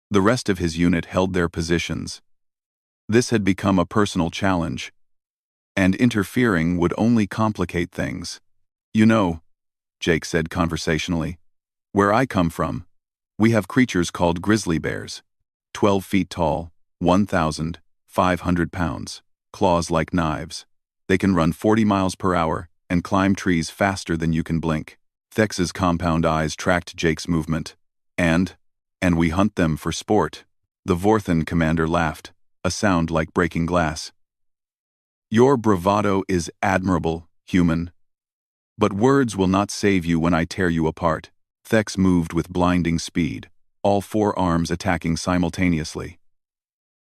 The rest of his unit held their positions. This had become a personal challenge, and interfering would only complicate things. "You know," Jake said conversationally, "where I come from, we have creatures called grizzly bears. 12 feet tall, 1,500 pounds, claws like knives. They can run 40 miles per hour and climb trees faster than you can blink." Thex's compound eyes tracked Jake's movement. And we hunt them for sport." The Vorthan commander laughed, a sound like breaking glass. "Your bravado is admirable, human. But words will not save you when I tear you apart." Thex moved with blinding speed, all 4 arms attacking simultaneously.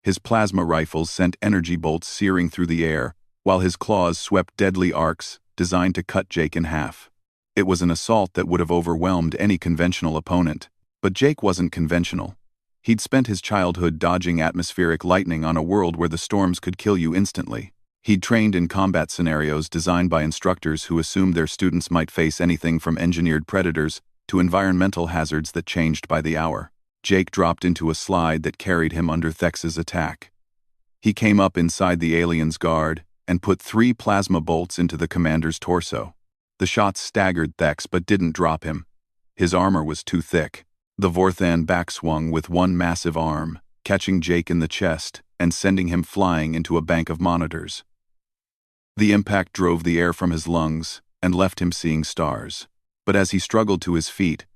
His plasma rifles sent energy bolts searing through the air, while his claws swept deadly arcs designed to cut Jake in half. It was an assault that would have overwhelmed any conventional opponent, but Jake wasn't conventional. He'd spent his childhood dodging atmospheric lightning on a world where the storms could kill you instantly. He'd trained in combat scenarios designed by instructors who assumed their students might face anything from engineered predators to environmental hazards that changed by the hour. Jake dropped into a slide that carried him under Thex's attack. He came up inside the alien's guard and put 3 plasma bolts into the commander's torso. The shots staggered Thex but didn't drop him. His armor was too thick. The Vorthan backswung with one massive arm, catching Jake in the chest and sending him flying into a bank of monitors. The impact drove the air from his lungs and left him seeing stars. But as he struggled to his feet,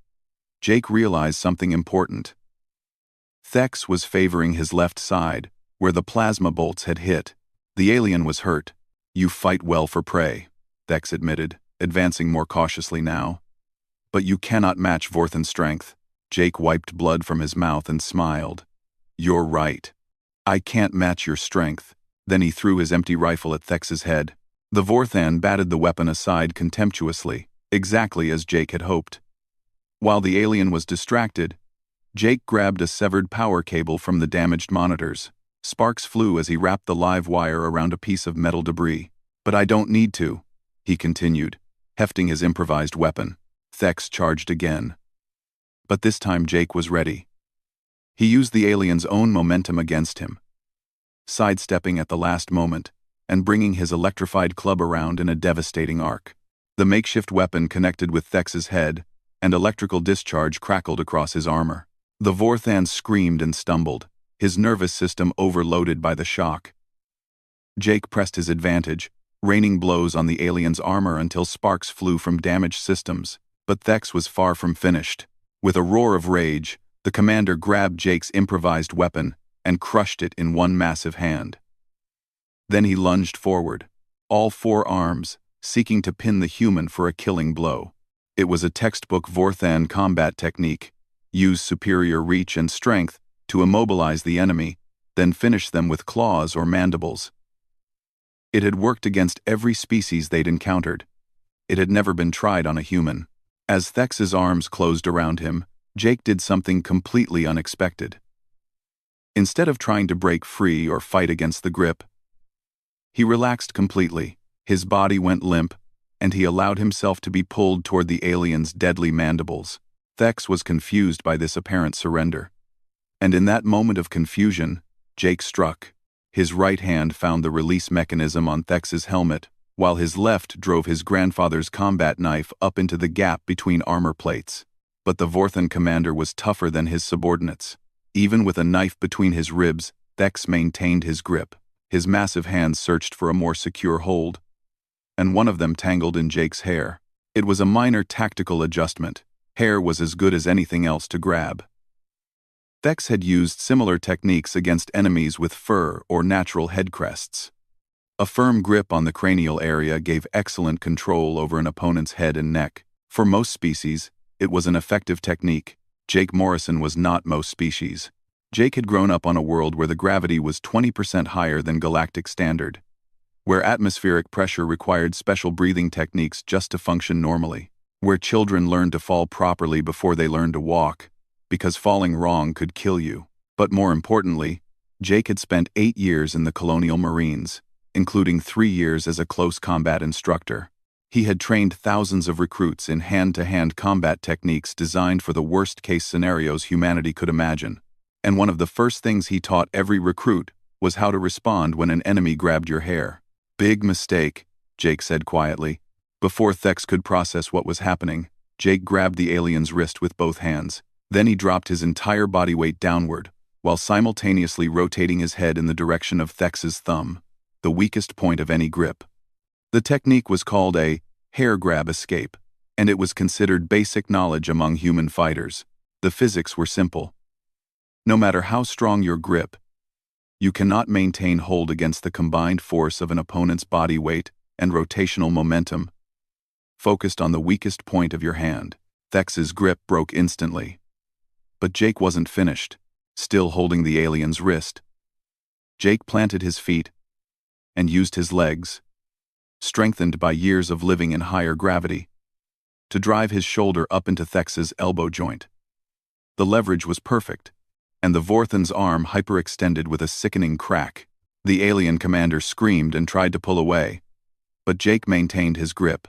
Jake realized something important. Thex was favoring his left side, where the plasma bolts had hit. The alien was hurt. "You fight well for prey," Thex admitted, advancing more cautiously now. "But you cannot match Vorthan's strength." Jake wiped blood from his mouth and smiled. "You're right. I can't match your strength." Then he threw his empty rifle at Thex's head. The Vorthan batted the weapon aside contemptuously, exactly as Jake had hoped. While the alien was distracted, Jake grabbed a severed power cable from the damaged monitors. Sparks flew as he wrapped the live wire around a piece of metal debris. "But I don't need to," he continued, hefting his improvised weapon. Thex charged again. But this time Jake was ready. He used the alien's own momentum against him, sidestepping at the last moment and bringing his electrified club around in a devastating arc. The makeshift weapon connected with Thex's head, and electrical discharge crackled across his armor. The Vorthan screamed and stumbled, his nervous system overloaded by the shock. Jake pressed his advantage, raining blows on the alien's armor until sparks flew from damaged systems. But Thex was far from finished. With a roar of rage, the commander grabbed Jake's improvised weapon and crushed it in one massive hand. Then he lunged forward, all four arms, seeking to pin the human for a killing blow. It was a textbook Vorthan combat technique. Use superior reach and strength to immobilize the enemy, then finish them with claws or mandibles. It had worked against every species they'd encountered. It had never been tried on a human. As Thex's arms closed around him, Jake did something completely unexpected. Instead of trying to break free or fight against the grip, he relaxed completely. His body went limp, and he allowed himself to be pulled toward the alien's deadly mandibles. Thex was confused by this apparent surrender. And in that moment of confusion, Jake struck. His right hand found the release mechanism on Thex's helmet, while his left drove his grandfather's combat knife up into the gap between armor plates. But the Vorthan commander was tougher than his subordinates. Even with a knife between his ribs, Thex maintained his grip. His massive hands searched for a more secure hold, and one of them tangled in Jake's hair. It was a minor tactical adjustment. Hair was as good as anything else to grab. Thex had used similar techniques against enemies with fur or natural head crests. A firm grip on the cranial area gave excellent control over an opponent's head and neck. For most species, it was an effective technique. Jake Morrison was not most species. Jake had grown up on a world where the gravity was 20% higher than galactic standard, where atmospheric pressure required special breathing techniques just to function normally, where children learned to fall properly before they learned to walk, because falling wrong could kill you. But more importantly, Jake had spent 8 years in the Colonial Marines, including 3 years as a close combat instructor. He had trained thousands of recruits in hand-to-hand combat techniques designed for the worst-case scenarios humanity could imagine. And one of the first things he taught every recruit was how to respond when an enemy grabbed your hair. "Big mistake," Jake said quietly. Before Thex could process what was happening, Jake grabbed the alien's wrist with both hands. Then he dropped his entire body weight downward, while simultaneously rotating his head in the direction of Thex's thumb, the weakest point of any grip. The technique was called a hair grab escape, and it was considered basic knowledge among human fighters. The physics were simple. No matter how strong your grip, you cannot maintain hold against the combined force of an opponent's body weight and rotational momentum, focused on the weakest point of your hand. Thex's grip broke instantly. But Jake wasn't finished. Still holding the alien's wrist, Jake planted his feet and used his legs, strengthened by years of living in higher gravity, to drive his shoulder up into Thex's elbow joint. The leverage was perfect, and the Vorthan's arm hyperextended with a sickening crack. The alien commander screamed and tried to pull away, but Jake maintained his grip.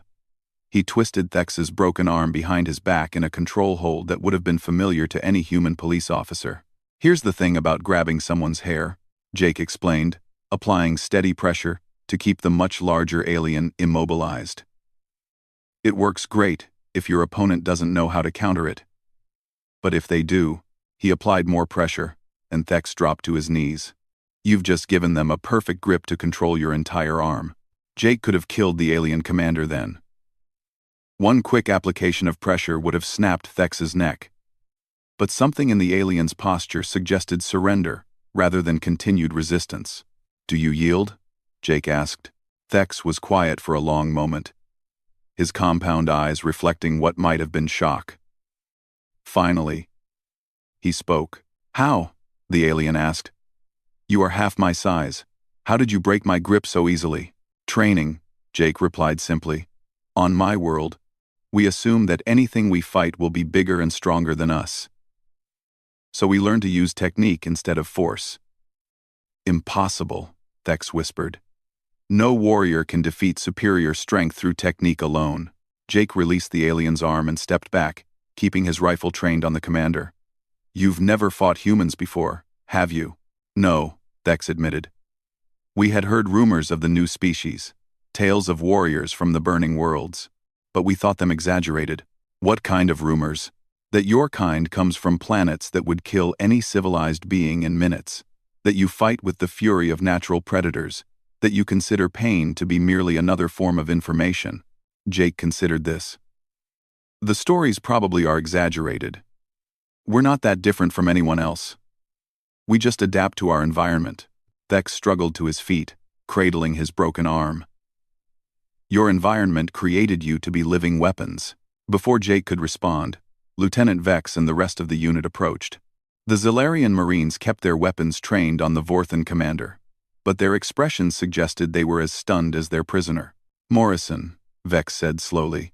He twisted Thex's broken arm behind his back in a control hold that would have been familiar to any human police officer. "Here's the thing about grabbing someone's hair," Jake explained, applying steady pressure to keep the much larger alien immobilized. "It works great if your opponent doesn't know how to counter it. But if they do," he applied more pressure, and Thex dropped to his knees. "You've just given them a perfect grip to control your entire arm." Jake could have killed the alien commander then. One quick application of pressure would have snapped Thex's neck. But something in the alien's posture suggested surrender rather than continued resistance. "Do you yield?" Jake asked. Thex was quiet for a long moment, his compound eyes reflecting what might have been shock. Finally, he spoke. "How?" the alien asked. "You are half my size. How did you break my grip so easily?" "Training," Jake replied simply. "On my world, we assume that anything we fight will be bigger and stronger than us. So we learn to use technique instead of force." "Impossible," Thex whispered. "No warrior can defeat superior strength through technique alone." Jake released the alien's arm and stepped back, keeping his rifle trained on the commander. "You've never fought humans before, have you?" "No," Thex admitted. "We had heard rumors of the new species, tales of warriors from the burning worlds, but we thought them exaggerated." "What kind of rumors?" "That your kind comes from planets that would kill any civilized being in minutes, that you fight with the fury of natural predators, that you consider pain to be merely another form of information." Jake considered this. "The stories probably are exaggerated. We're not that different from anyone else." We just adapt to our environment. Vex struggled to his feet, cradling his broken arm. Your environment created you to be living weapons. Before Jake could respond, Lieutenant Vex and the rest of the unit approached. The Zalarian Marines kept their weapons trained on the Vorthan commander, but their expressions suggested they were as stunned as their prisoner. Morrison, Vex said slowly.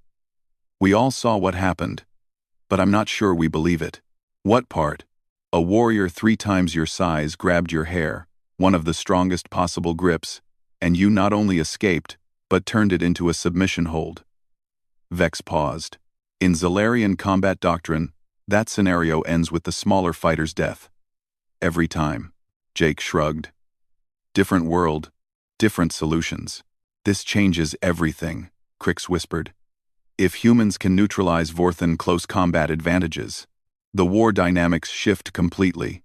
We all saw what happened, but I'm not sure we believe it. What part? A warrior 3 times your size grabbed your hair, one of the strongest possible grips, and you not only escaped, but turned it into a submission hold. Vex paused. In Zalarian combat doctrine, that scenario ends with the smaller fighter's death. Every time. Jake shrugged. Different world, different solutions. This changes everything, Crix whispered. If humans can neutralize Vorthan close combat advantages, the war dynamics shift completely.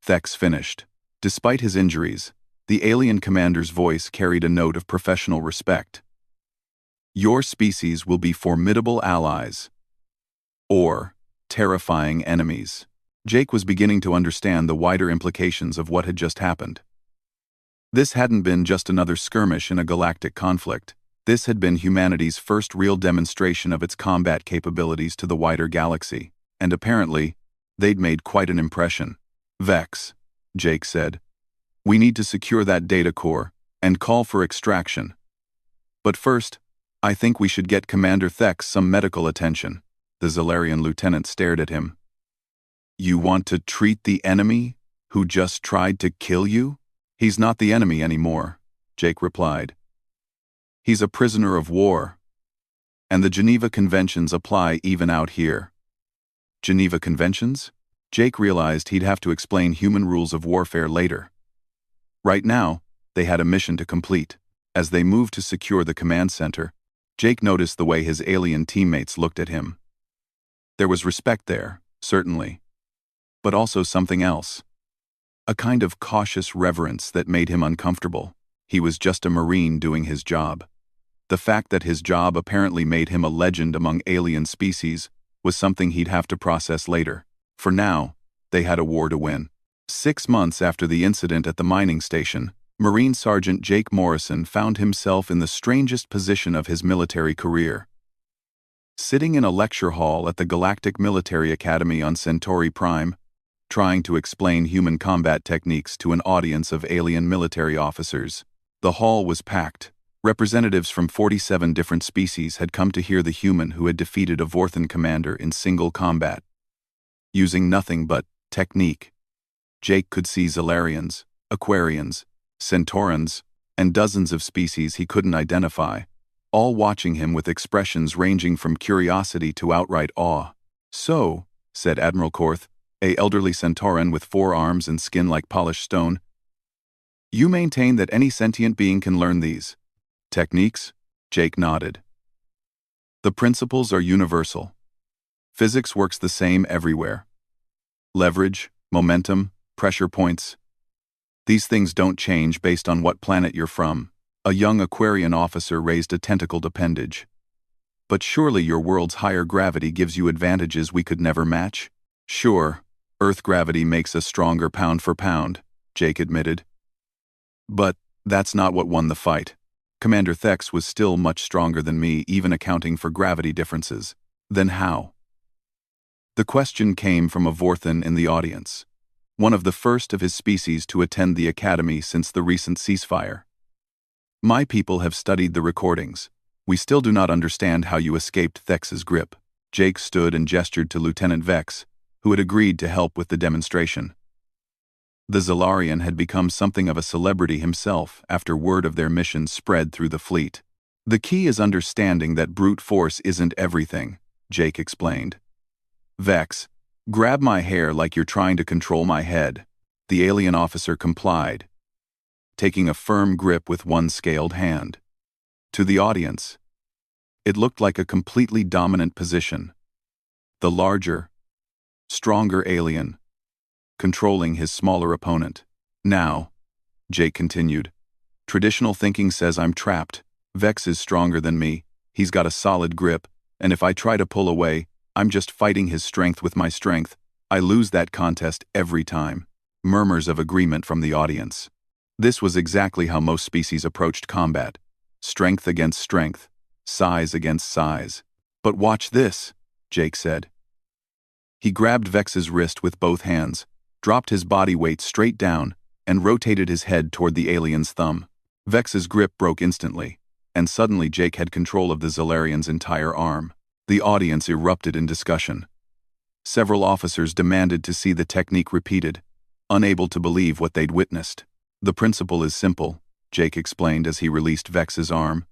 Vex finished. Despite his injuries, the alien commander's voice carried a note of professional respect. Your species will be formidable allies. Or terrifying enemies. Jake was beginning to understand the wider implications of what had just happened. This hadn't been just another skirmish in a galactic conflict. This had been humanity's first real demonstration of its combat capabilities to the wider galaxy, and apparently, they'd made quite an impression. Vex, Jake said. We need to secure that data core and call for extraction. But first, I think we should get Commander Thex some medical attention. The Zalarian lieutenant stared at him. You want to treat the enemy who just tried to kill you? He's not the enemy anymore, Jake replied. He's a prisoner of war. And the Geneva Conventions apply even out here. Geneva Conventions? Jake realized he'd have to explain human rules of warfare later. Right now, they had a mission to complete. As they moved to secure the command center, Jake noticed the way his alien teammates looked at him. There was respect there, certainly. But also something else. A kind of cautious reverence that made him uncomfortable. He was just a Marine doing his job. The fact that his job apparently made him a legend among alien species was something he'd have to process later. For now, they had a war to win. 6 months after the incident at the mining station, Marine Sergeant Jake Morrison found himself in the strangest position of his military career. Sitting in a lecture hall at the Galactic Military Academy on Centauri Prime, trying to explain human combat techniques to an audience of alien military officers. The hall was packed. Representatives from 47 different species had come to hear the human who had defeated a Vorthan commander in single combat. Using nothing but technique. Jake could see Zalarians, Aquarians, Centaurans, and dozens of species he couldn't identify, all watching him with expressions ranging from curiosity to outright awe. So, said Admiral Korth, a elderly Centauran with 4 arms and skin like polished stone, you maintain that any sentient being can learn these techniques? Jake nodded. The principles are universal. Physics works the same everywhere. Leverage, momentum, pressure points. These things don't change based on what planet you're from. A young Aquarian officer raised a tentacled appendage. But surely your world's higher gravity gives you advantages we could never match? Sure, Earth gravity makes us stronger pound for pound, Jake admitted. But that's not what won the fight. Commander Thex was still much stronger than me, even accounting for gravity differences. Then how? The question came from a Vorthan in the audience, one of the first of his species to attend the academy since the recent ceasefire. My people have studied the recordings. We still do not understand how you escaped Thex's grip. Jake stood and gestured to Lieutenant Vex, who had agreed to help with the demonstration. The Zalarian had become something of a celebrity himself after word of their mission spread through the fleet. The key is understanding that brute force isn't everything, Jake explained. Vex, grab my hair like you're trying to control my head. The alien officer complied, taking a firm grip with one scaled hand. To the audience, it looked like a completely dominant position. The larger, stronger alien, controlling his smaller opponent. Now, Jake continued, traditional thinking says I'm trapped. Vex is stronger than me, he's got a solid grip, and if I try to pull away, I'm just fighting his strength with my strength. I lose that contest every time. Murmurs of agreement from the audience. This was exactly how most species approached combat. Strength against strength, size against size. But watch this, Jake said. He grabbed Vex's wrist with both hands, dropped his body weight straight down, and rotated his head toward the alien's thumb. Vex's grip broke instantly, and suddenly Jake had control of the Zolarian's entire arm. The audience erupted in discussion. Several officers demanded to see the technique repeated, unable to believe what they'd witnessed. The principle is simple, Jake explained as he released Vex's arm.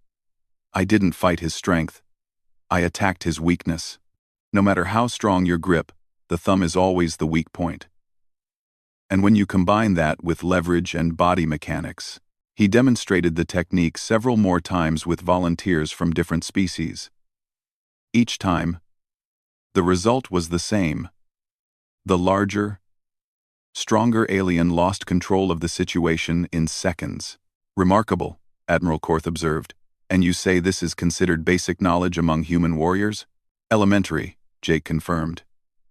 I didn't fight his strength. I attacked his weakness. No matter how strong your grip, the thumb is always the weak point. And when you combine that with leverage and body mechanics, he demonstrated the technique several more times with volunteers from different species. Each time, the result was the same. The larger, stronger alien lost control of the situation in seconds. Remarkable, Admiral Korth observed. And you say this is considered basic knowledge among human warriors? Elementary, Jake confirmed.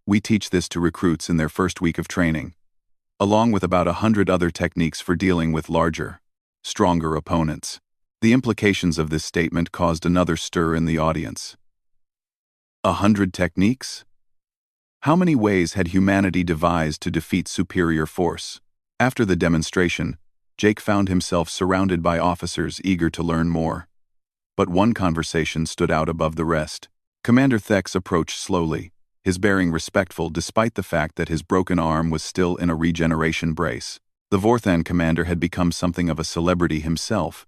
We teach this to recruits in their first week of training, along with about 100 other techniques for dealing with larger, stronger opponents. The implications of this statement caused another stir in the audience. 100 techniques? How many ways had humanity devised to defeat superior force? After the demonstration, Jake found himself surrounded by officers eager to learn more. But one conversation stood out above the rest. Commander Thex approached slowly, his bearing respectful despite the fact that his broken arm was still in a regeneration brace. The Vorthan commander had become something of a celebrity himself.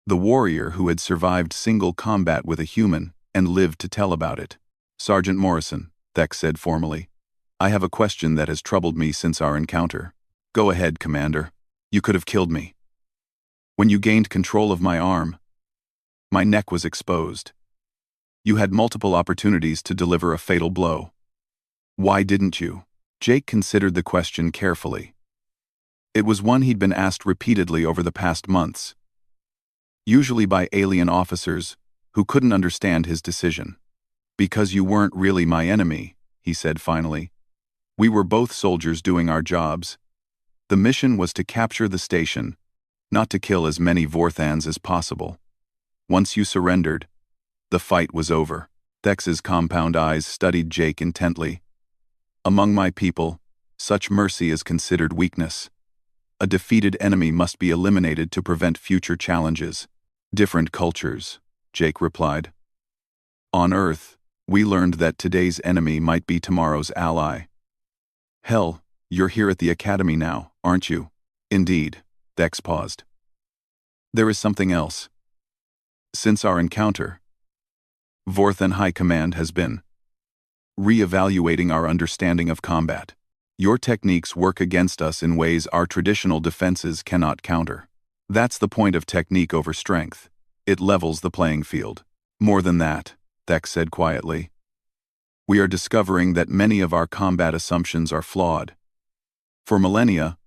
The warrior who had survived single combat with a human and lived to tell about it. Sergeant Morrison, Thex said formally. I have a question that has troubled me since our encounter. Go ahead, Commander. You could have killed me. When you gained control of my arm, my neck was exposed. You had multiple opportunities to deliver a fatal blow. Why didn't you? Jake considered the question carefully. It was one he'd been asked repeatedly over the past months, usually by alien officers who couldn't understand his decision. Because you weren't really my enemy, he said finally. We were both soldiers doing our jobs. The mission was to capture the station, not to kill as many Vorthans as possible. Once you surrendered, the fight was over. Thex's compound eyes studied Jake intently. Among my people, such mercy is considered weakness. A defeated enemy must be eliminated to prevent future challenges. Different cultures, Jake replied. On Earth, we learned that today's enemy might be tomorrow's ally. Hell, you're here at the Academy now, aren't you? Indeed, Thex paused. There is something else. Since our encounter, Vorthan High Command has been re-evaluating our understanding of combat. Your techniques work against us in ways our traditional defenses cannot counter. That's the point of technique over strength. It levels the playing field. More than that, Thex said quietly. We are discovering that many of our combat assumptions are flawed. For millennia,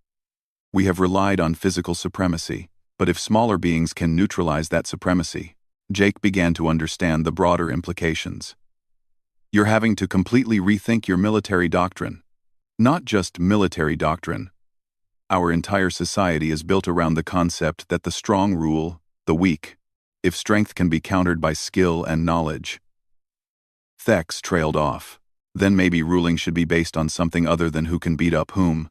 we have relied on physical supremacy, but if smaller beings can neutralize that supremacy, Jake began to understand the broader implications. You're having to completely rethink your military doctrine. Not just military doctrine. Our entire society is built around the concept that the strong rule the weak, if strength can be countered by skill and knowledge. Thex trailed off. Then maybe ruling should be based on something other than who can beat up whom.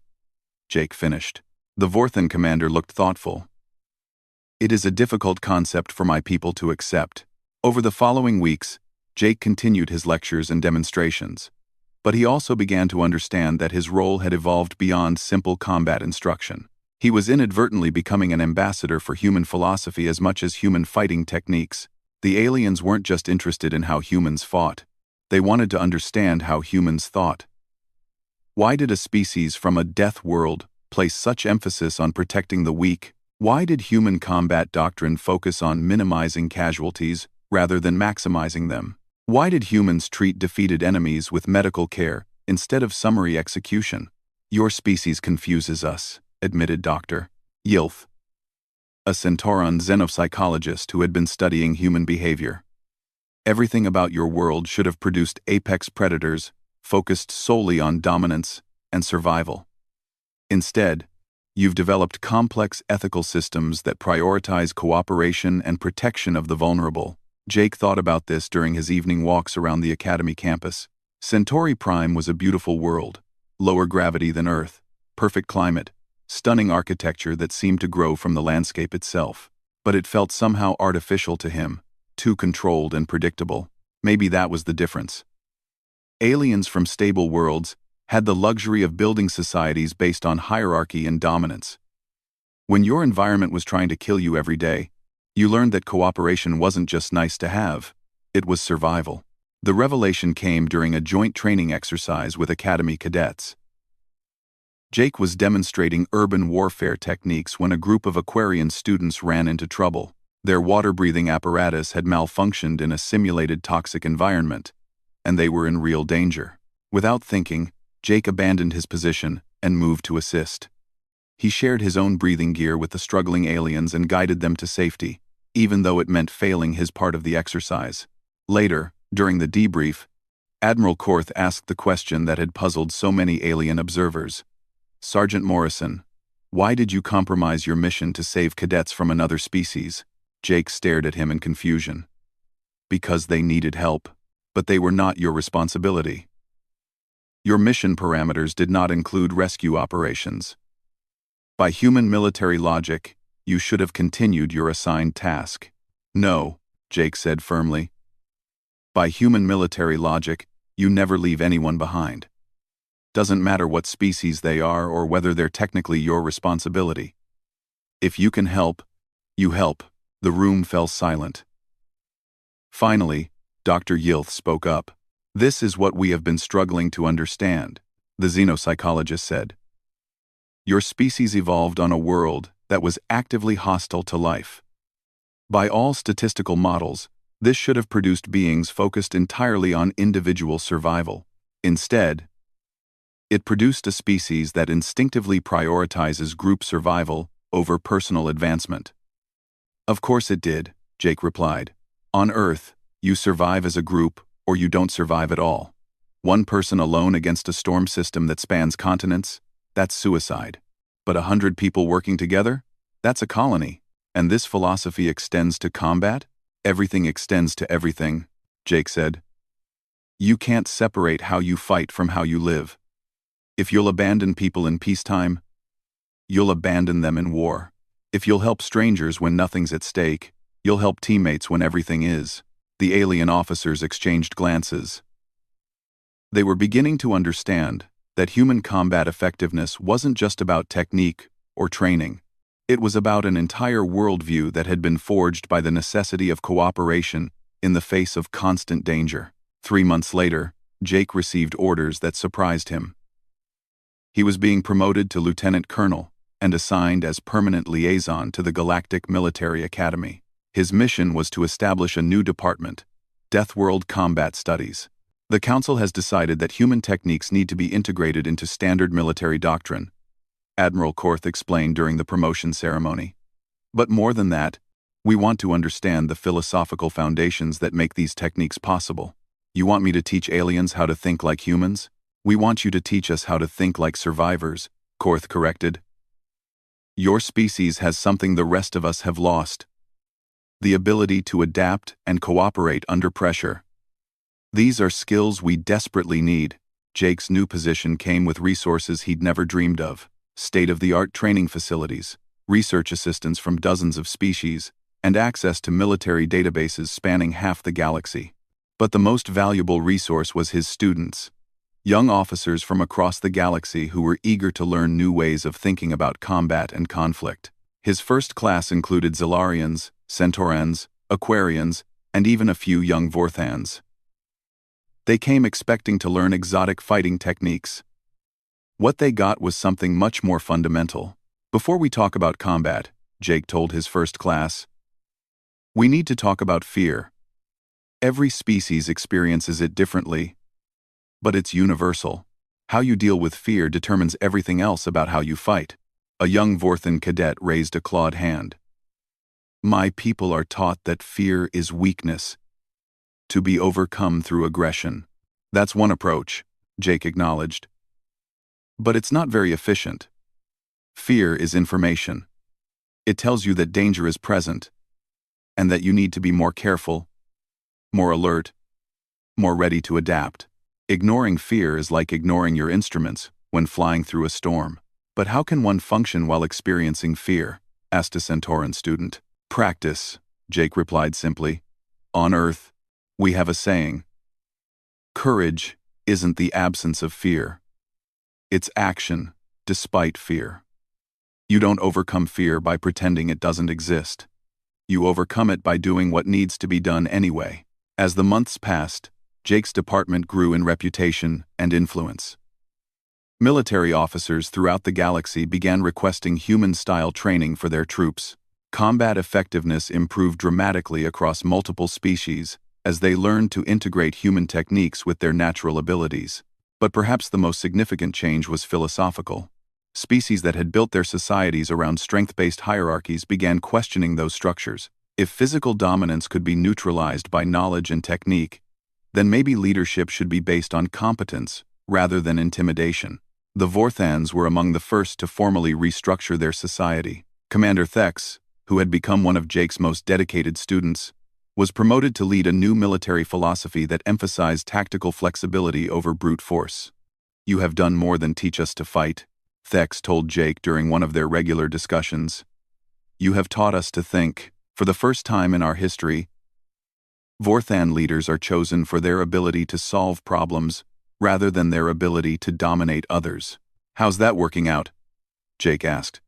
Jake finished. The Vorthan commander looked thoughtful. It is a difficult concept for my people to accept. Over the following weeks, Jake continued his lectures and demonstrations. But he also began to understand that his role had evolved beyond simple combat instruction. He was inadvertently becoming an ambassador for human philosophy as much as human fighting techniques. The aliens weren't just interested in how humans fought. They wanted to understand how humans thought. Why did a species from a death world place such emphasis on protecting the weak? Why did human combat doctrine focus on minimizing casualties rather than maximizing them? Why did humans treat defeated enemies with medical care instead of summary execution? Your species confuses us, admitted Dr. Yilth, a Centauran xenopsychologist who had been studying human behavior. Everything about your world should have produced apex predators focused solely on dominance and survival. Instead, you've developed complex ethical systems that prioritize cooperation and protection of the vulnerable. Jake thought about this during his evening walks around the Academy campus. Centauri Prime was a beautiful world, lower gravity than Earth, perfect climate, stunning architecture that seemed to grow from the landscape itself. But it felt somehow artificial to him, too controlled and predictable. Maybe that was the difference. Aliens from stable worlds had the luxury of building societies based on hierarchy and dominance. When your environment was trying to kill you every day, you learned that cooperation wasn't just nice to have, it was survival. The revelation came during a joint training exercise with Academy cadets. Jake was demonstrating urban warfare techniques when a group of Aquarian students ran into trouble. Their water-breathing apparatus had malfunctioned in a simulated toxic environment, and they were in real danger. Without thinking, Jake abandoned his position and moved to assist. He shared his own breathing gear with the struggling aliens and guided them to safety, even though it meant failing his part of the exercise. Later, during the debrief, Admiral Korth asked the question that had puzzled so many alien observers. "Sergeant Morrison, why did you compromise your mission to save cadets from another species?" Jake stared at him in confusion. "Because they needed help, but they were not your responsibility. Your mission parameters did not include rescue operations. By human military logic, you should have continued your assigned task." "No," Jake said firmly. "By human military logic, you never leave anyone behind. Doesn't matter what species they are or whether they're technically your responsibility. If you can help, you help." The room fell silent. Finally, Dr. Yilth spoke up. "This is what we have been struggling to understand," the xenopsychologist said. "Your species evolved on a world that was actively hostile to life. By all statistical models, this should have produced beings focused entirely on individual survival. Instead, it produced a species that instinctively prioritizes group survival over personal advancement." "Of course it did," Jake replied. "On Earth, you survive as a group or you don't survive at all. One person alone against a storm system that spans continents, that's suicide. But 100 people working together? That's a colony. And this philosophy extends to combat? Everything extends to everything," Jake said. "You can't separate how you fight from how you live. If you'll abandon people in peacetime, you'll abandon them in war. If you'll help strangers when nothing's at stake, you'll help teammates when everything is." The alien officers exchanged glances. They were beginning to understand that human combat effectiveness wasn't just about technique or training. It was about an entire worldview that had been forged by the necessity of cooperation in the face of constant danger. 3 months later, Jake received orders that surprised him. He was being promoted to lieutenant colonel and assigned as permanent liaison to the Galactic Military Academy. His mission was to establish a new department, Deathworld Combat Studies. "The Council has decided that human techniques need to be integrated into standard military doctrine," Admiral Korth explained during the promotion ceremony. "But more than that, we want to understand the philosophical foundations that make these techniques possible." "You want me to teach aliens how to think like humans?" "We want you to teach us how to think like survivors," Korth corrected. "Your species has something the rest of us have lost: the ability to adapt and cooperate under pressure. These are skills we desperately need." Jake's new position came with resources he'd never dreamed of: state-of-the-art training facilities, research assistance from dozens of species, and access to military databases spanning half the galaxy. But the most valuable resource was his students, young officers from across the galaxy who were eager to learn new ways of thinking about combat and conflict. His first class included Zilarians, Centaurans, Aquarians, and even a few young Vorthans. They came expecting to learn exotic fighting techniques. What they got was something much more fundamental. "Before we talk about combat," Jake told his first class, "we need to talk about fear. Every species experiences it differently, but it's universal. How you deal with fear determines everything else about how you fight." A young Vorthan cadet raised a clawed hand. "My people are taught that fear is weakness, to be overcome through aggression." "That's one approach," Jake acknowledged. "But it's not very efficient. Fear is information. It tells you that danger is present, and that you need to be more careful, more alert, more ready to adapt. Ignoring fear is like ignoring your instruments when flying through a storm. But how can one function while experiencing fear? Asked a Centauran student. Practice, Jake replied simply. On Earth, we have a saying. Courage isn't the absence of fear. It's action, despite fear. You don't overcome fear by pretending it doesn't exist. You overcome it by doing what needs to be done anyway. As the months passed, Jake's department grew in reputation and influence. Military officers throughout the galaxy began requesting human-style training for their troops. Combat effectiveness improved dramatically across multiple species as they learned to integrate human techniques with their natural abilities. But perhaps the most significant change was philosophical. Species that had built their societies around strength-based hierarchies began questioning those structures. If physical dominance could be neutralized by knowledge and technique, then maybe leadership should be based on competence rather than intimidation. The Vorthans were among the first to formally restructure their society. Commander Thex, who had become one of Jake's most dedicated students, was promoted to lead a new military philosophy that emphasized tactical flexibility over brute force. You have done more than teach us to fight, Thex told Jake during one of their regular discussions. You have taught us to think. For the first time in our history, Vorthan leaders are chosen for their ability to solve problems rather than their ability to dominate others. How's that working out? Jake asked.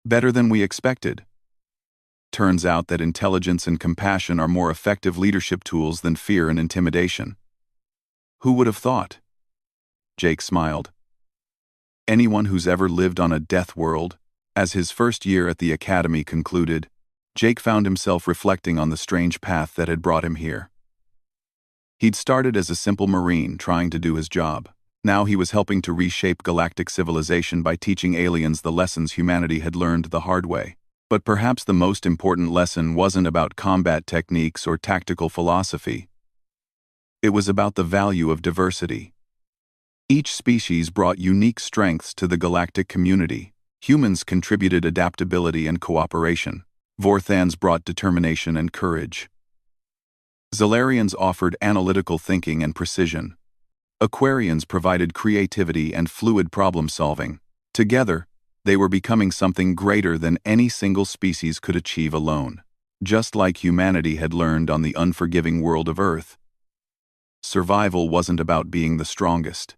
Better than we expected. Turns out that intelligence and compassion are more effective leadership tools than fear and intimidation. Who would have thought? Jake smiled. Anyone who's ever lived on a death world, as his first year at the academy concluded, Jake found himself reflecting on the strange path that had brought him here. He'd started as a simple Marine trying to do his job. Now he was helping to reshape galactic civilization by teaching aliens the lessons humanity had learned the hard way. But perhaps the most important lesson wasn't about combat techniques or tactical philosophy. It was about the value of diversity. Each species brought unique strengths to the galactic community. Humans contributed adaptability and cooperation. Vorthans brought determination and courage. Zalarians offered analytical thinking and precision. Aquarians provided creativity and fluid problem-solving. Together, they were becoming something greater than any single species could achieve alone. Just like humanity had learned on the unforgiving world of Earth, survival wasn't about being the strongest.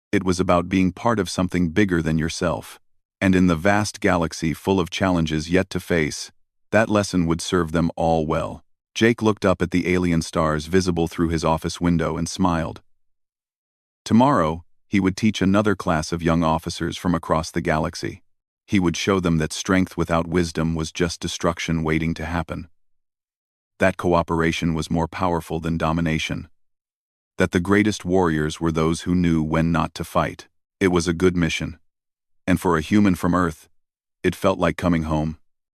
It was about being part of something bigger than yourself. And in the vast galaxy full of challenges yet to face, that lesson would serve them all well. Jake looked up at the alien stars visible through his office window and smiled. Tomorrow, he would teach another class of young officers from across the galaxy. He would show them that strength without wisdom was just destruction waiting to happen. That cooperation was more powerful than domination. That the greatest warriors were those who knew when not to fight. It was a good mission. And for a human from Earth, it felt like coming home.